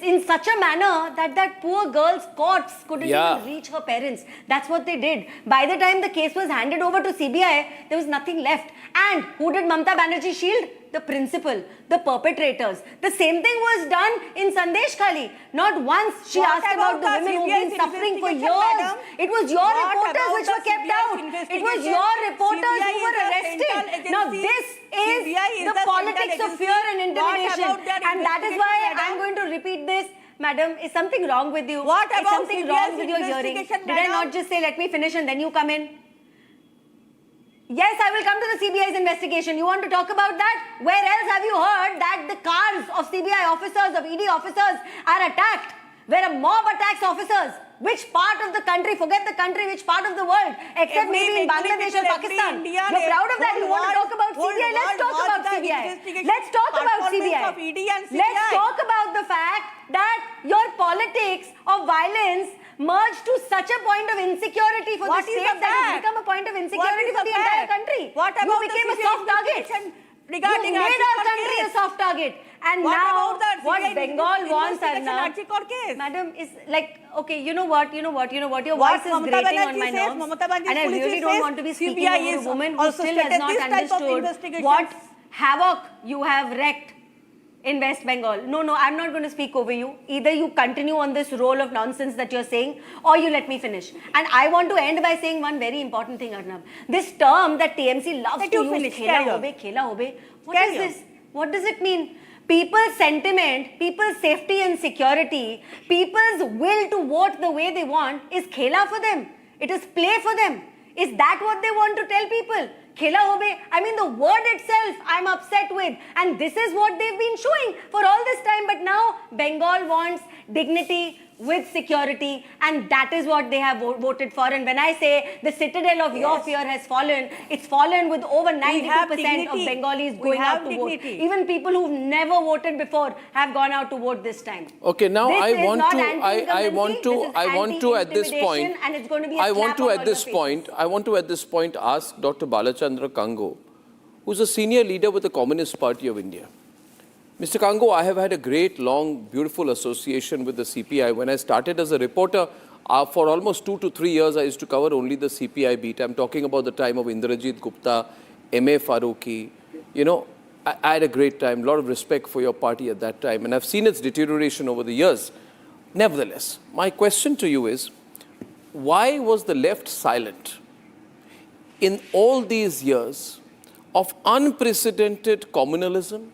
in such a manner that poor girl's corpse couldn't even reach her parents. That's what they did. By the time the case was handed over to CBI, there was nothing left. And who did Mamata Banerjee shield? The principal, the perpetrators. The same thing was done in Sandesh Khali. Not once she asked about the women who've been suffering for years. It was your reporters which were kept out. It was your reporters who were arrested. Now this is the politics of fear and intimidation. And that is why I'm going to repeat this. Madam, is something wrong with you? What is about something wrong with your hearing? investigation, Did I not just say, let me finish and then you come in? Yes, I will come to the CBI's investigation. You want to talk about that? Where else have you heard that the cars of CBI officers, of ED officers are attacked? Where a mob attacks officers? Which part of the country, forget the country, which part of the world, except maybe in Bangladesh or Pakistan? You're proud of that? You want to talk about CBI? Let's talk about CBI. Let's talk about CBI. Let's talk about the fact that your politics of violence merged to such a point of insecurity for the state that it's become a point of insecurity for the entire country. What about you became a soft target. Regarding you made our country a soft target. And now what Bengal wants, Arnab, madam, is like, okay, you know what, your voice is grating on my nerves. And I really don't want to be speaking over a woman who still has not understood what havoc you have wreaked in West Bengal. No, I'm not going to speak over you. Either you continue on this roll of nonsense that you're saying, or you let me finish. And I want to end by saying one very important thing, Arnab. This term that TMC loves to use, khela hobe, what is this? What does it mean? People's sentiment, people's safety and security, people's will to vote the way they want is khela for them. It is play for them. Is that what they want to tell people? Khela hobe, I mean the word itself I'm upset with, and this is what they've been showing for all this time. But now Bengal wants dignity with security, and that is what they have voted for. And when I say the citadel of your fear has fallen, it's fallen with over 92% of Bengalis going out to vote. Even people who've never voted before have gone out to vote this time. Okay, now this I want to at this point, and it's going to be a I want to at this point ask Dr. Balachandra Kango, who's a senior leader with the Communist Party of India. Mr. Kango, I have had a great, long, beautiful association with the CPI. When I started as a reporter, for almost 2 to 3 years, I used to cover only the CPI beat. I'm talking about the time of Indrajit Gupta, M.A. Farooqi. You know, I had a great time, a lot of respect for your party at that time, and I've seen its deterioration over the years. Nevertheless, my question to you is, why was the left silent in all these years of unprecedented communalism,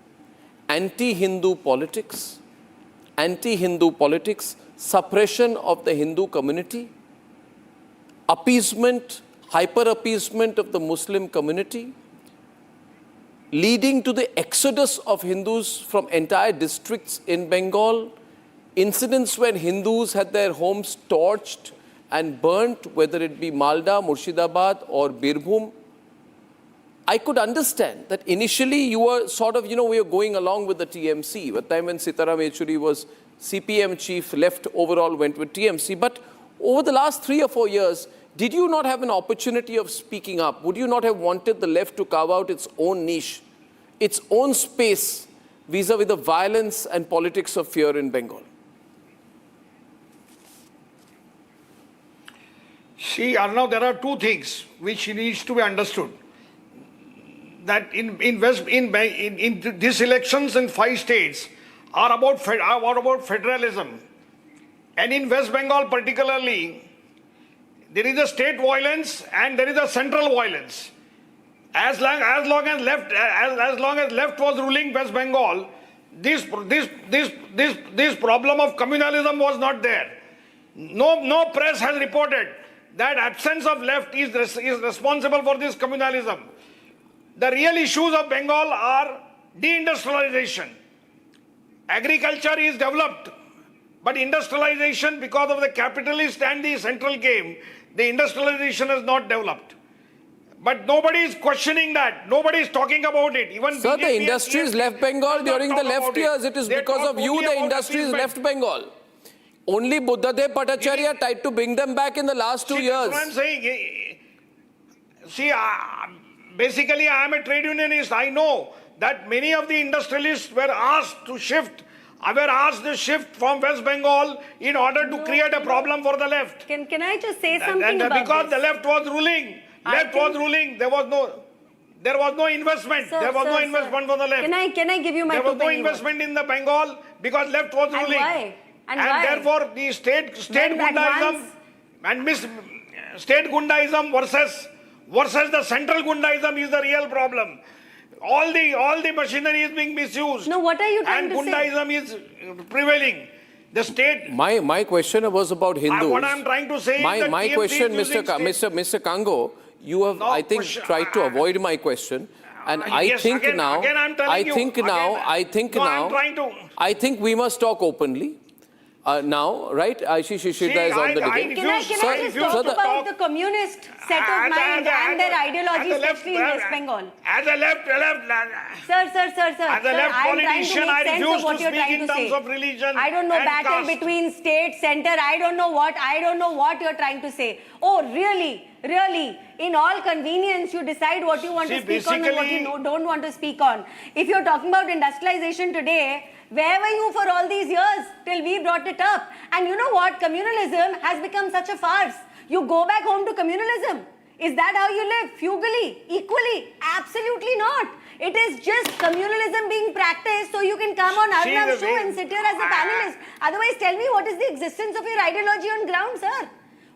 anti-Hindu politics, suppression of the Hindu community, appeasement, hyper-appeasement of the Muslim community, leading to the exodus of Hindus from entire districts in Bengal, incidents when Hindus had their homes torched and burnt, whether it be Malda, Murshidabad or Birbhum. I could understand that initially you were sort of, we were going along with the TMC. At the time when Sitaram Yechuri was CPM chief, left overall went with TMC. But over the last 3 or 4 years, did you not have an opportunity of speaking up? Would you not have wanted the left to carve out its own niche, its own space vis-a-vis the violence and politics of fear in Bengal? See, Arnav, there are two things which needs to be understood. That in these elections in 5 states are about federalism, and in West Bengal particularly, there is a state violence and there is a central violence. As long as left was ruling West Bengal, this problem of communalism was not there. No press has reported that absence of left is responsible for this communalism. The real issues of Bengal are deindustrialization. Agriculture is developed, but industrialization, because of the capitalist and the central game, the industrialization is not developed. But nobody is questioning that. Nobody is talking about it. Even Sir, the industries left Bengal during the left years. It is because of you the industries left Bengal. Only Buddhadev Bhattacharya tried to bring them back in the last 2 years. That's what I'm saying. See, basically, I am a trade unionist. I know that many of the industrialists were asked to shift from West Bengal in order to create a problem for the left. Can I just say something about because the left was ruling. There was no investment. There was no investment for the left. Can I give you my There was no investment in the Bengal because left was ruling. Why? And therefore, the state Gundaism and state Gundaism versus the central Gundaism is the real problem. All the machinery is being misused. No, what are you trying to say? And Gundaism is prevailing. The state. My question was about Hindus. What I'm trying to say is that my TMC question, is using Mr. Kango, you have I think tried to avoid my question, and I yes, think again, now again I'm telling I you, think again, now I think no, now I'm trying to. I think we must talk openly. Now, right? Ashish Ishida is on the debate. Can I just talk about the communist set of mind and their ideology, especially in West Bengal? As a left. Sir. As a left I'm trying to politician, I make sense refuse of what to you're speak trying in to terms say. of religion. I don't know and battle caste. between state, center. I don't know what you're trying to say. Oh, really? In all convenience, you decide what you want to speak on and what you don't want to speak on. If you're talking about industrialization today, where were you for all these years till we brought it up? And you know what? Communalism has become such a farce. You go back home to communalism. Is that how you live? Fugally? Equally? Absolutely not. It is just communalism being practiced so you can come on Arnab's show and sit here as a panelist. Otherwise, tell me what is the existence of your ideology on ground, sir?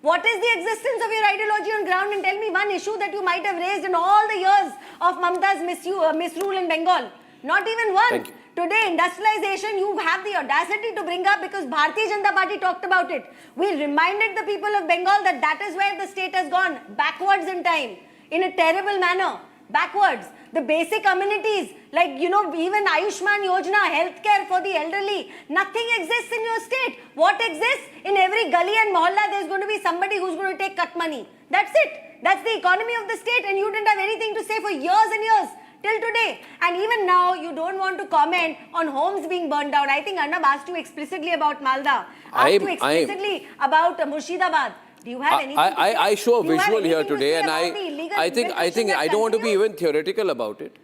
What is the existence of your ideology on ground? And tell me one issue that you might have raised in all the years of Mamata's misrule in Bengal. Not even one. Today, industrialization, you have the audacity to bring up because Bharatiya Janata Party talked about it. We reminded the people of Bengal that that is where the state has gone, backwards in time, in a terrible manner, backwards. The basic amenities, like, even Ayushman Yojana, healthcare for the elderly, nothing exists in your state. What exists? In every gully and mohalla, there's going to be somebody who's going to take cut money. That's it. That's the economy of the state, and you didn't have anything to say for years and years. Till today. And even now, you don't want to comment on homes being burned down. I think Arnab asked you explicitly about Malda. Asked you explicitly about Murshidabad. Do you have anything I show a visual here today, and I think I don't want to be even theoretical about it.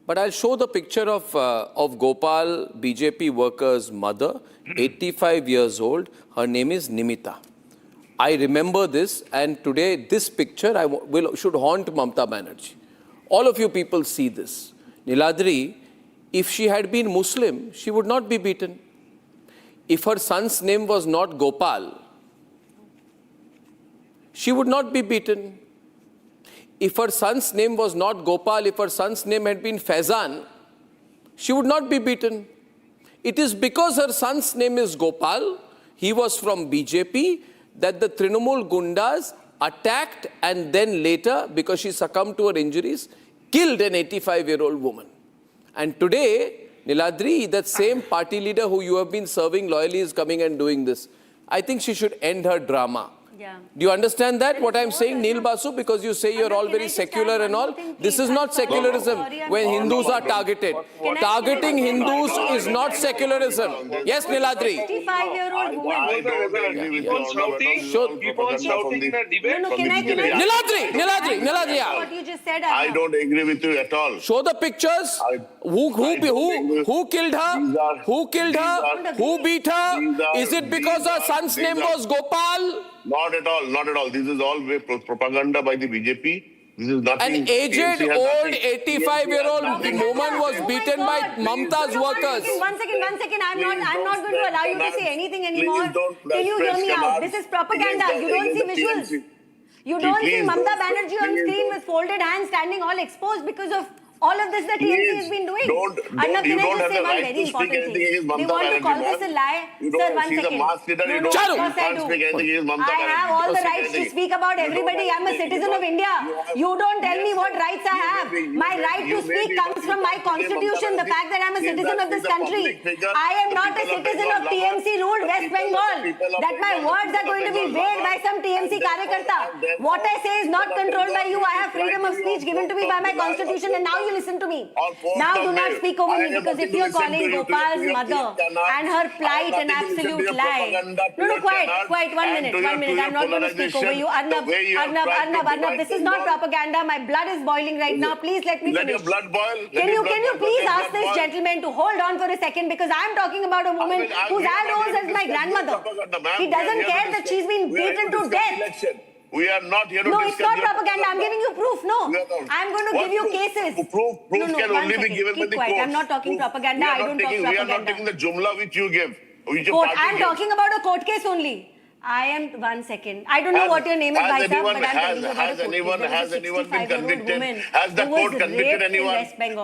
But I'll show the picture of Gopal, BJP worker's mother, 85 years old. Her name is Nimita. I remember this, and today this picture should haunt Mamata Banerjee. All of you people see this. Niladri, if she had been Muslim, she would not be beaten. If her son's name was not Gopal, she would not be beaten. If her son's name was not Gopal, if her son's name had been Faizan, she would not be beaten. It is because her son's name is Gopal, he was from BJP, that the Trinamool Gundas attacked and then later, because she succumbed to her injuries, killed an 85-year-old woman. And today, Niladri, that same party leader who you have been serving loyally is coming and doing this. I think she should end her drama. Yeah. Do you understand that, what I'm saying, Neil Basu? Because you say you're all very secular and all. This is not secularism when Hindus are targeted. Targeting Hindus is not secularism. Yes, Niladri. 65-year-old woman. Keep on shouting in a debate. Niladri. What you just said, I don't agree with you at all. Show the pictures. Who killed her? Who killed her? Who beat her? Is it because her son's name was Gopal? Not at all. This is all propaganda by the BJP. This is nothing. An aged, old, 85-year-old woman was beaten by Mamata's workers. One second. I'm not going to allow you to say anything anymore till you hear me out. This is propaganda. You don't see visuals. You don't see Mamata Banerjee on screen with folded hands standing all exposed because of all of this that TMC has been doing. Arnab, can I just say one very important thing? They want to call this a lie. Sir, one second. I have all the rights to speak about everybody. I'm a citizen of India. You don't tell me what rights I have. My right to speak comes from my constitution, the fact that I'm a citizen of this country. I am not a citizen of TMC-ruled West Bengal. That my words are going to be weighed by some TMC karyakarta. What I say is not controlled by you. I have freedom of speech given to me by my constitution, and now you listen to me. Now do not speak over me, because if you're calling Gopal's mother and her plight an absolute lie. No, quiet, 1 minute. I'm not going to speak over you. Arnab, this is not propaganda. My blood is boiling right now. Please let me finish. Let your blood boil. Can you please ask this gentleman to hold on for a second, because I'm talking about a woman who's as old as my grandmother. He doesn't care that she's been beaten to death. We are not here to discuss. No, it's not propaganda. I'm giving you proof. No, I'm going to give you cases. Proof can only be given by the court. I'm not talking propaganda. I don't talk propaganda. We are not taking the jumla which you give. I'm talking about a court case only. I am, 1 second. I don't know what your name is, Bhai Sahab, but I'm telling you about a court case. Has anyone been convicted? Has the court convicted anyone?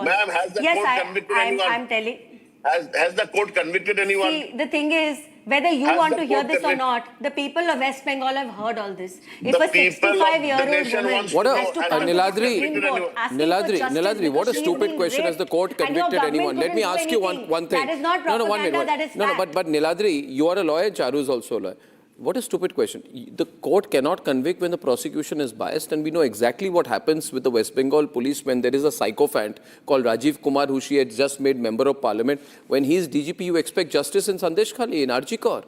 Ma'am, has the court convicted anyone? I'm telling. Has the court convicted anyone? See, the thing is, whether you Has want the to hear court this or convicted? not, the people of West Bengal have heard all this. If The a people of the 65-year-old nation woman wants has to to know, come to the Niladri, Supreme Court asking for justice Niladri, what a because she is stupid being question. Has the raped court and your convicted government anyone? Let me couldn't do ask you anything. one thing. That is not propaganda, that is fact. But Niladri, you are a lawyer, Charu is also a lawyer. What a stupid question. The court cannot convict when the prosecution is biased, and we know exactly what happens with the West Bengal police when there is a sycophant called Rajiv Kumar, who she had just made member of parliament. When he is DGP, you expect justice in Sandesh Khali, in Arjikor.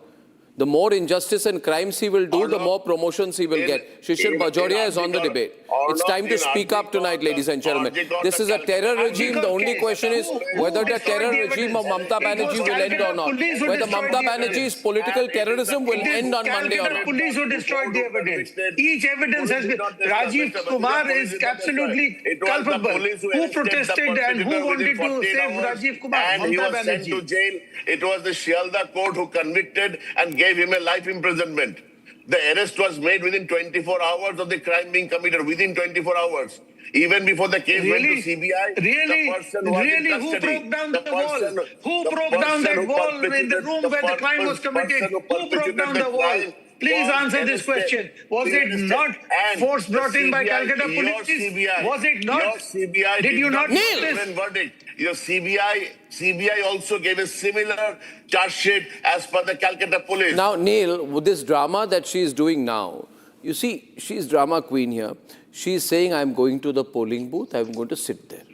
The more injustice and crimes he will do, the more promotions he will get. Shishir Bajoria is on the debate. It's time to speak up tonight, ladies and gentlemen. This is a terror regime. The only question is whether the terror regime of Mamta Banerjee will end or not. Whether Mamta Banerjee's political terrorism will end on Monday or not. Police who destroyed the evidence. Each evidence has been... Rajiv Kumar is absolutely culpable. Who protested and who wanted to save Rajiv Kumar? And he was sent to jail. It was the Shialda court who convicted and gave him a life imprisonment. The arrest was made within 24 hours of the crime being committed, within 24 hours. Even before the case went to CBI, the person was in custody. Who broke down the wall? Who broke down that wall in the room where the crime was committed? Who broke down the wall? Please answer this question. Was it not force brought in by Calcutta police? Was it not? Your CBI did you not notice? Verdict. Your CBI also gave a similar charge sheet as per the Calcutta police. Now, Neil, with this drama that she is doing now, you see, she's drama queen here. She's saying, I'm going to the polling booth, I'm going to sit there.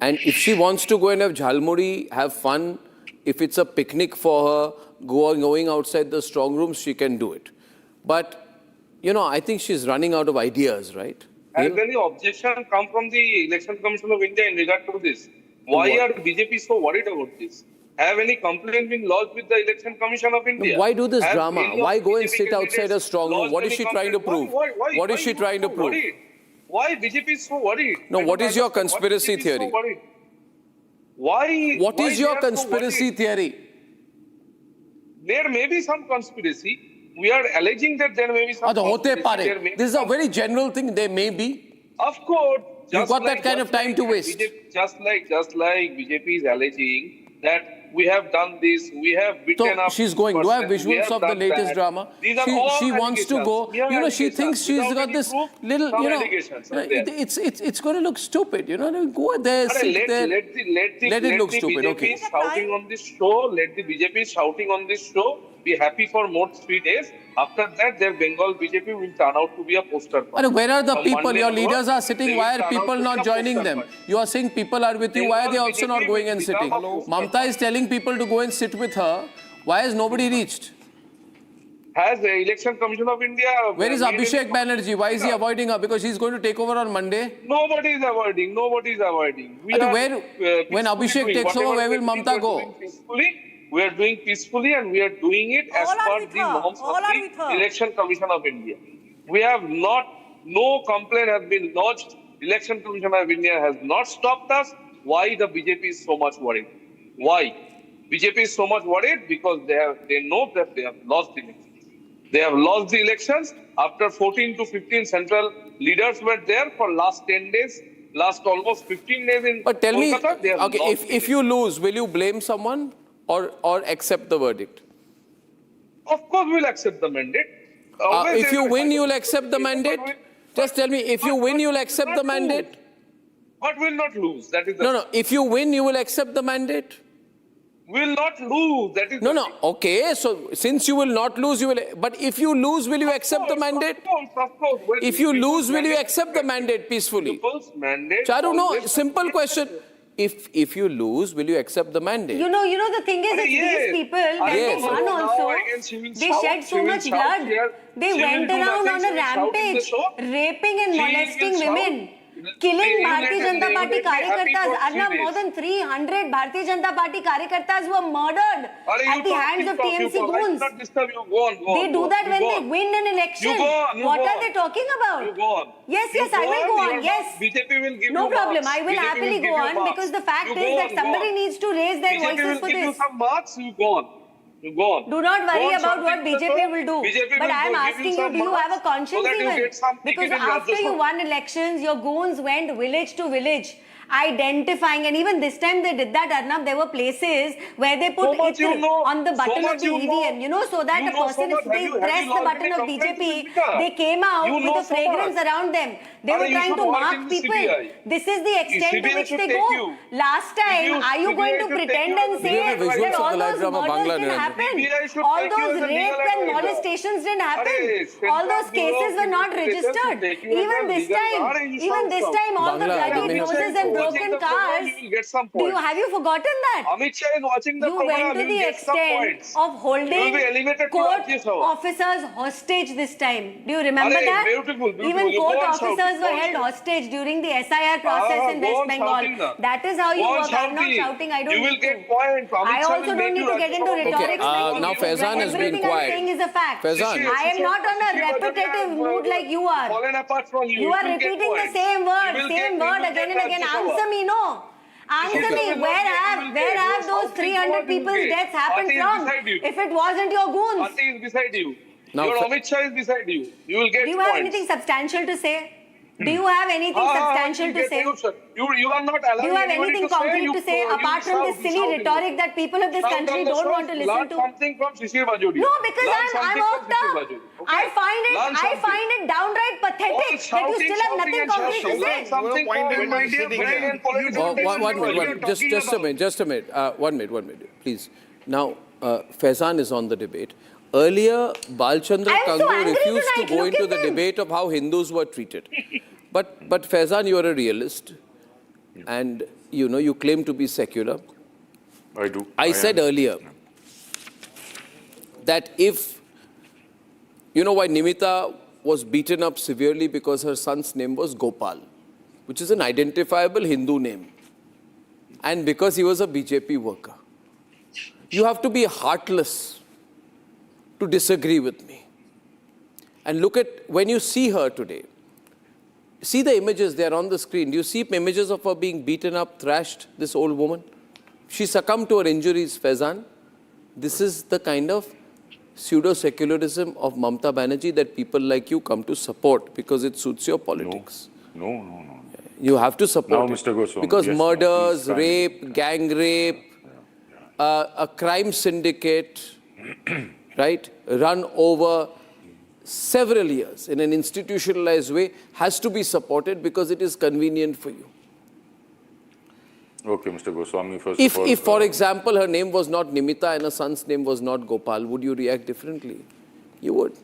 And if she wants to go and have jhalmuri, have fun, if it's a picnic for her, going outside the strong rooms, she can do it. But, you know, I think she's running out of ideas, right? Has any objection come from the Election Commission of India in regard to this? Why are BJP so worried about this? Have any complaint been lodged with the Election Commission of India? Why do this drama? Why go and sit outside a strong room? What is she trying to prove? What is she trying to prove? Why BJP is so worried? No, what is your conspiracy theory? Why? What is your conspiracy theory? There may be some conspiracy. We are alleging that there may be some conspiracy. This is a very general thing. There may be. Of course. You've got that kind of time to waste. Just like BJP is alleging that we have done this, we have beaten up. She's going. Do I have visuals of the latest drama? She wants to go. You know, she thinks she's got this little. You know, it's going to look stupid. You know, go there, sit there. Let it look stupid. Okay. Shouting on this show. Let the BJP shouting on this show. Be happy for more 3 days. After that, their Bengal BJP will turn out to be a poster. Where are the people? Your leaders are sitting. Why are people not joining them? You are saying people are with you. Why are they also not going and sitting? Mamta is telling people to go and sit with her. Why has nobody reached? Has the Election Commission of India... Where is Abhishek Banerjee? Why is he avoiding her? Because he's going to take over on Monday? Nobody is avoiding. Nobody is avoiding. When Abhishek takes over, where will Mamta go? We are doing peacefully and we are doing it as per the norms of the Election Commission of India. We have no complaint has been lodged. Election Commission of India has not stopped us. Why the BJP is so much worried? Why? BJP is so much worried because they know that they have lost the elections. They have lost the elections. After 14 to 15 central leaders were there for last 10 days. Last almost 15 days in But tell Kolkata, me, okay, if you lose, will you blame someone? Or accept the verdict? Of course we'll accept the mandate. If you win, you'll accept the mandate? Just tell me, if you win, you'll accept the mandate? But we'll not lose. That is the No, if you win, you will accept the mandate? We'll not lose. That is No, okay. So, since you will not lose, you will... But if you lose, will you accept the mandate? Of course. If you lose, will you accept the mandate peacefully? Charu, no, simple question. If you lose, will you accept the mandate? You know the thing is, it's these people, when they won also, they shed so much blood. They went around on a rampage, raping and molesting women, killing Bharatiya Janata Party Karyakartas. Arnab, more than 300 Bharatiya Janata Party Karyakartas were murdered at the hands of TMC goons. They do that when they win an election. What are they talking about? Yes, I will go on. Yes. BJP will give no problem. I will happily go on because the fact is that somebody needs to raise their voices for this. BJP will give you some marks, you go on. You go on. Do not worry about what BJP will do. But I am asking you, do you have a conscience even? Because after you won elections, your goons went village to village identifying, and even this time they did that, Arnab, there were places where they put it on the button of the EVM, so that a person, if they press the button of BJP, they came out with a fragrance around them. They were trying to mark people. This is the extent to which they go. Last time, are you going to pretend and say that all those murders didn't happen? All those rape and molestations didn't happen? All those cases were not registered? Even this time, all the bloody noses and broken cars. Have you forgotten that? Amit Shah is watching the You went to the extent of holding court officers hostage this time. Do you remember that? Even court officers were held hostage during the SIR process in West Bengal. That is how you work. I'm not shouting. I don't need to. I also don't need to get into rhetorics. Now Faizan has been quiet. Everything I'm saying is a fact. I am not on a repetitive mood like you are. You are repeating the same word again and again. Answer me, no. Answer me, where have those 300 people's deaths happened from? If it wasn't your goons. Party is beside you. Your Amit Shah is beside you. You will get Do you have anything substantial to say? Do you have anything substantial to say? You are not allowed. Do you have anything concrete to say apart from this silly rhetoric that people of this country don't want to listen to? Something from Shishir Bajodi. No, because I'm worked up. I find it downright pathetic that you still have nothing concrete to say. Just a minute. 1 minute, please. Now, Faizan is on the debate. Earlier, Balchandra Kangu refused to go into the debate of how Hindus were treated. But Faizan, you are a realist. And, you claim to be secular. I do. I said earlier that if, why Nimita was beaten up severely because her son's name was Gopal, which is an identifiable Hindu name. And because he was a BJP worker. You have to be heartless to disagree with me. And look at, when you see her today, see the images, they are on the screen. Do you see images of her being beaten up, thrashed, this old woman? She succumbed to her injuries, Faizan. This is the kind of pseudo-secularism of Mamta Banerjee that people like you come to support because it suits your politics. No. You have to support now, it. Mr. Goswami, because yes, murders, rape, gang rape, a crime syndicate, right, run over several years in an institutionalized way has to be supported because it is convenient for you. Okay, Mr. Goswami, If, for example, her name was not Nimita and her son's name was not Gopal, would you react differently? You would.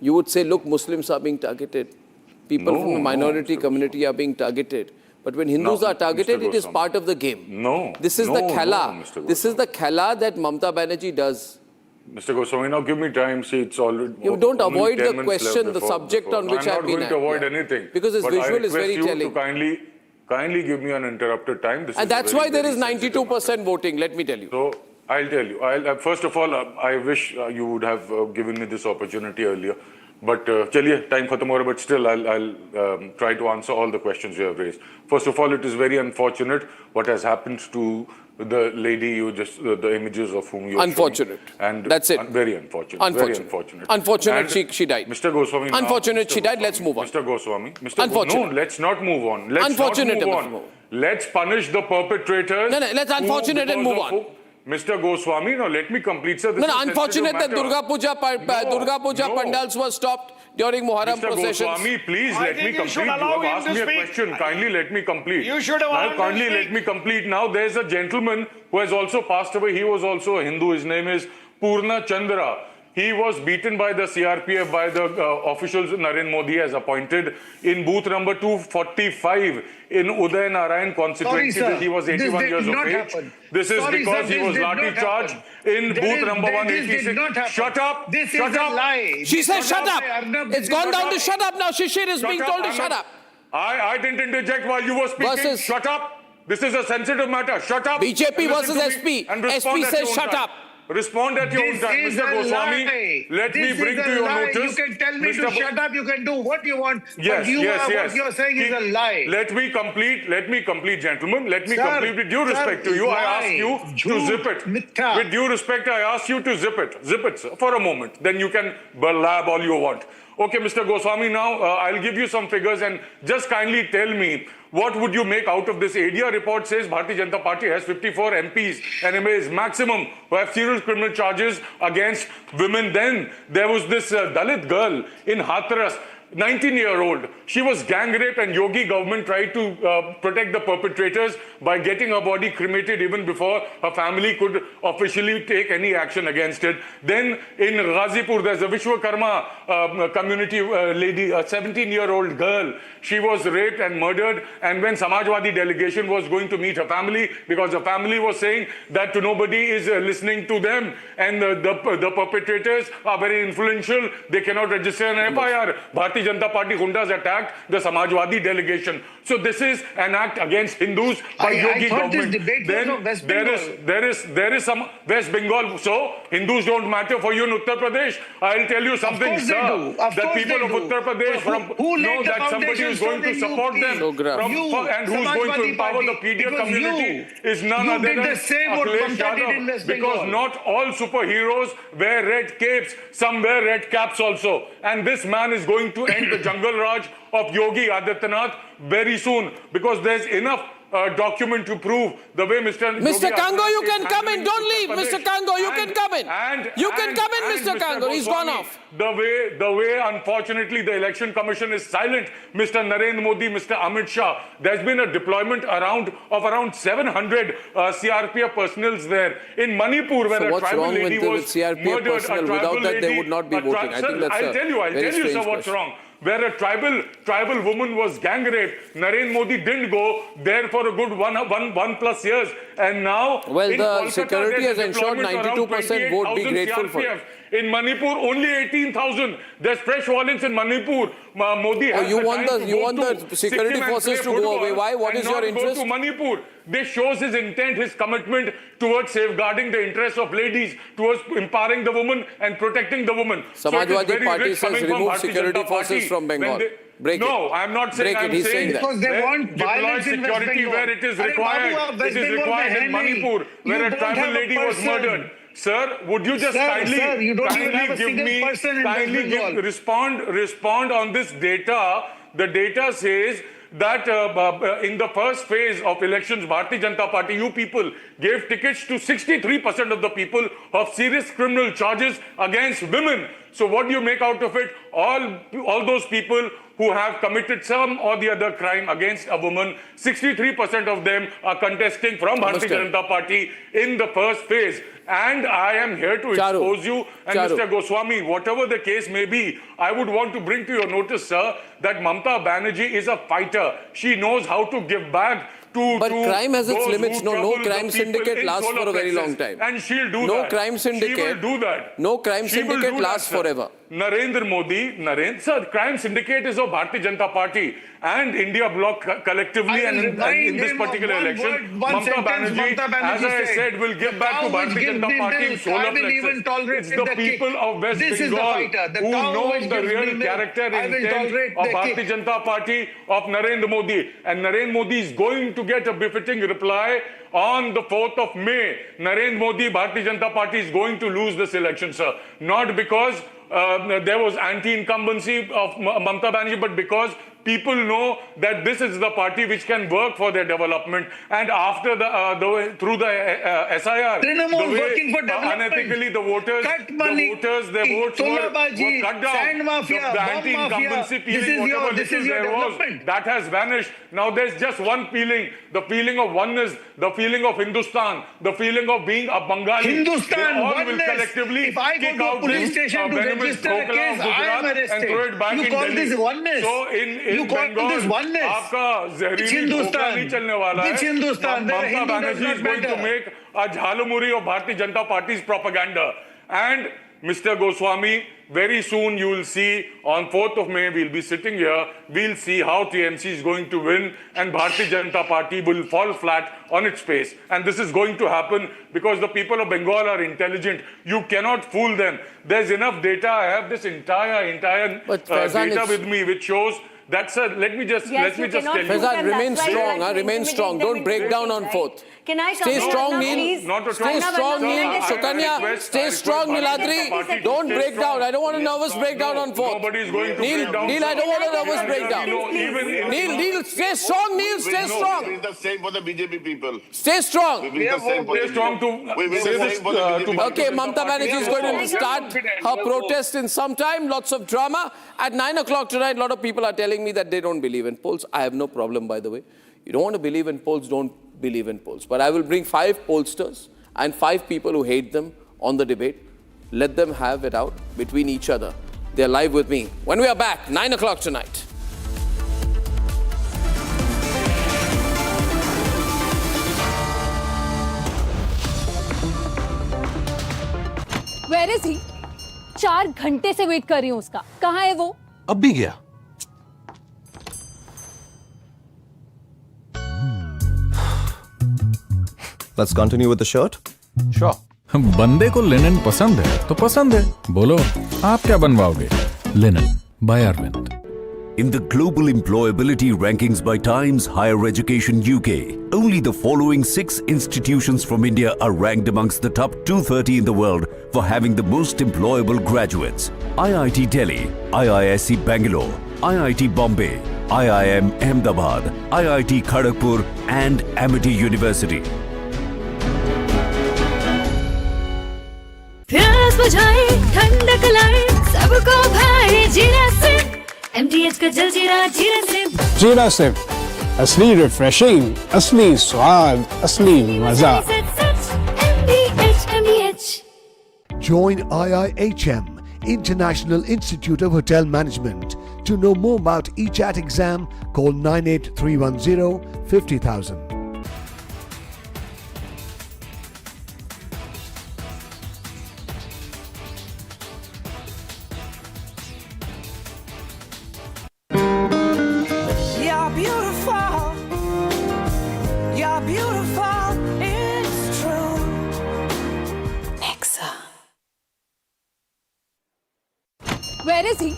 You would say, look, Muslims are being targeted. People from the minority community are being targeted. But when Hindus are targeted, it is part of the game. This is the khela. This is the khela that Mamta Banerjee does. Mr. Goswami, now give me time. See, it's already... You don't avoid the question, the subject on which I've been I'm not going to avoid anything. Because this visual is very telling. To kindly give me uninterrupted time. And that's why there is 92% voting, let me tell you. So, I'll tell you. First of all, I wish you would have given me this opportunity earlier. But, chaliye, time khatam ho raha, but still I'll try to answer all the questions you have raised. First of all, it is very unfortunate what has happened to the lady you just, the images of whom you Unfortunate. And that's it. Very unfortunate. Very unfortunate. Unfortunate she died. Mr. Goswami. Unfortunate she died. Let's move on. Mr. Goswami. Unfortunate. No, let's not move on. Unfortunate. Let's punish the perpetrators. No, let's unfortunate and move on. Mr. Goswami, now let me complete, sir. No, unfortunate that Durga Puja pandals were stopped during Muharram processions. Mr. Goswami, please let me complete. You have asked me a question. Kindly let me complete. You should have allowed kindly let me complete. Now there's a gentleman who has also passed away. He was also a Hindu. His name is Purna Chandra. He was beaten by the CRPF, by the officials Narendra Modi has appointed in booth number 245 in Uday Narayan constituency. He was 81 years of age. This is because he was lathi charged in booth number 186. Shut up! Shut up! She said shut up! It's gone down to shut up now. Shishir is being told to shut up. I didn't interject while you were speaking. Shut up! This is a sensitive matter. Shut up! BJP versus SP. SP says shut up. Respond at your own time, Mr. Goswami. Let me bring to your notice. You can tell me to shut up. You can do what you want. Yes, What you're saying is a lie. Let me complete, gentlemen. Let me complete. With due respect to you, I ask you to zip it. With due respect, I ask you to zip it. Zip it, sir, for a moment. Then you can blab all you want. Okay, Mr. Goswami, now I'll give you some figures and just kindly tell me What would you make out of this? ADR report says Bharatiya Janata Party has 54 MPs and MAs maximum who have serious criminal charges against women. Then there was this Dalit girl in Hathras, 19-year-old. She was gang raped, and Yogi government tried to protect the perpetrators by getting her body cremated even before her family could officially take any action against it. Then in Ghazipur, there's a Vishwakarma community lady, a 17-year-old girl. She was raped and murdered, and when Samajwadi delegation was going to meet her family, because the family was saying that nobody is listening to them, and the perpetrators are very influential, they cannot register an FIR. Bharatiya Janata Party Hundas attacked the Samajwadi delegation. So this is an act against Hindus by Yogi government. Then there is some West Bengal. So Hindus don't matter for you in Uttar Pradesh. I'll tell you something, sir. The people of Uttar Pradesh know that somebody is going to support them and who's going to empower the PDA community is none other than Akhilesh Yadav. Because not all superheroes wear red capes. Some wear red caps also. And this man is going to end the jungle raj of Yogi Adityanath very soon, because there's enough document to prove the way Mr. Kango, you can come in. Don't leave, Mr. Kango. You can come in. You can come in, Mr. Kango. He's gone off. The way, unfortunately, the Election Commission is silent. Mr. Narendra Modi, Mr. Amit Shah. There's been a deployment of around 700 CRPF personals there in Manipur, where a tribal lady was murdered. Without that, they would not be voting. I think that's I'll tell you, sir, what's wrong. Where a tribal woman was gang raped, Narendra Modi didn't go there for a good one plus years, and now the security has ensured 92% vote. Be grateful for it. In Manipur, only 18,000. There's fresh violence in Manipur. Modi has you want the security forces to go away. Why? What is your interest? Go to Manipur. This shows his intent, his commitment towards safeguarding the interests of ladies, towards empowering the woman and protecting the woman. Samajwadi Party says remove security forces from Bengal. Break no, I'm not saying. I'm saying because they want violence in West Bengal. Where it is required. It is required in Manipur, where a tribal lady was murdered. Sir, would you just kindly respond on this data? The data says that in the first phase of elections, Bharatiya Janata Party, you people gave tickets to 63% of the people of serious criminal charges against women. So what do you make out of it? All those people who have committed some or the other crime against a woman, 63% of them are contesting from Bharatiya Janata Party in the first phase. And I am here to expose you. And Mr. Goswami, whatever the case may be, I would want to bring to your notice, sir, that Mamata Banerjee is a fighter. She knows how to give back But crime has its limits. No crime syndicate lasts for a very long time. And she'll do that. No crime syndicate. She will do that. No crime syndicate lasts forever. Narendra Modi, sir, crime syndicate is of Bharatiya Janata Party and India bloc collectively, and in this particular election, Mamata Banerjee, as I said, will give back to Bharatiya Janata Party in solar plexus. It's the people of West Bengal who know the real character and intent of Bharatiya Janata Party, of Narendra Modi. And Narendra Modi is going to get a befitting reply on the 4th of May. Narendra Modi, Bharatiya Janata Party is going to lose this election, sir. Not because there was anti-incumbency of Mamata Banerjee, but because people know that this is the party which can work for their development. And after through the SIR, the way unethically the voters, their votes were cut down. The anti-incumbency feeling, whatever there was, that has vanished. Now there's just one feeling, the feeling of oneness, the feeling of Hindustan, the feeling of being a Bengali. Hindustan, all will collectively if I go to a police station to register a case, I am arrested. And throw it back you in call Delhi. this oneness. So in Bengal, this oneness. Which Hindustan? Which Hindustan? Mamata Banerjee is going to make a jhalumuri of Bharatiya Janata Party's propaganda. And Mr. Goswami, very soon you will see, on 4th of May, we'll be sitting here, we'll see how TMC is going to win and Bharatiya Janata Party will fall flat on its face. And this is going to happen because the people of Bengal are intelligent. You cannot fool them. There's enough data. I have this entire data with me which shows That's a, let me just tell you. Faizan, remain strong, remain strong. Don't break down on fourth. Can I stay strong, Neil. Stay strong, Neil. Sukanya, stay strong, Niladri. Don't break down. I don't want a nervous breakdown on fourth. Nobody's going to Neil, break down. Neil, I don't want a nervous breakdown. Neil, stay strong, Neil. Stay strong. It's the same for the BJP people. Stay strong. We will Stay strong to say this to Okay, Mamata Banerjee is going to start her protest in some time. Lots of drama. At 9 o'clock tonight, a lot of people are telling me that they don't believe in polls. I have no problem, by the way. You don't want to believe in polls, don't believe in polls. But I will bring 5 pollsters and 5 people who hate them on the debate. Let them have it out between each other. They're live with me. When we are back, 9 o'clock tonight. Where is he? 4 घंटे से wait कर रही हूँ उसका. कहाँ है वो? अब भी गया. Let's continue with the shirt. Sure. बंदे को लिनन पसंद है तो पसंद है. बोलो आप क्या बनवाओगे? Linen by Arvind. In the global employability rankings by Times Higher Education UK, only the following 6 institutions from India are ranked amongst the top 230 in the world for having the most employable graduates. IIT Delhi, IISc Bangalore, IIT Bombay, IIM Ahmedabad, IIT Kharagpur and Amity University. प्यास बुझाए ठंडक लाए सबको भाए जीरा से MTH का जल जीरा जीरा से जीरा से असली रिफ्रेशिंग असली स्वाद असली मजा MTH Join IIHM International Institute of Hotel Management. To know more about ECHAT exam, call 98310 50,000. Where is he?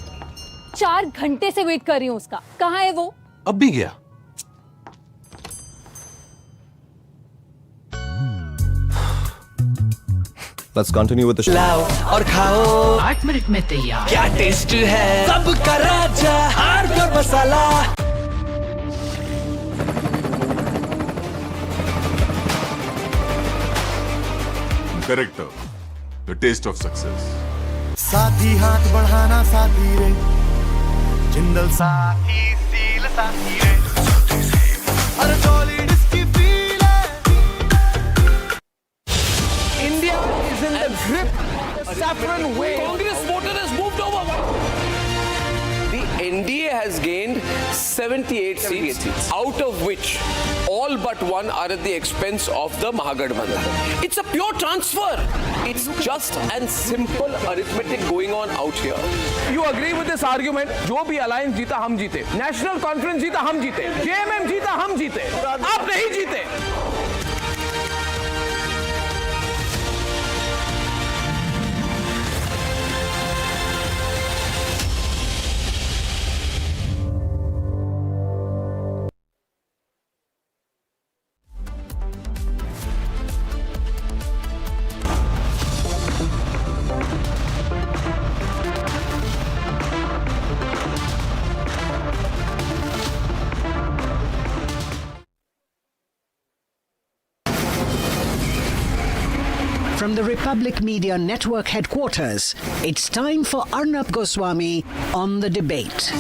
4 घंटे से वेट कर रही हूँ उसका. कहाँ है वो? अब भी गया. Let's continue with the show. लाओ और खाओ 8 मिनट में तैयार. क्या टेस्ट है सबका राजा हार्डवेयर masala. Director, the taste of success. साथी हाथ बढ़ाना साथी रे जिंदल साथी सील साथी रे अरे सॉलिड इसकी फील है. India is in the grip of saffron wave. Congress voter has moved over. The NDA has gained 78 seats, out of which all but 1 are at the expense of the Mahagathbandhan. It's a pure transfer. It's just and simple arithmetic going on out here. You agree with this argument? जो भी alliance जीता हम जीते, National Conference जीता हम जीते, JMM जीता हम जीते, आप नहीं जीते. From the Republic Media Network headquarters, it's time for Arnab Goswami on the debate.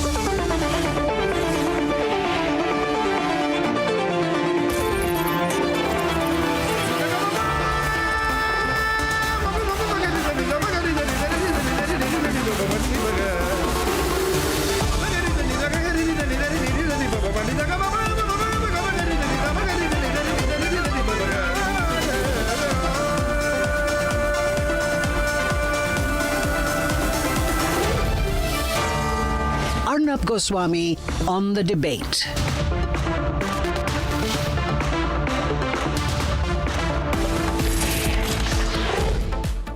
Arnab Goswami on the debate.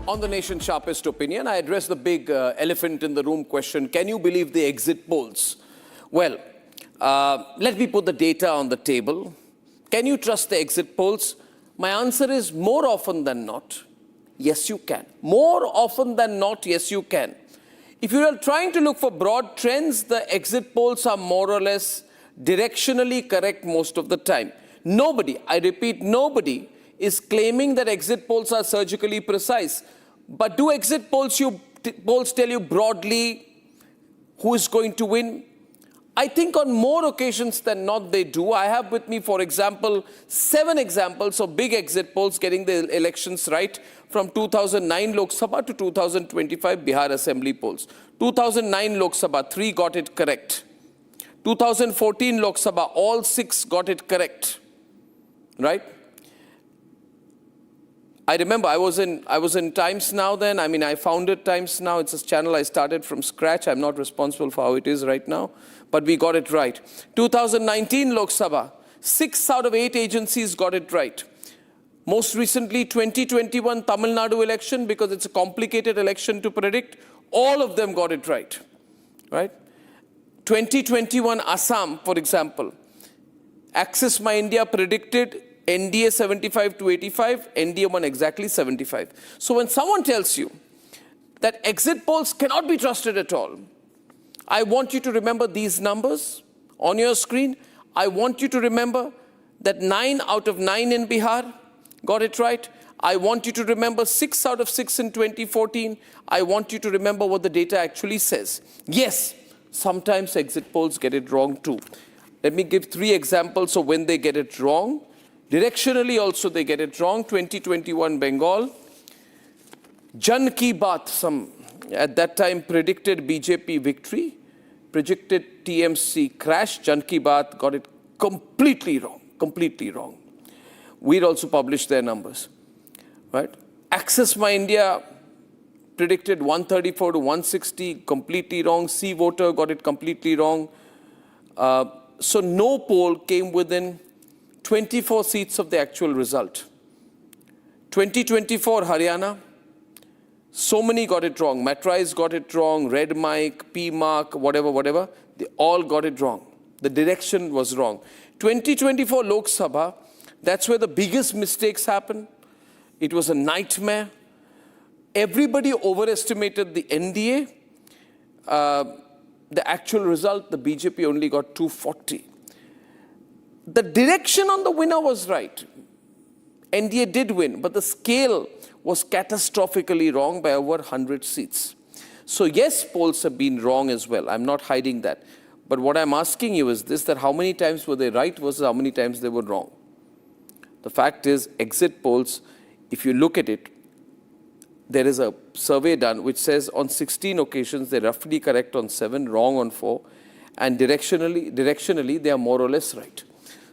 On the nation's sharpest opinion, I address the big elephant in the room question. Can you believe the exit polls? Well, let me put the data on the table. Can you trust the exit polls? My answer is more often than not, yes you can. More often than not, yes you can. If you are trying to look for broad trends, the exit polls are more or less directionally correct most of the time. Nobody, I repeat, nobody is claiming that exit polls are surgically precise. But do exit polls tell you broadly who is going to win? I think on more occasions than not they do. I have with me, for example, 7 examples of big exit polls getting the elections right from 2009 Lok Sabha to 2025 Bihar Assembly polls. 2009 Lok Sabha, 3 got it correct. 2014 Lok Sabha, all 6 got it correct. Right? I remember I was in Times Now then. I mean, I founded Times Now. It's a channel I started from scratch. I'm not responsible for how it is right now, but we got it right. 2019 Lok Sabha, 6 out of 8 agencies got it right. Most recently, 2021 Tamil Nadu election, because it's a complicated election to predict, all of them got it right. Right? 2021 Assam, for example, Access My India predicted NDA 75 to 85, NDA won exactly 75. So when someone tells you that exit polls cannot be trusted at all, I want you to remember these numbers on your screen. I want you to remember that 9 out of 9 in Bihar got it right. I want you to remember 6 out of 6 in 2014. I want you to remember what the data actually says. Yes, sometimes exit polls get it wrong too. Let me give 3 examples of when they get it wrong. Directionally also they get it wrong. 2021 Bengal. Jan Ki Baat, some at that time predicted BJP victory, predicted TMC crash. Jan Ki Baat got it completely wrong, completely wrong. We'd also published their numbers, right? Access My India predicted 134 to 160, completely wrong. C Voter got it completely wrong. So no poll came within 24 seats of the actual result. 2024 Haryana, so many got it wrong. Matrize got it wrong, Red Mike, PMARQ, whatever, they all got it wrong. The direction was wrong. 2024 Lok Sabha, that's where the biggest mistakes happened. It was a nightmare. Everybody overestimated the NDA. The actual result, the BJP only got 240. The direction on the winner was right. NDA did win, but the scale was catastrophically wrong by over 100 seats. So yes, polls have been wrong as well. I'm not hiding that. But what I'm asking you is this, that how many times were they right versus how many times they were wrong? The fact is, exit polls, if you look at it, there is a survey done which says on 16 occasions they're roughly correct on 7, wrong on 4, and directionally they are more or less right.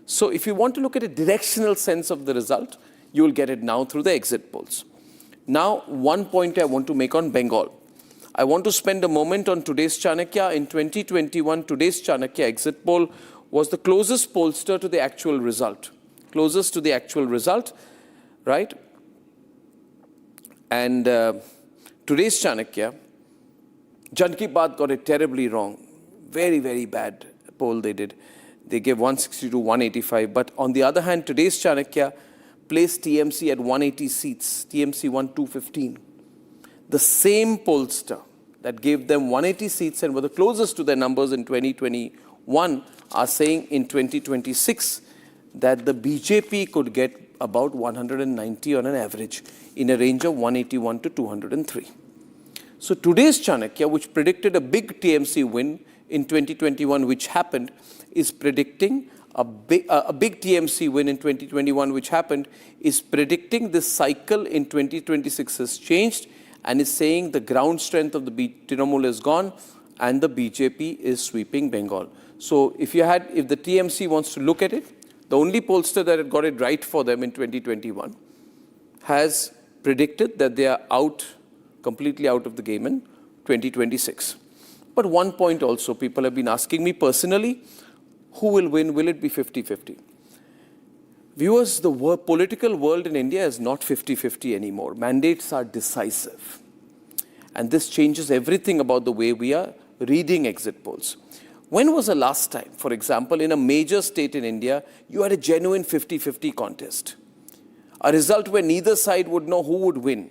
So if you want to look at a directional sense of the result, you will get it now through the exit polls. Now, one point I want to make on Bengal. I want to spend a moment on today's Chanakya. In 2021, today's Chanakya exit poll was the closest pollster to the actual result. Closest to the actual result, right? And today's Chanakya, Jan Ki Baat got it terribly wrong. Very, very bad poll they did. They gave 160 to 185. But on the other hand, today's Chanakya placed TMC at 180 seats. TMC won 215. The same pollster that gave them 180 seats and were the closest to their numbers in 2021 are saying in 2026 that the BJP could get about 190 on an average in a range of 181 to 203. So today's Chanakya, which predicted a big TMC win in 2021, which happened, is predicting a big TMC win in 2021, which happened, is predicting this cycle in 2026 has changed and is saying the ground strength of the Trinamool is gone and the BJP is sweeping Bengal. So if the TMC wants to look at it, the only pollster that had got it right for them in 2021 has predicted that they are completely out of the game in 2026. But one point also, people have been asking me personally, who will win? Will it be 50-50? Viewers, the political world in India is not 50-50 anymore. Mandates are decisive. And this changes everything about the way we are reading exit polls. When was the last time, for example, in a major state in India, you had a genuine 50-50 contest? A result where neither side would know who would win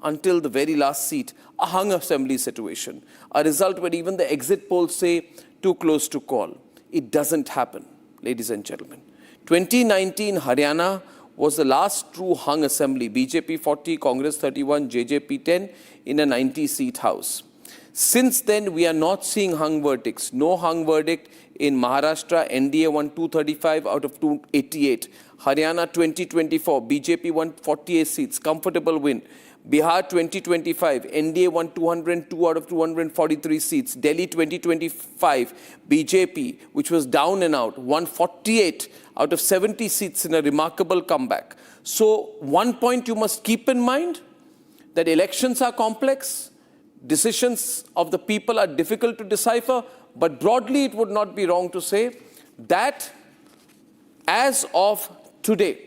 until the very last seat, a hung assembly situation. A result where even the exit polls say too close to call. It doesn't happen, ladies and gentlemen. 2019 Haryana was the last true hung assembly. BJP 40, Congress 31, JJP 10 in a 90-seat house. Since then, we are not seeing hung verdicts. No hung verdict in Maharashtra. NDA won 235 out of 288. Haryana 2024, BJP won 48 seats, comfortable win. Bihar 2025, NDA won 202 out of 243 seats. Delhi 2025, BJP, which was down and out, won 48 out of 70 seats in a remarkable comeback. So one point you must keep in mind, that elections are complex. Decisions of the people are difficult to decipher, but broadly it would not be wrong to say that as of today,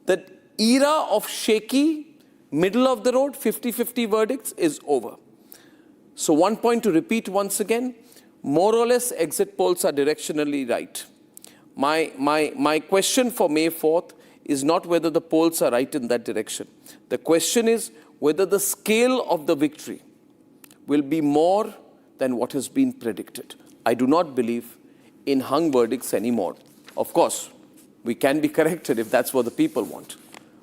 the era of shaky, middle of the road, 50-50 verdicts is over. So one point to repeat once again, more or less exit polls are directionally right. My question for May 4th is not whether the polls are right in that direction. The question is whether the scale of the victory will be more than what has been predicted. I do not believe in hung verdicts anymore. Of course, we can be corrected if that's what the people want.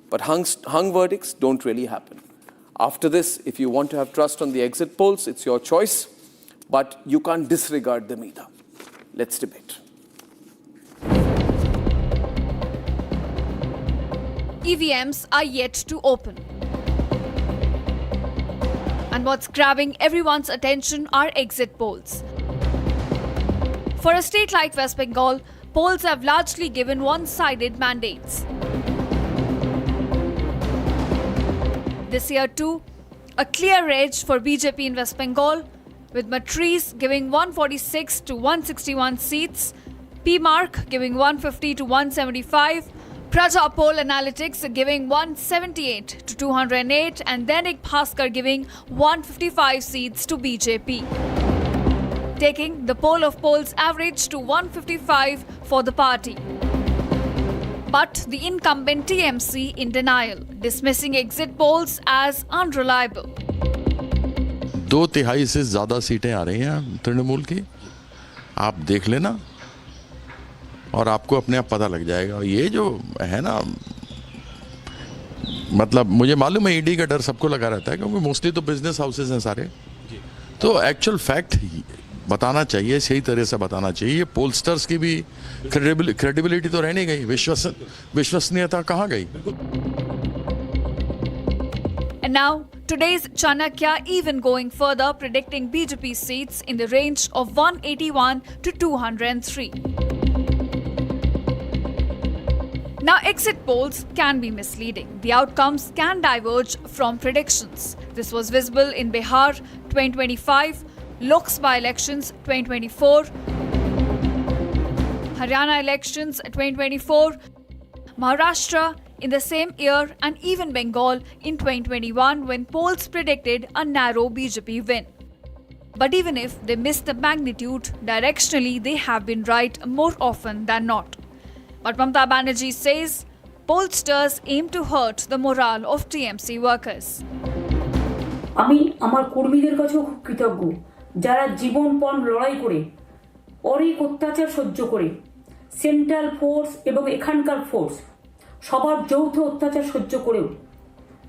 But hung verdicts don't really happen. After this, if you want to have trust on the exit polls, it's your choice. But you can't disregard them either. Let's debate. EVMs are yet to open. And what's grabbing everyone's attention are exit polls. For a state like West Bengal, polls have largely given one-sided mandates. This year too, a clear edge for BJP in West Bengal, with Matrize giving 146 to 161 seats, PMARQ giving 150 to 175, Praja Poll Analytics giving 178 to 208 and Dainik Bhaskar giving 155 seats to BJP, taking the poll of polls average to 155 for the party. But the incumbent TMC in denial, dismissing exit polls as unreliable. 2/3 से ज़्यादा सीटें आ रही हैं तृणमूल की, आप देख लेना और आपको अपने आप पता लग जाएगा. ये जो है ना, मतलब मुझे मालूम है ईडी का डर सबको लगा रहता है क्योंकि मोस्टली तो बिजनेस हाउसेस हैं सारे, तो एक्चुअल फैक्ट बताना चाहिए, सही तरह से बताना चाहिए. पोलस्टर्स की भी क्रेडिबिलिटी तो रहने गई, विश्वसनीयता कहाँ गई. And now, today's Chanakya even going further, predicting BJP seats in the range of 181 to 203. Now, exit polls can be misleading. The outcomes can diverge from predictions. This was visible in Bihar 2025, Lok Sabha elections 2024, Haryana elections 2024, Maharashtra in the same year, and even Bengal in 2021 when polls predicted a narrow BJP win. But even if they missed the magnitude, directionally they have been right more often than not. But Mamata Banerjee says pollsters aim to hurt the morale of TMC workers. আমি আমার কর্মীদের কাছেও খুব কৃতজ্ঞ যারা জীবনপণ লড়াই করে অনেক অত্যাচার সহ্য করে সেন্ট্রাল ফোর্স এবং এখানকার ফোর্স সবার যৌথ অত্যাচার সহ্য করেও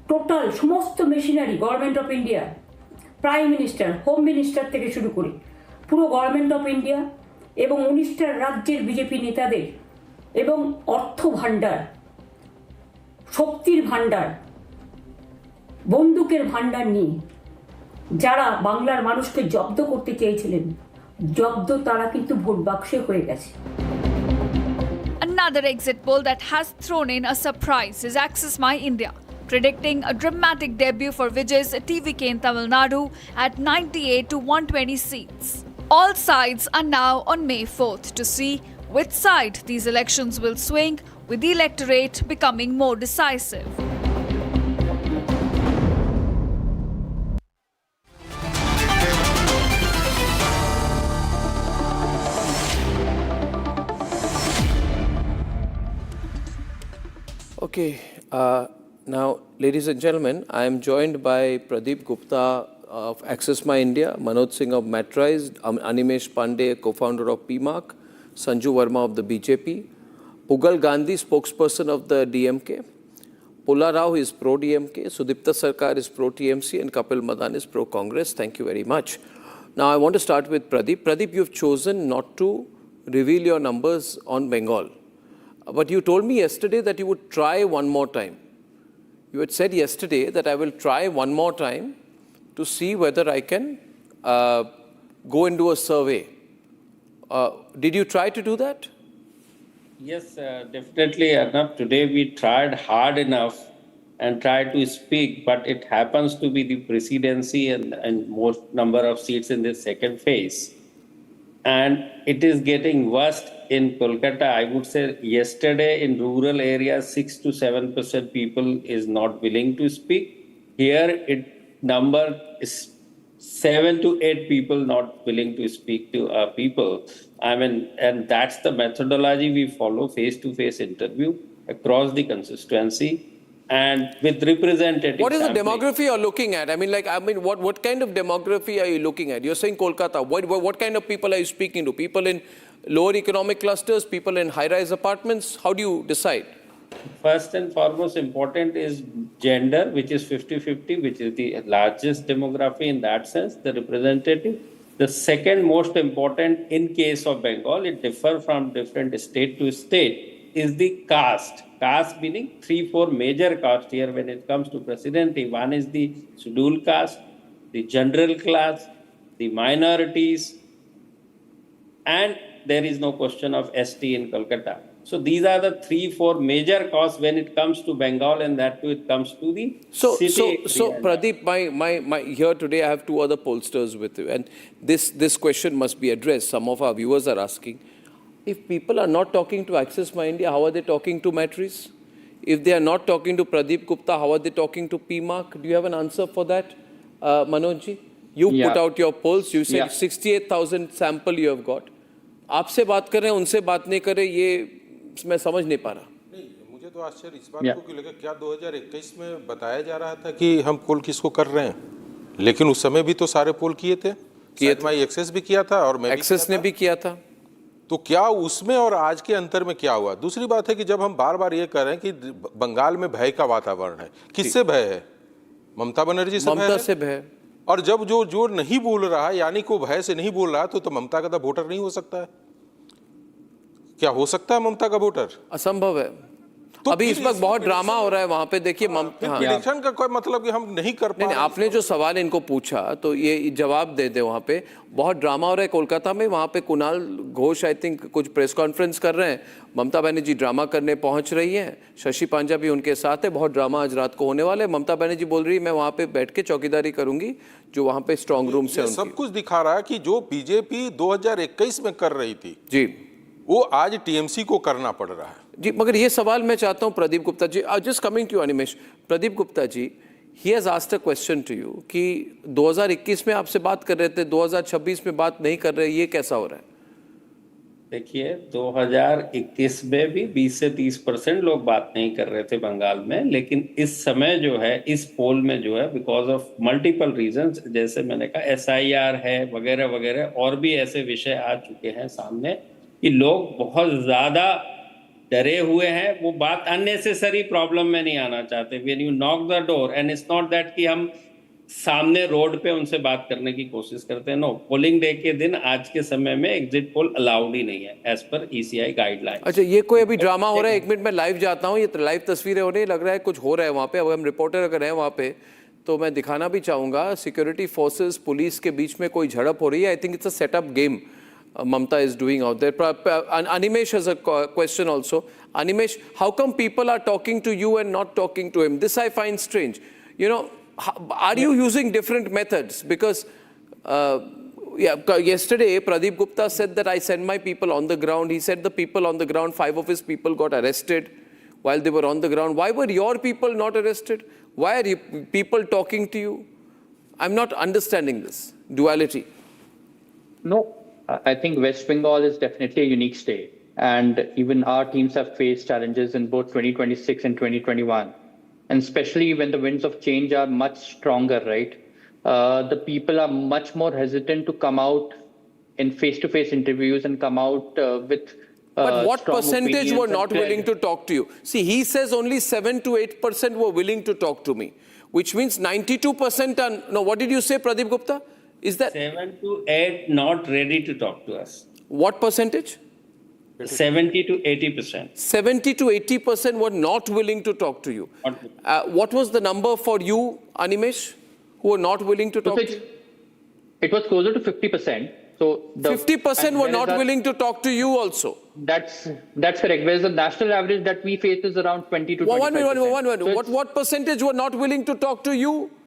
টোটাল সমস্ত machinery government of India, prime minister, home minister থেকে শুরু করে পুরো গভর্নমেন্ট অফ ইন্ডিয়া এবং 19টা রাজ্যের বিজেপি নেতাদের এবং অর্থ ভাণ্ডার, শক্তির ভাণ্ডার, বন্দুকের ভাণ্ডার নিয়ে যারা বাংলার মানুষকে জব্দ করতে চেয়েছিলেন, জব্দ তারা কিন্তু ভোট বাক্সে হয়ে গেছে. Another exit poll that has thrown in a surprise is Access My India, predicting a dramatic debut for Vijay's TVK in Tamil Nadu at 98 to 120 seats. All sides are now on May 4th to see which side these elections will swing, with the electorate becoming more decisive. Okay. Now, ladies and gentlemen, I am joined by Pradeep Gupta of Access My India, Manoj Singh of Matrize, Animesh Pandey, co-founder of PMARQ, Sanju Verma of the BJP, Pugal Gandhi, spokesperson of the DMK, Pulla Rao is pro-DMK, Sudipta Sarkar is pro-TMC, and Kapil Madan is pro-Congress. Thank you very much. Now, I want to start with Pradeep. Pradeep, you've chosen not to reveal your numbers on Bengal. But you told me yesterday that you would try one more time. You had said yesterday that I will try one more time to see whether I can go and do a survey. Did you try to do that? Yes, definitely, Arnab. Today we tried hard enough and tried to speak, but it happens to be the presidency and most number of seats in the second phase. And it is getting worse in Kolkata. I would say yesterday in rural areas, 6 to 7% people is not willing to speak. Here, number is 7 to 8 people not willing to speak to people. I mean, and that's the methodology we follow, face-to-face interview across the constituency and with representatives. What is the demography you're looking at? What kind of demography are you looking at? You're saying Kolkata. What kind of people are you speaking to? People in lower economic clusters, people in high-rise apartments? How do you decide? First and foremost important is gender, which is 50-50, which is the largest demography in that sense, the representative. The second most important in case of Bengal, it differs from different state to state, is the caste. Caste meaning 3-4 major castes here when it comes to presidency. One is the scheduled caste, the general class, the minorities, and there is no question of ST in Kolkata. So these are the 3-4 major causes when it comes to Bengal, and that too it comes to the city. So Pradeep, my here today I have two other pollsters with you, and this question must be addressed. Some of our viewers are asking, if people are not talking to Access My India, how are they talking to Matrize? If they are not talking to Pradeep Gupta, how are they talking to PMARQ? Do you have an answer for that, Manojji? You put out your polls. You said 68,000 sample you have got. आपसे बात कर रहे हैं, उनसे बात नहीं कर रहे, ये मैं समझ नहीं पा रहा। नहीं, मुझे तो आश्चर्य इस बात को लेकर, क्या 2021 में बताया जा रहा था कि हम पोल किसको कर रहे हैं, लेकिन उस समय भी तो सारे पोल किए थे, एक्सेस भी किया था और मैं एक्सेस ने भी किया था। तो क्या उसमें और आज के अंतर में क्या हुआ? दूसरी बात है कि जब हम बार बार ये कह रहे हैं कि बंगाल में भय का वातावरण है, किससे भय है? ममता बनर्जी से भय है? से भय। और जब जो नहीं बोल रहा है, यानी को भय से नहीं बोल रहा, तो ममता का तो वोटर नहीं हो सकता है। क्या हो सकता है ममता का वोटर? असंभव है। तो अभी इस वक्त बहुत ड्रामा हो रहा है वहां पे, देखिए इलेक्शन का कोई मतलब कि हम नहीं कर पा रहे। आपने जो सवाल इनको पूछा तो ये जवाब दे दे। वहां पे बहुत ड्रामा हो रहा है कोलकाता में। वहां पे कुणाल घोष आई थिंक कुछ प्रेस कॉन्फ्रेंस कर रहे हैं, ममता बनर्जी ड्रामा करने पहुंच रही है, शशि पांजा भी उनके साथ है। बहुत ड्रामा आज रात को होने वाले। ममता बनर्जी बोल रही है मैं वहां पे बैठ के चौकीदारी करूंगी, जो वहां पे स्ट्रांग रूम से सब कुछ दिखा रहा है कि जो बीजेपी 2021 में कर रही थी जी, वो आज टीएमसी को करना पड़ रहा है जी। मगर ये सवाल मैं चाहता हूं Pradeep Gupta ji, just coming to Animesh, Pradeep Gupta ji, he has asked a question to you कि 2021 में आपसे बात कर रहे थे, 2026 में बात नहीं कर रहे, ये कैसा हो रहा है? देखिए 2021 में भी 20 से 30% लोग बात नहीं कर रहे थे बंगाल में, लेकिन इस समय जो है इस पोल में जो है बिकॉज ऑफ मल्टीपल रीजंस, जैसे मैंने कहा SIR है वगैरह वगैरह, और भी ऐसे विषय आ चुके हैं सामने कि लोग बहुत ज्यादा डरे हुए हैं। वो बात अननेसेसरी प्रॉब्लम में नहीं आना चाहते। When you knock the door and it's not that कि हम सामने रोड पे उनसे बात करने की कोशिश करते हैं। नो, पोलिंग डे के दिन आज के समय में एग्जिट पोल अलाउड ही नहीं है एज पर ECI गाइडलाइन। अच्छा, ये कोई अभी ड्रामा हो रहा है? एक मिनट में लाइव जाता हूँ, ये लाइव तस्वीरें हो रही, लग रहा है कुछ हो रहा है वहाँ पे। अब हम रिपोर्टर अगर हैं वहाँ पे तो मैं दिखाना भी चाहूँगा। सिक्योरिटी फोर्सेस पुलिस के बीच में कोई झड़प हो रही है। I think it's a setup game Mamta is doing out there. Animesh has a question also. Animesh, how come people are talking to you and not talking to him? This I find strange. You know, are you using different methods? Because yesterday Pradeep Gupta said that I send my people on the ground. He said the people on the ground, 5 of his people got arrested while they were on the ground. Why were your people not arrested? Why are people talking to you? I'm not understanding this duality. No. I think West Bengal is definitely a unique state. And even our teams have faced challenges in both 2026 and 2021. And especially when the winds of change are much stronger, right? The people are much more hesitant to come out in face-to-face interviews and come out with but what percentage opinions were and not willing to talk to you? See, he says only 7 to 8% were willing to talk to me, which means 92% are, no, what did you say, Pradeep Gupta? Is that 7 to 8 not ready to talk to us? What percentage? 70 to 80%. 70 to 80% were not willing to talk to you. What was the number for you, Animesh, who were not willing to talk to you? It was closer to 50%. So 50% were not willing to talk to you also. That's correct. Whereas the national average that we face is around 20 to 25%. One minute. What percentage were not willing to talk to you?